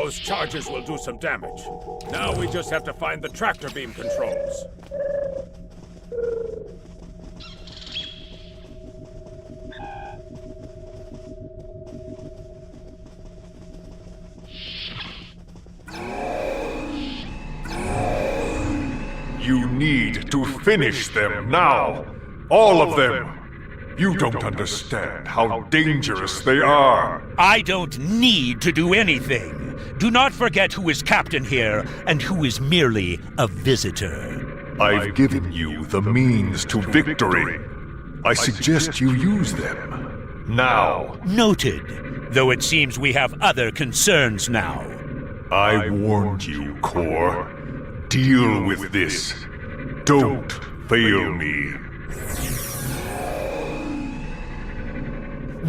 Those charges will do some damage. Now we just have to find the tractor beam controls. You need to finish them now. All of them. You don't understand how dangerous they are. I don't need to do anything. Do not forget who is captain here and who is merely a visitor. I've given you the means to victory. I suggest you use them. Now. Noted. Though it seems we have other concerns now. I warned you, Cor. Deal with this. Don't fail me.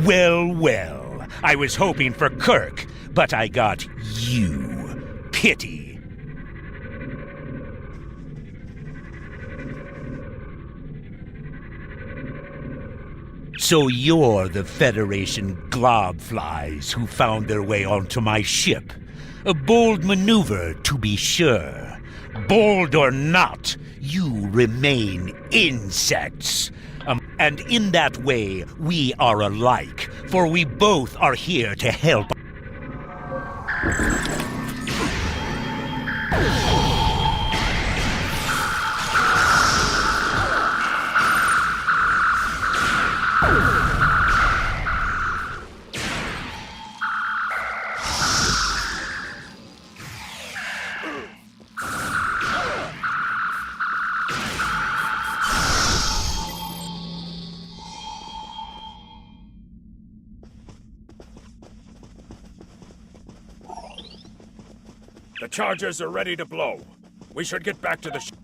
Well, well. I was hoping for Kirk, but I got you. Pity. So you're the Federation globflies who found their way onto my ship. A bold maneuver, to be sure. Bold or not, you remain insects. And in that way, we are alike, for we both are here to help. The charges are ready to blow. We should get back to the ship.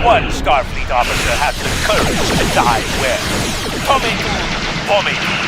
One Starfleet officer has the courage to die well. Vomit.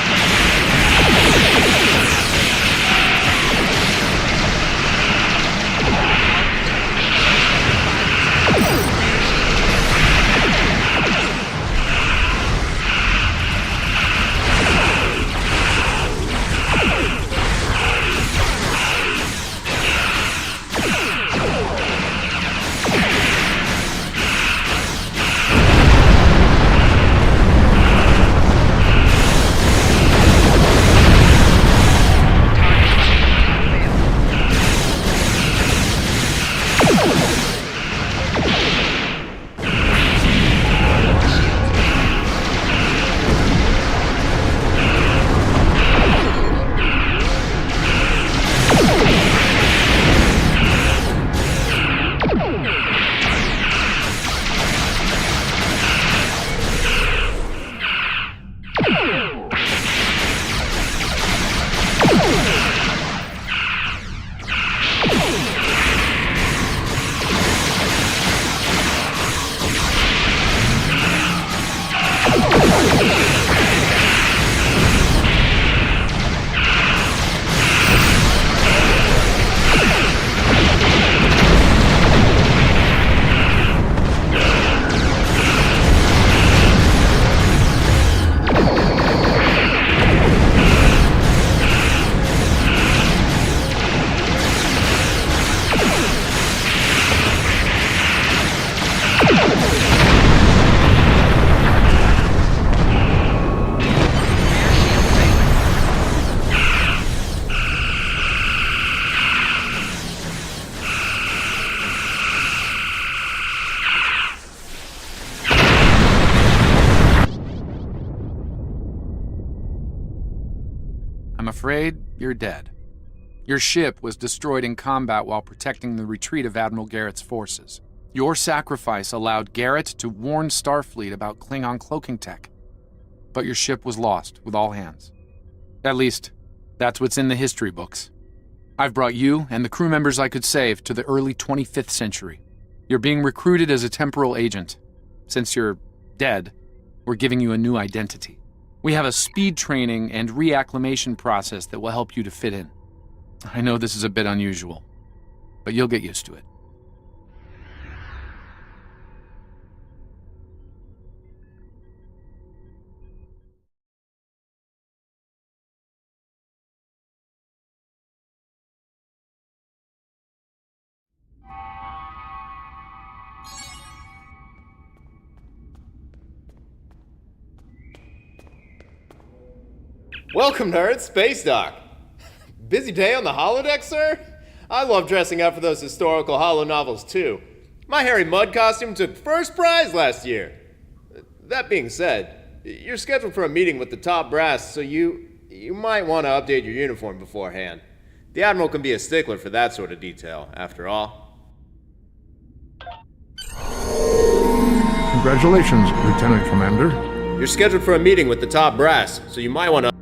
afraid you're dead. Your ship was destroyed in combat while protecting the retreat of Admiral Garrett's forces. Your sacrifice allowed Garrett to warn Starfleet about Klingon cloaking tech. But your ship was lost with all hands. At least, that's what's in the history books. I've brought you and the crew members I could save to the early 25th century. You're being recruited as a temporal agent. Since you're dead, we're giving you a new identity. We have a speed training and reacclimation process that will help you to fit in. I know this is a bit unusual, but you'll get used to it. Welcome, nerds. Space Dock. Busy day on the holodeck, sir? I love dressing up for those historical holo novels, too. My Harry Mudd costume took first prize last year. That being said, you're scheduled for a meeting with the top brass, so you might want to update your uniform beforehand. The Admiral can be a stickler for that sort of detail, after all. Congratulations, Lieutenant Commander. You're scheduled for a meeting with the top brass, so you might want to...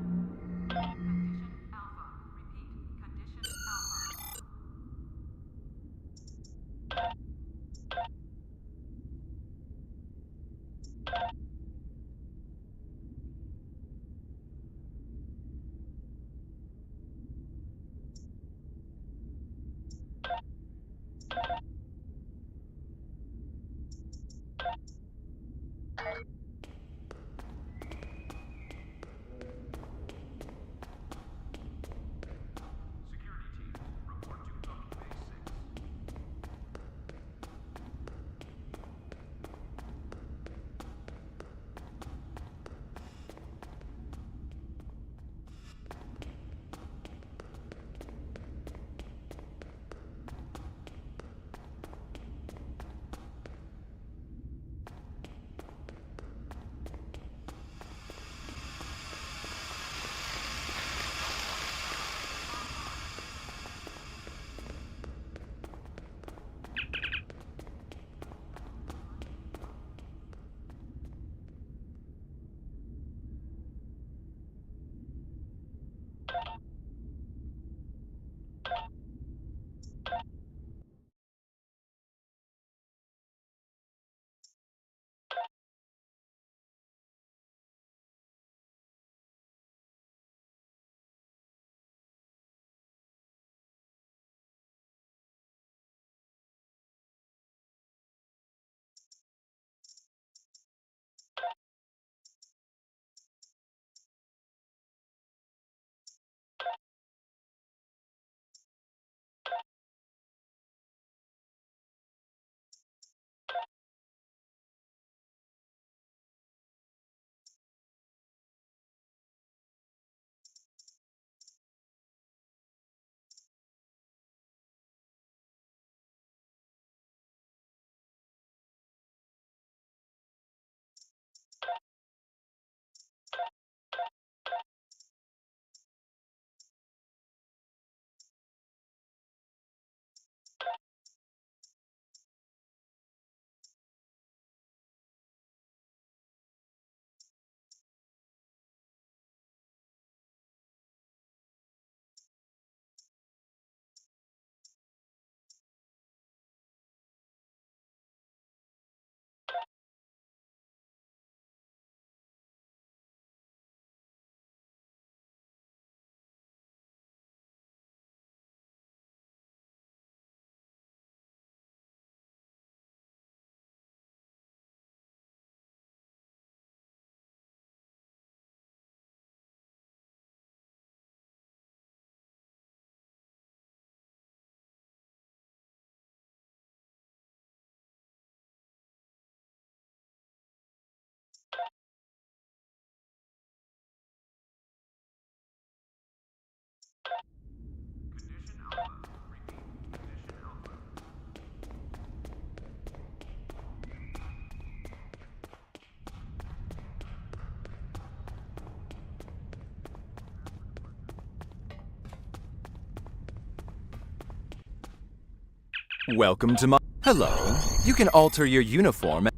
Welcome to my... Hello. You can alter your uniform.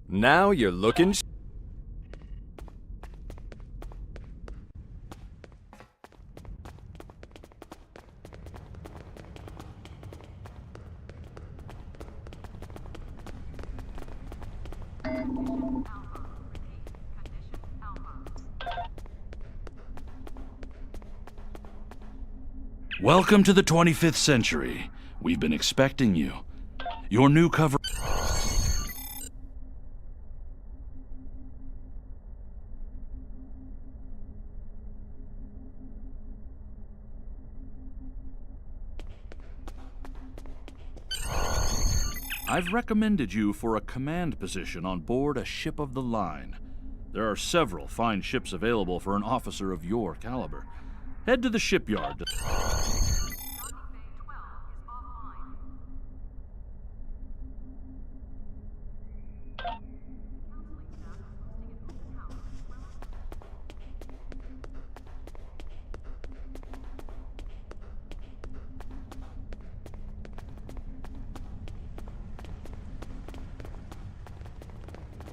Now you're looking... Welcome to the 25th century. We've been expecting you. Your new cover... I've recommended you for a command position on board a ship of the line. There are several fine ships available for an officer of your caliber. Head to the shipyard.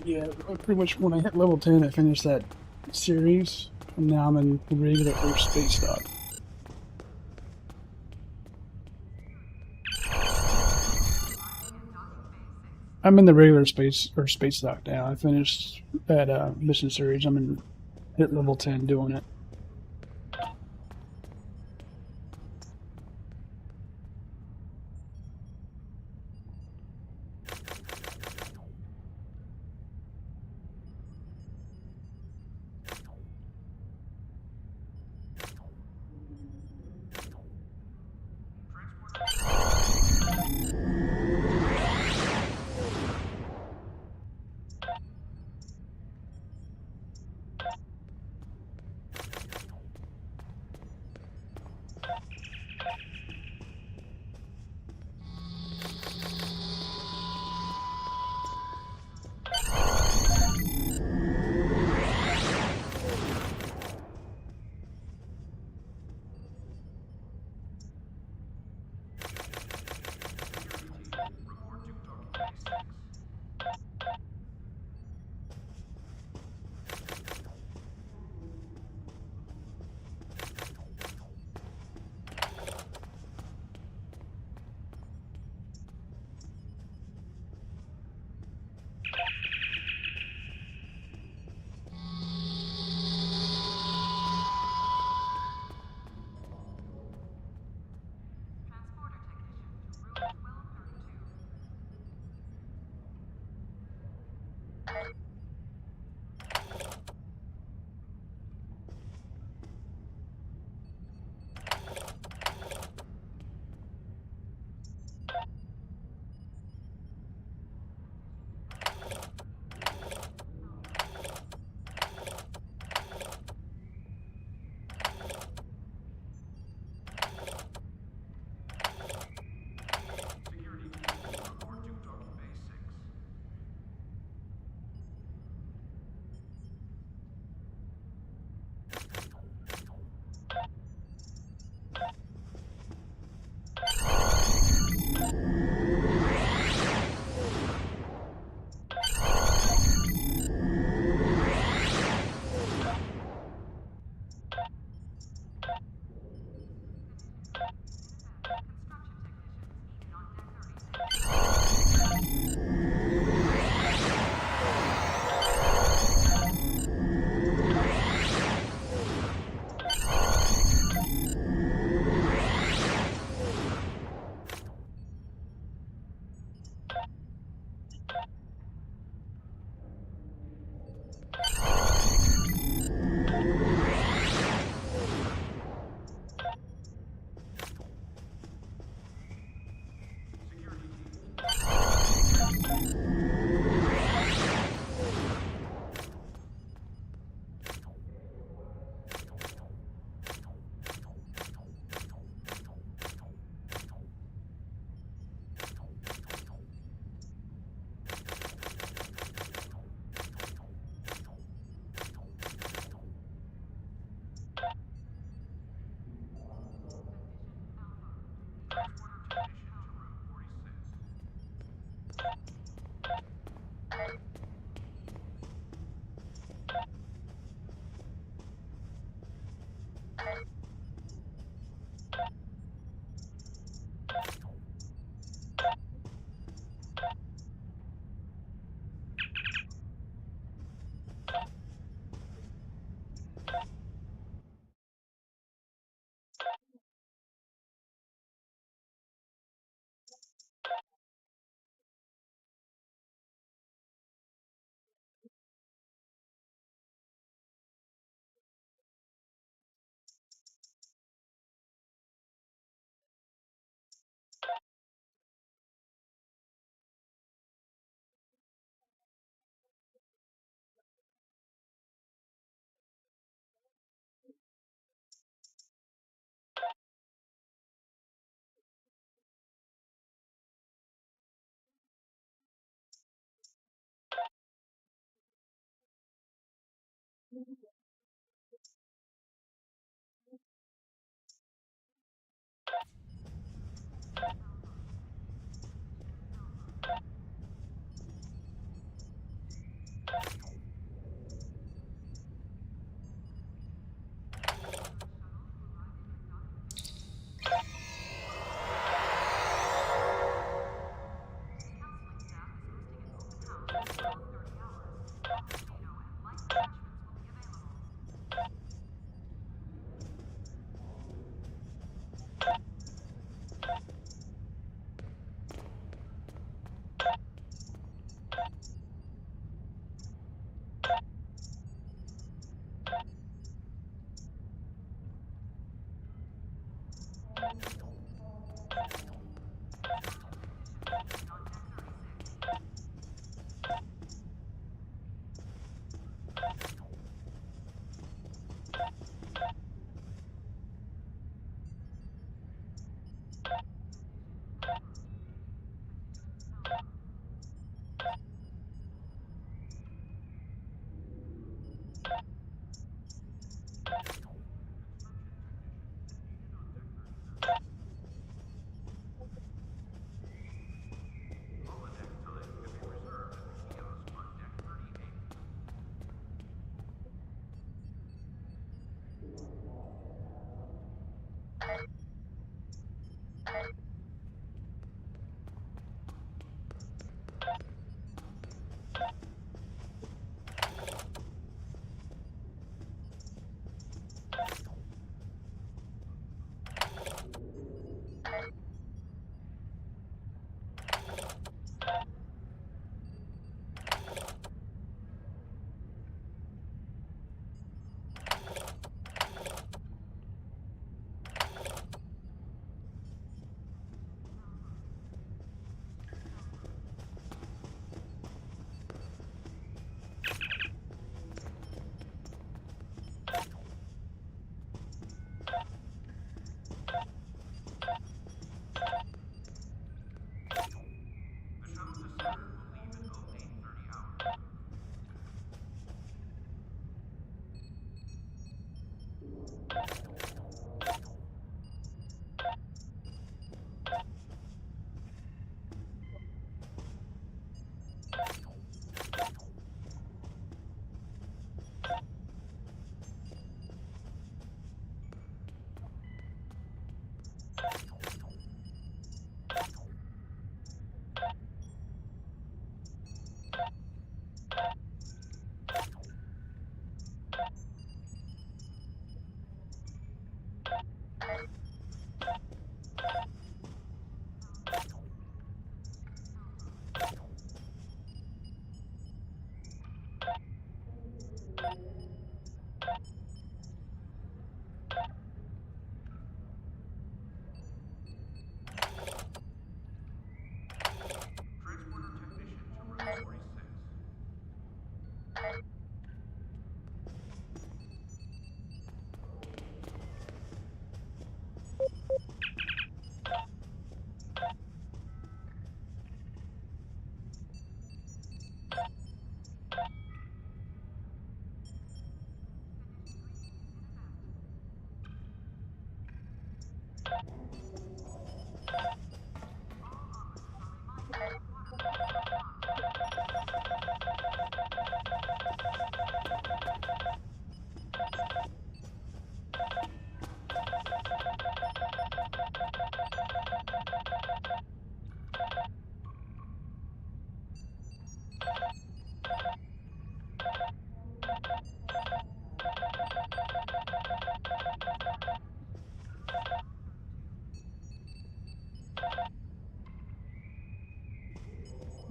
Yeah, pretty much when I hit level 10, I finished that series, and now I'm in regular or space dock. I'm in the regular space or space dock now. I finished that mission series. I'm in hit level 10 doing it.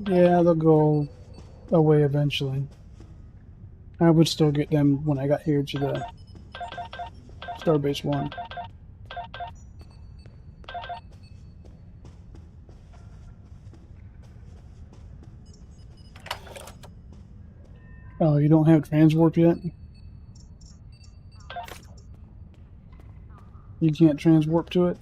Yeah, they'll go away eventually. I would still get them when I got here to the Starbase 1. Oh, you don't have transwarp yet? You can't transwarp to it?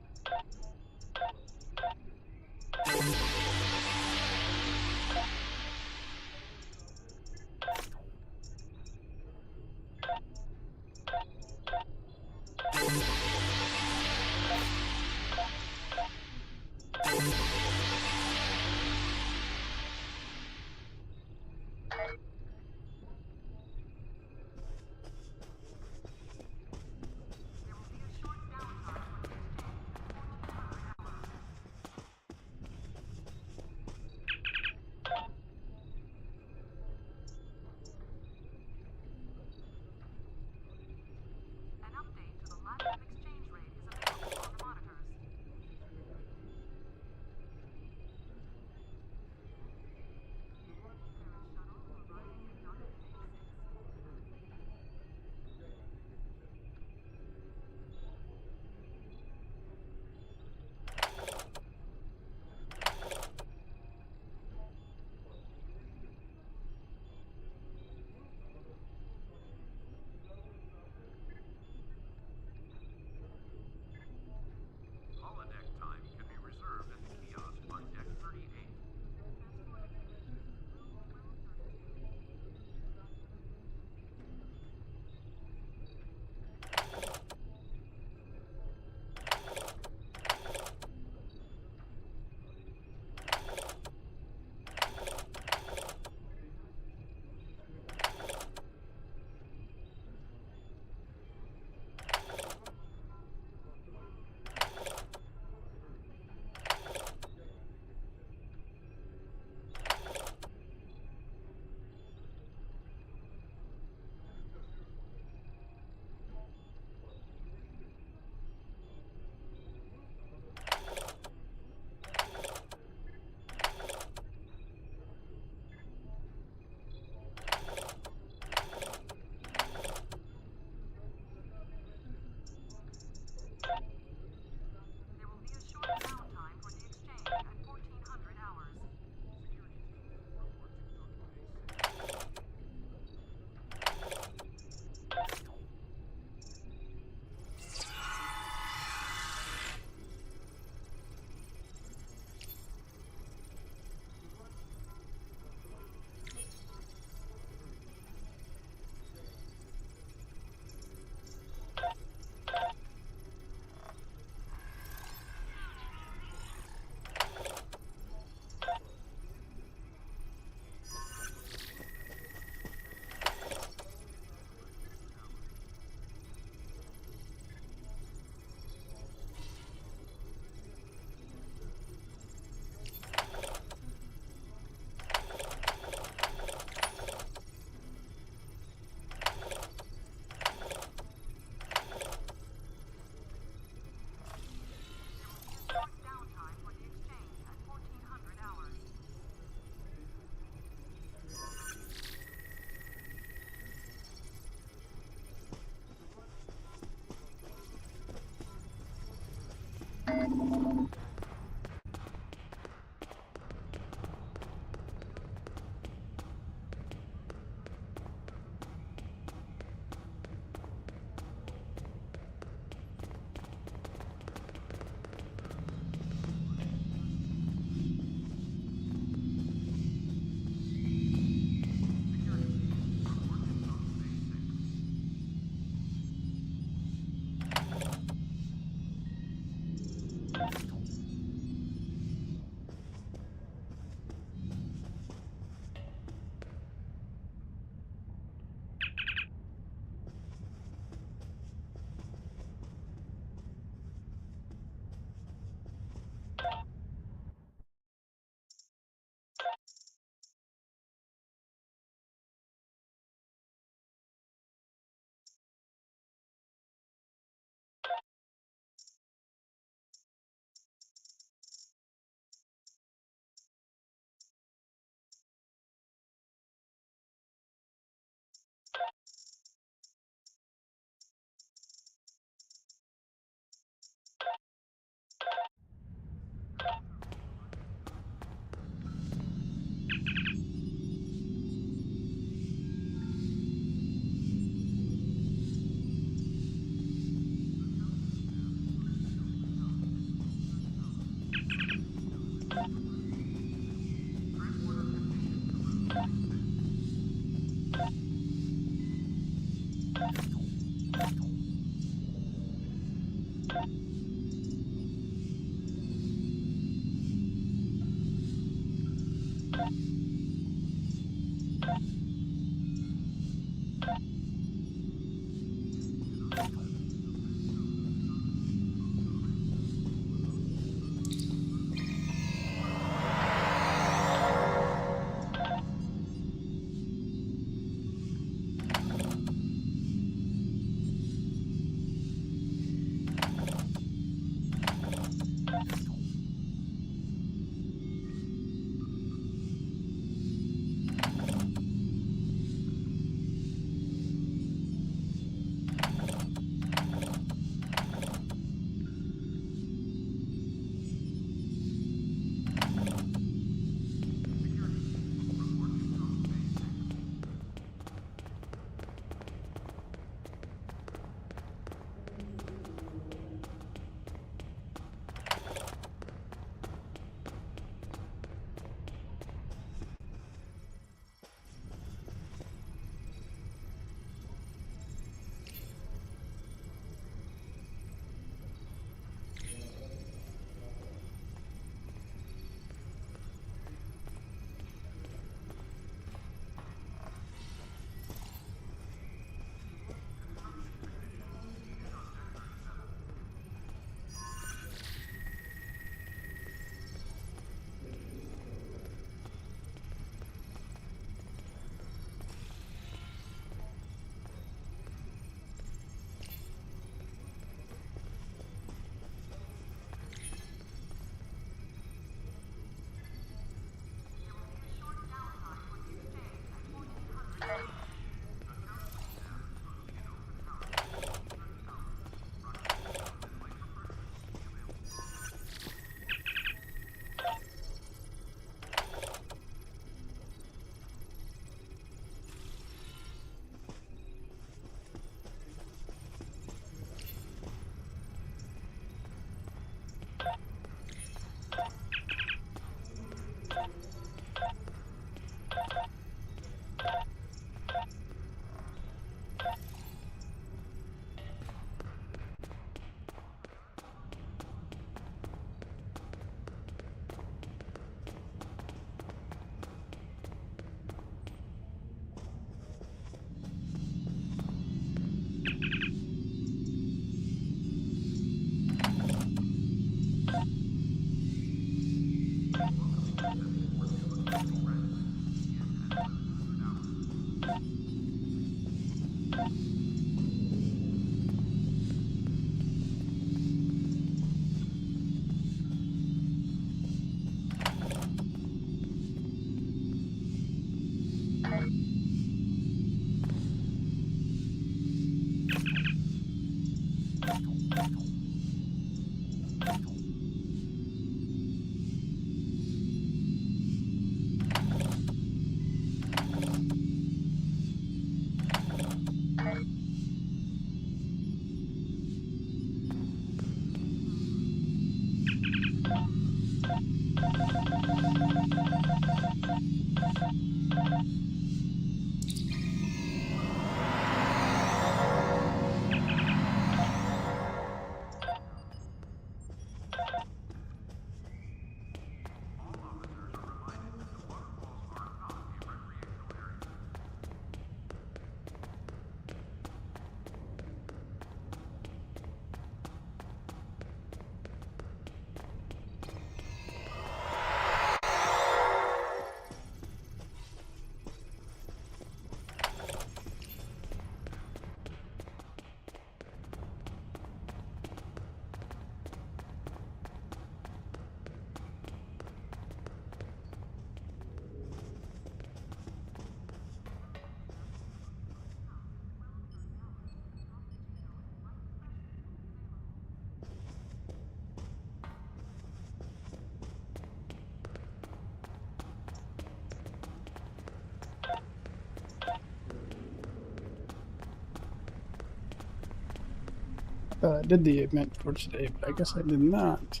I did the event for today, but I guess I did not.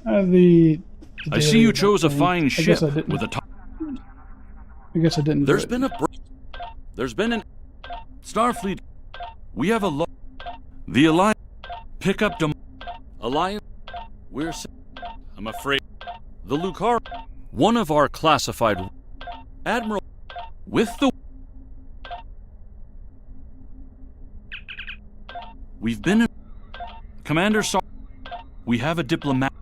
I see you chose a fine ship with a top. I guess I didn't. There's been a break. There's been an Starfleet. We have a the Alliance pick up Alliance. I'm afraid the Lucar, one of our classified Admiral, with the. We've been. Commander we have a diplomat.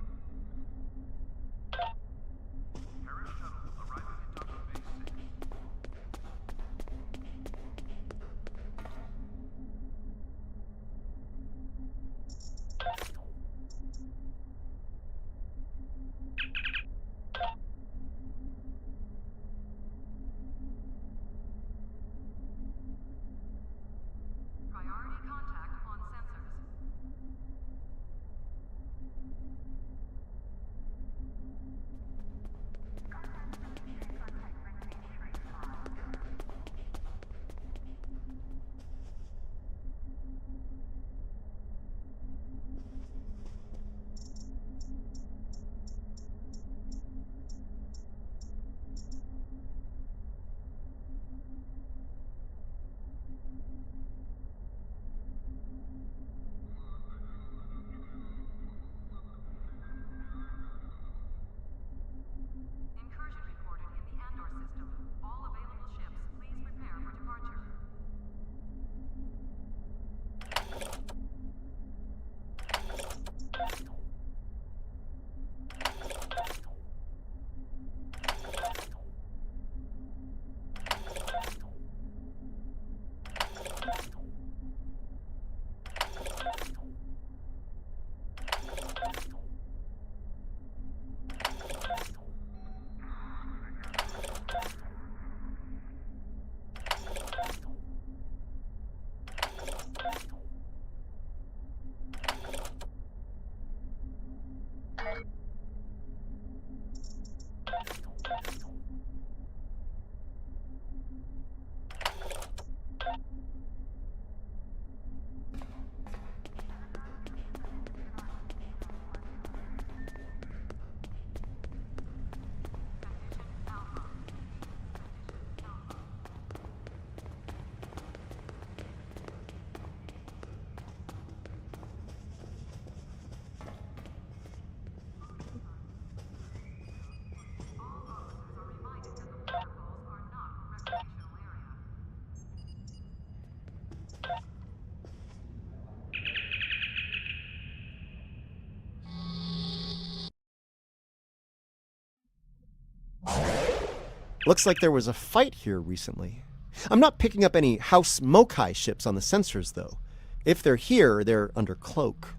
Looks like there was a fight here recently. I'm not picking up any House Mokai ships on the sensors, though. If they're here, they're under cloak.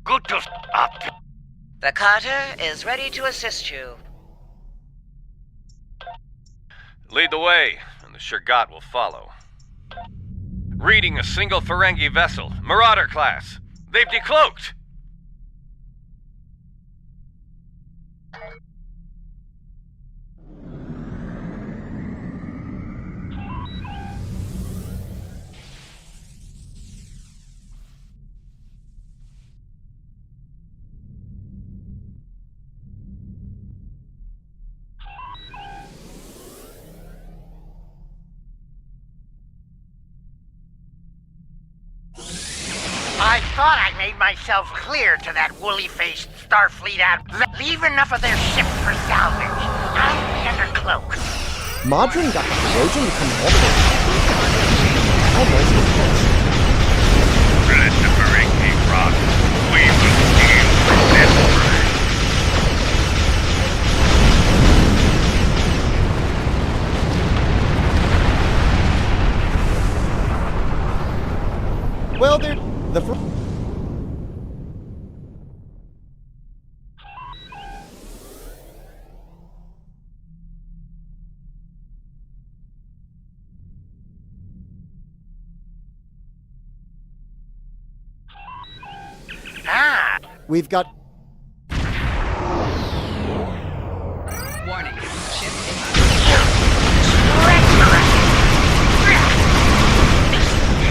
Good to up. The Carter is ready to assist you. Lead the way, and the Shurgat will follow. Reading a single Ferengi vessel, Marauder class. They've decloaked! thought I made myself clear to that woolly-faced Starfleet leave enough of their ship for salvage. I'll be under cloak. Modron got the Trojan to come all the way. Almost as close. Let the Ferengi rot. We will deal with this bird. Well, they're We've got... Warning. Ship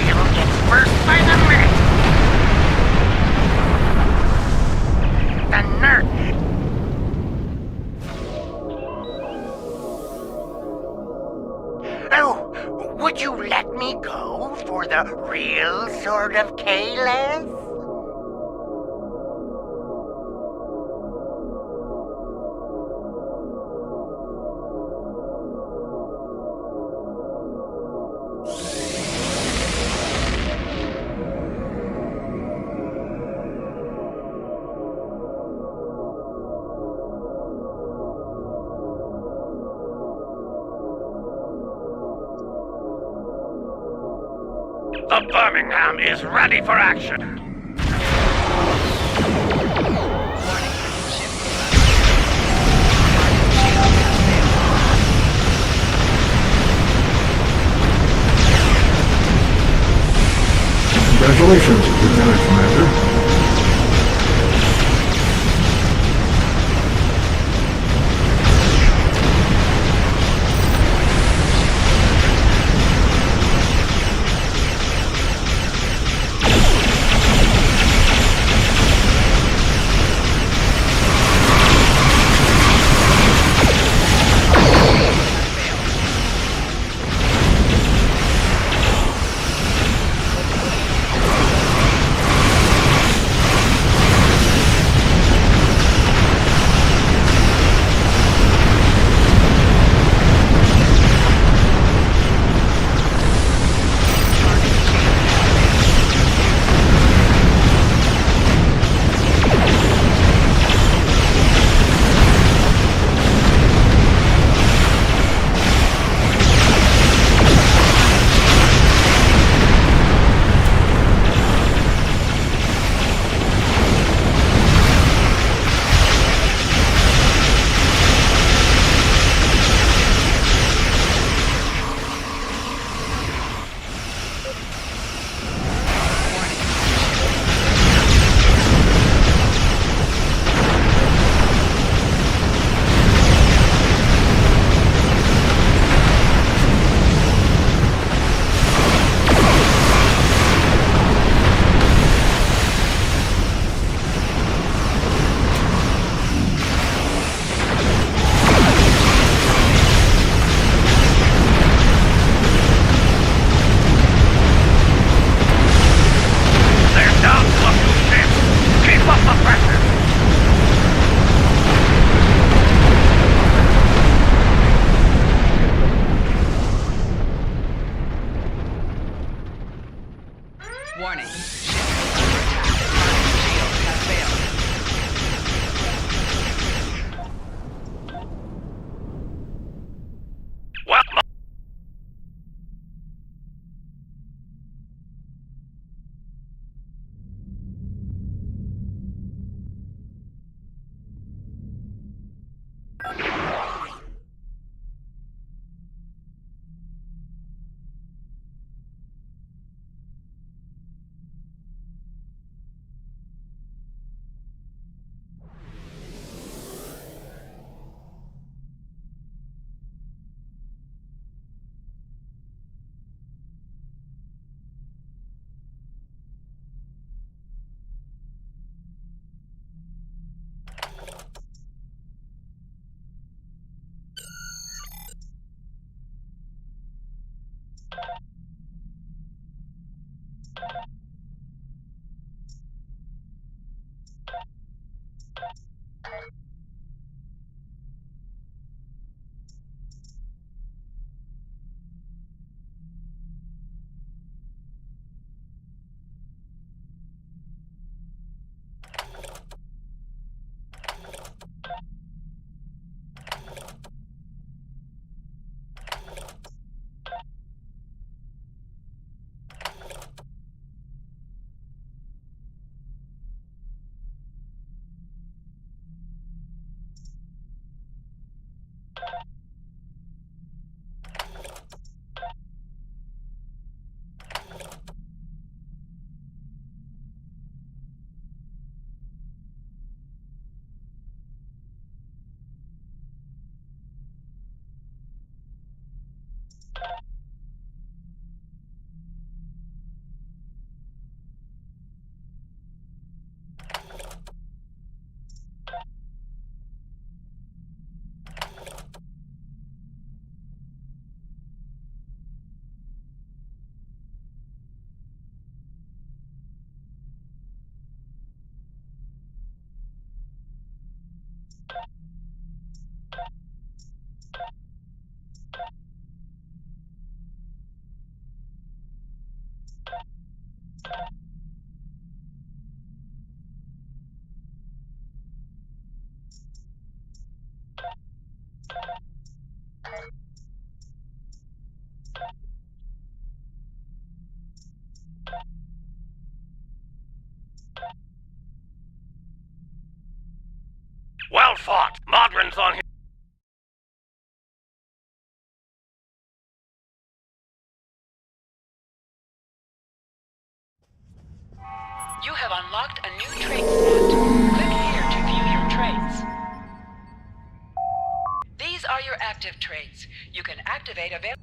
It'll get worse by the minute. The nerd. Oh, would you let me go for the real sort of K-less? The Birmingham is ready for action. Congratulations, Lieutenant Commander. You have unlocked a new trade slot. Click here to view your trades. These are your active trades. You can activate available.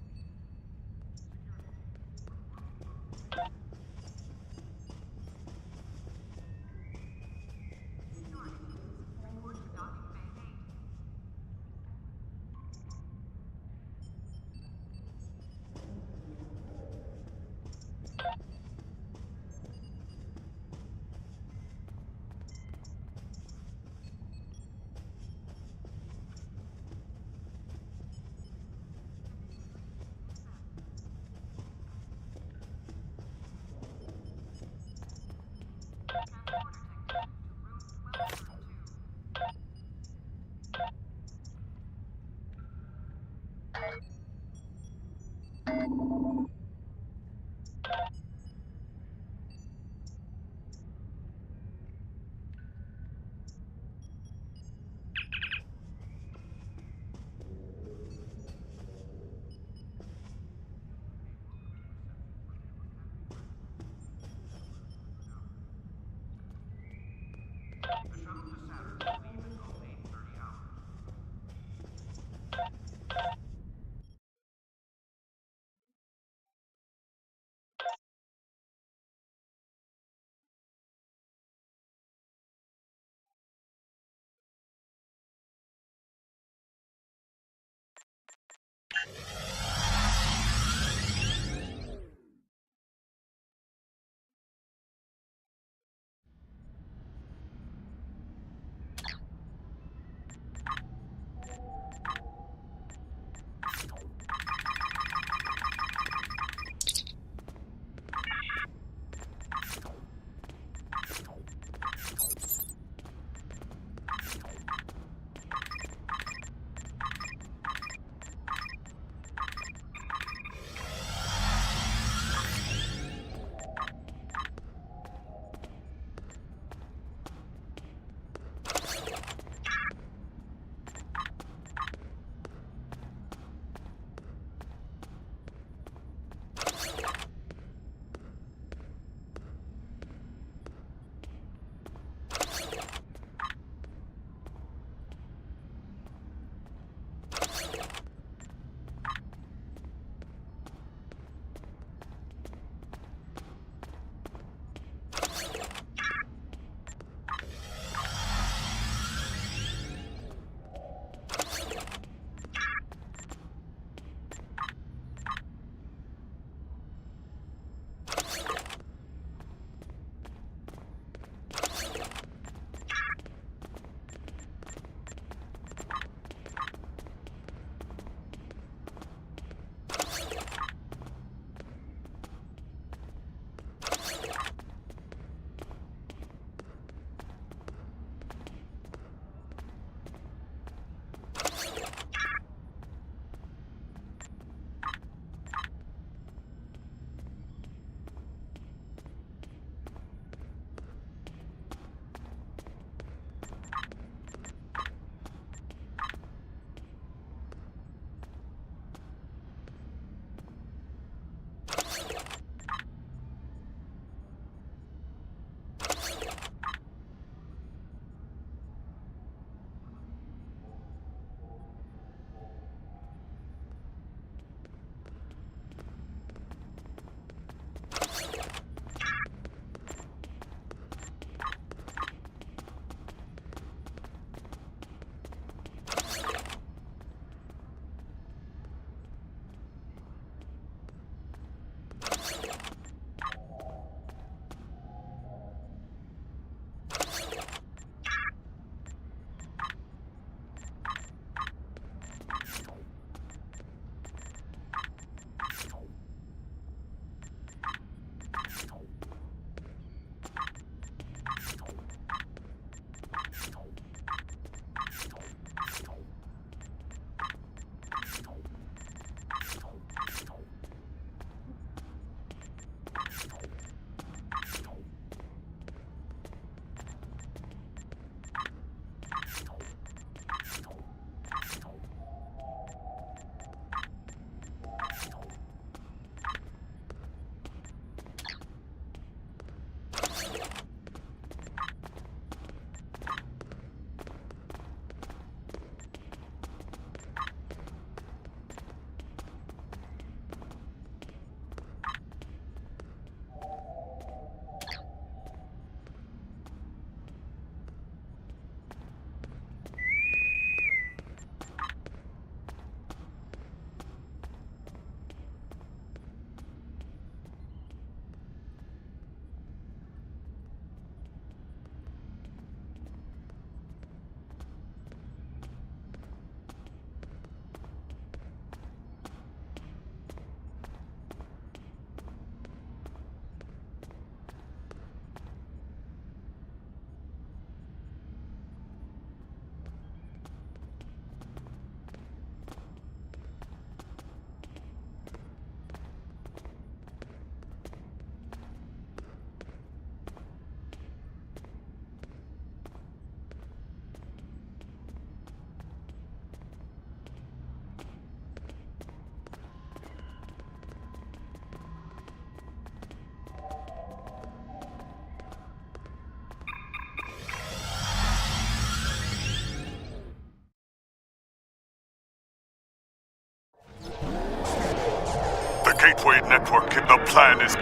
gateway network and the plan is...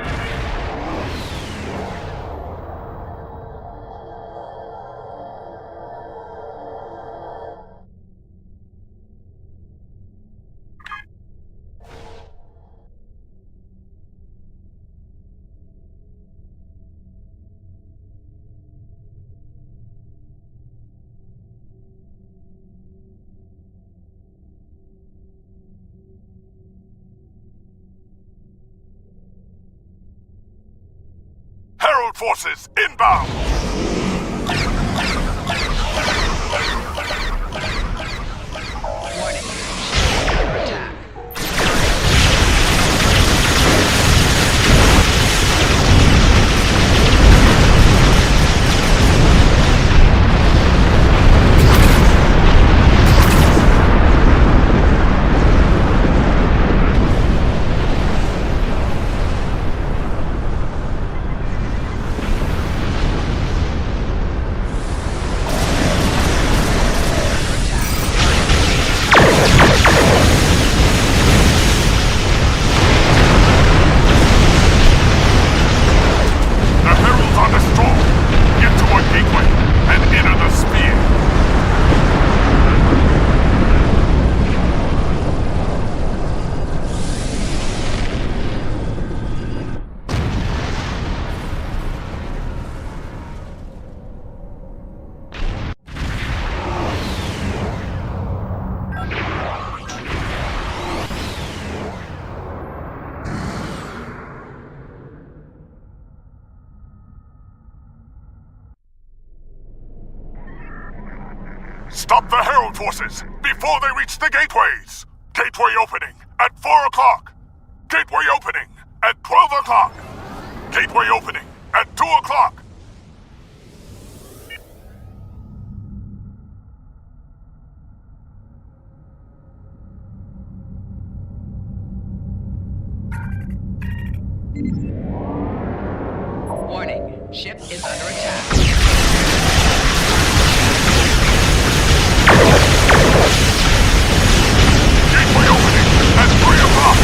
Herald forces inbound! Warning. Under attack. Stop the Herald forces before they reach the gateways! Gateway opening at 4 o'clock! Gateway opening at 12 o'clock! Gateway opening at 2 o'clock! Warning. Ship is under attack. Gateway opening at 3 o'clock!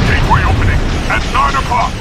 Gateway opening at 9 o'clock!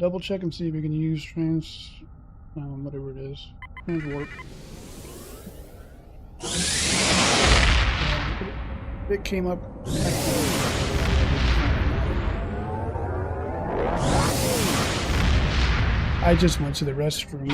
double check and see if we can use whatever it is, transwarp. It came up. I just went to the restroom.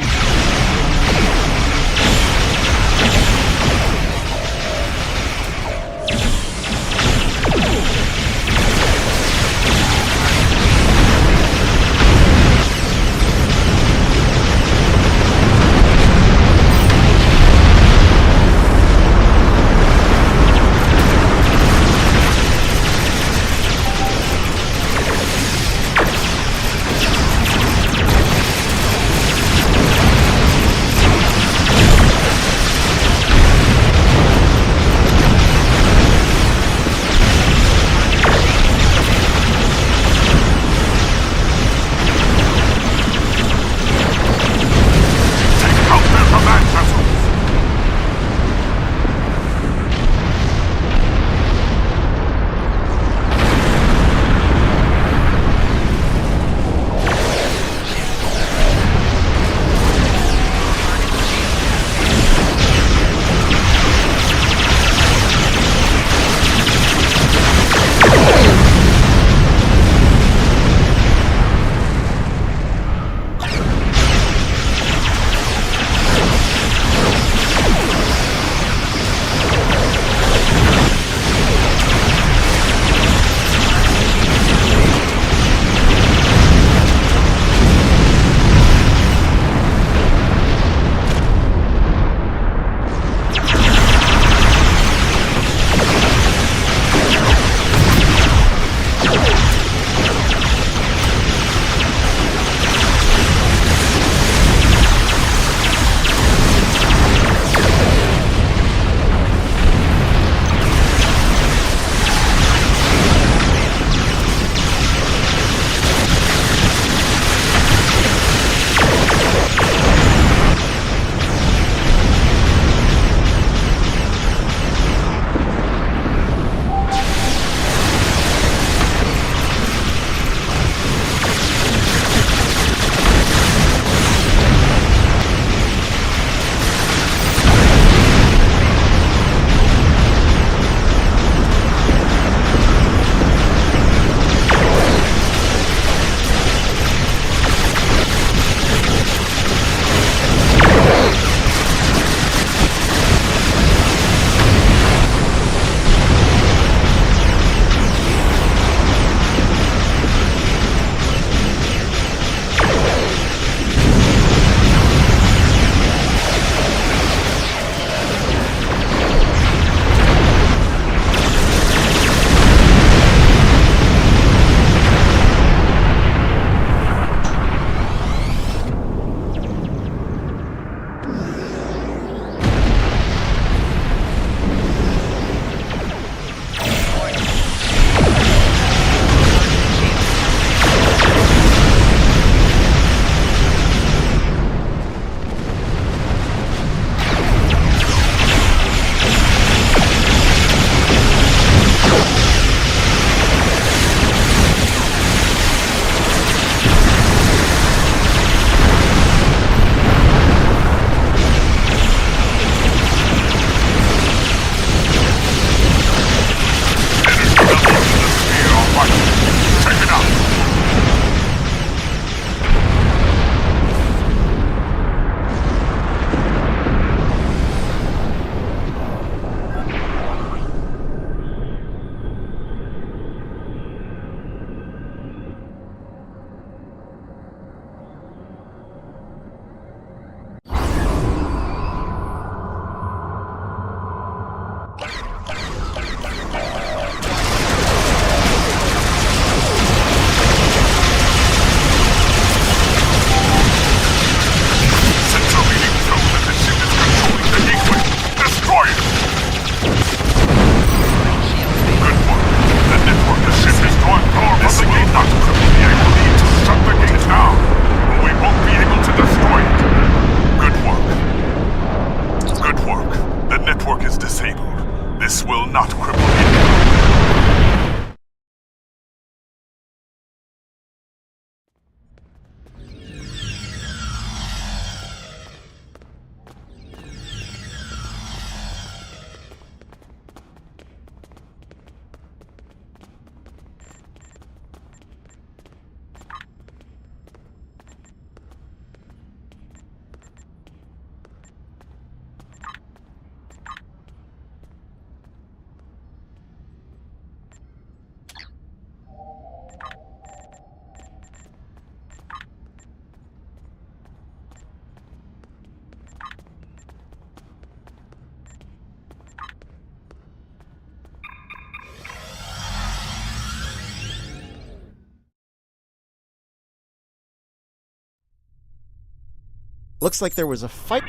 Looks like there was a fight.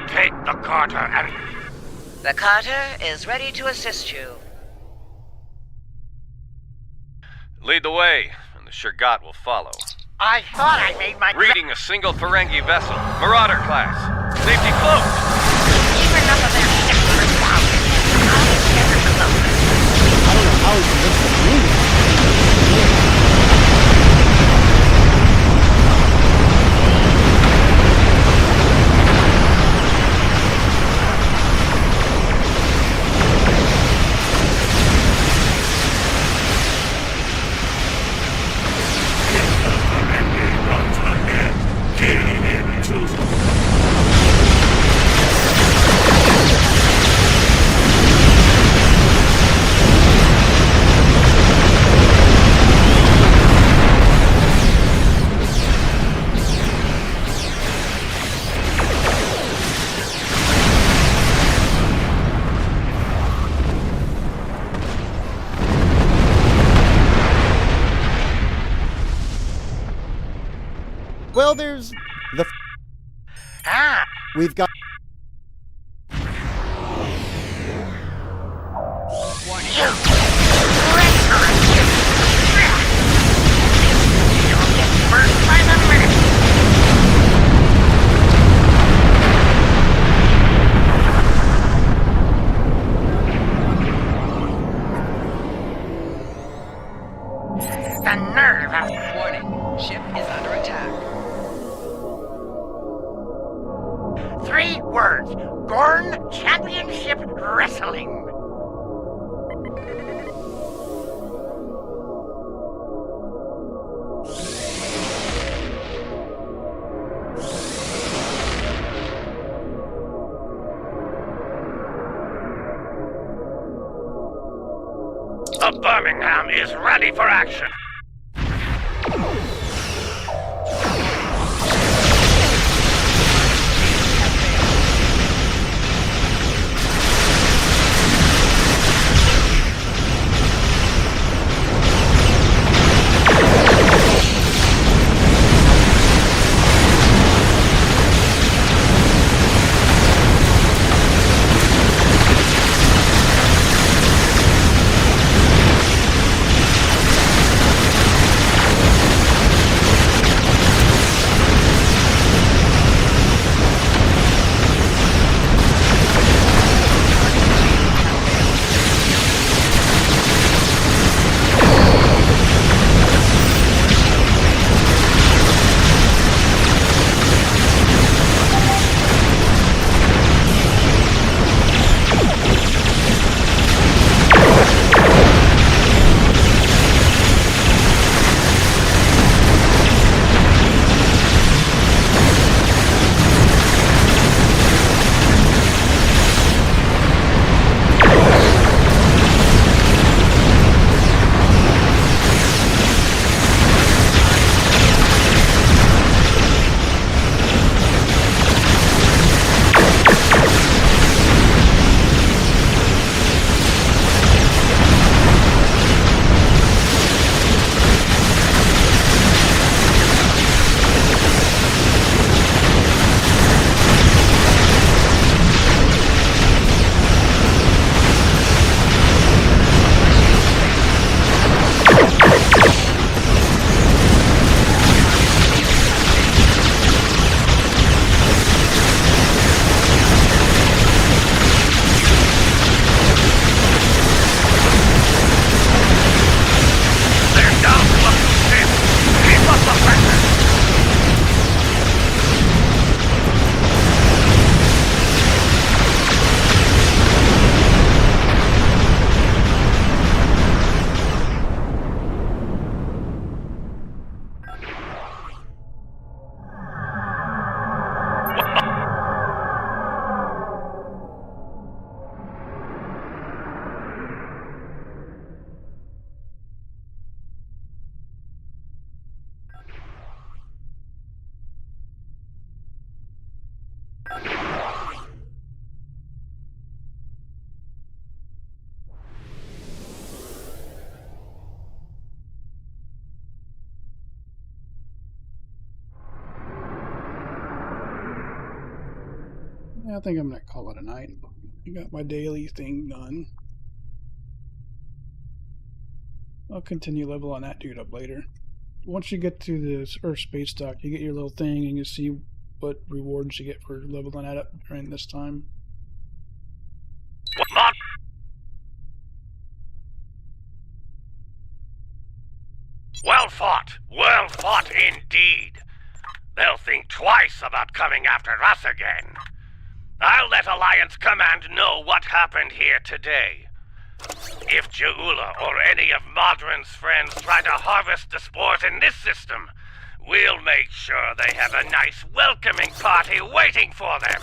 Take the Carter and... The Carter is ready to assist you. Lead the way, and the Shergat will follow. I thought I made my... Reading a single Ferengi vessel, Marauder class. Safety close! Keep enough of their ships for down. I'll get her close. I don't know how he convinced the Marines. Well, there's the... We've got... The nerve of... Warning, ship is under attack. 3 words. Gorn Championship Wrestling. The Birmingham is ready for action. I think I'm gonna call it a night. I got my daily thing done. I'll continue leveling that dude up later. Once you get to this Earth space dock, you get your little thing and you see what rewards you get for leveling that up during this time. Well fought indeed. They'll think twice about coming after us again. I'll let Alliance Command know what happened here today. If Jaula or any of Modron's friends try to harvest the spores in this system, we'll make sure they have a nice welcoming party waiting for them.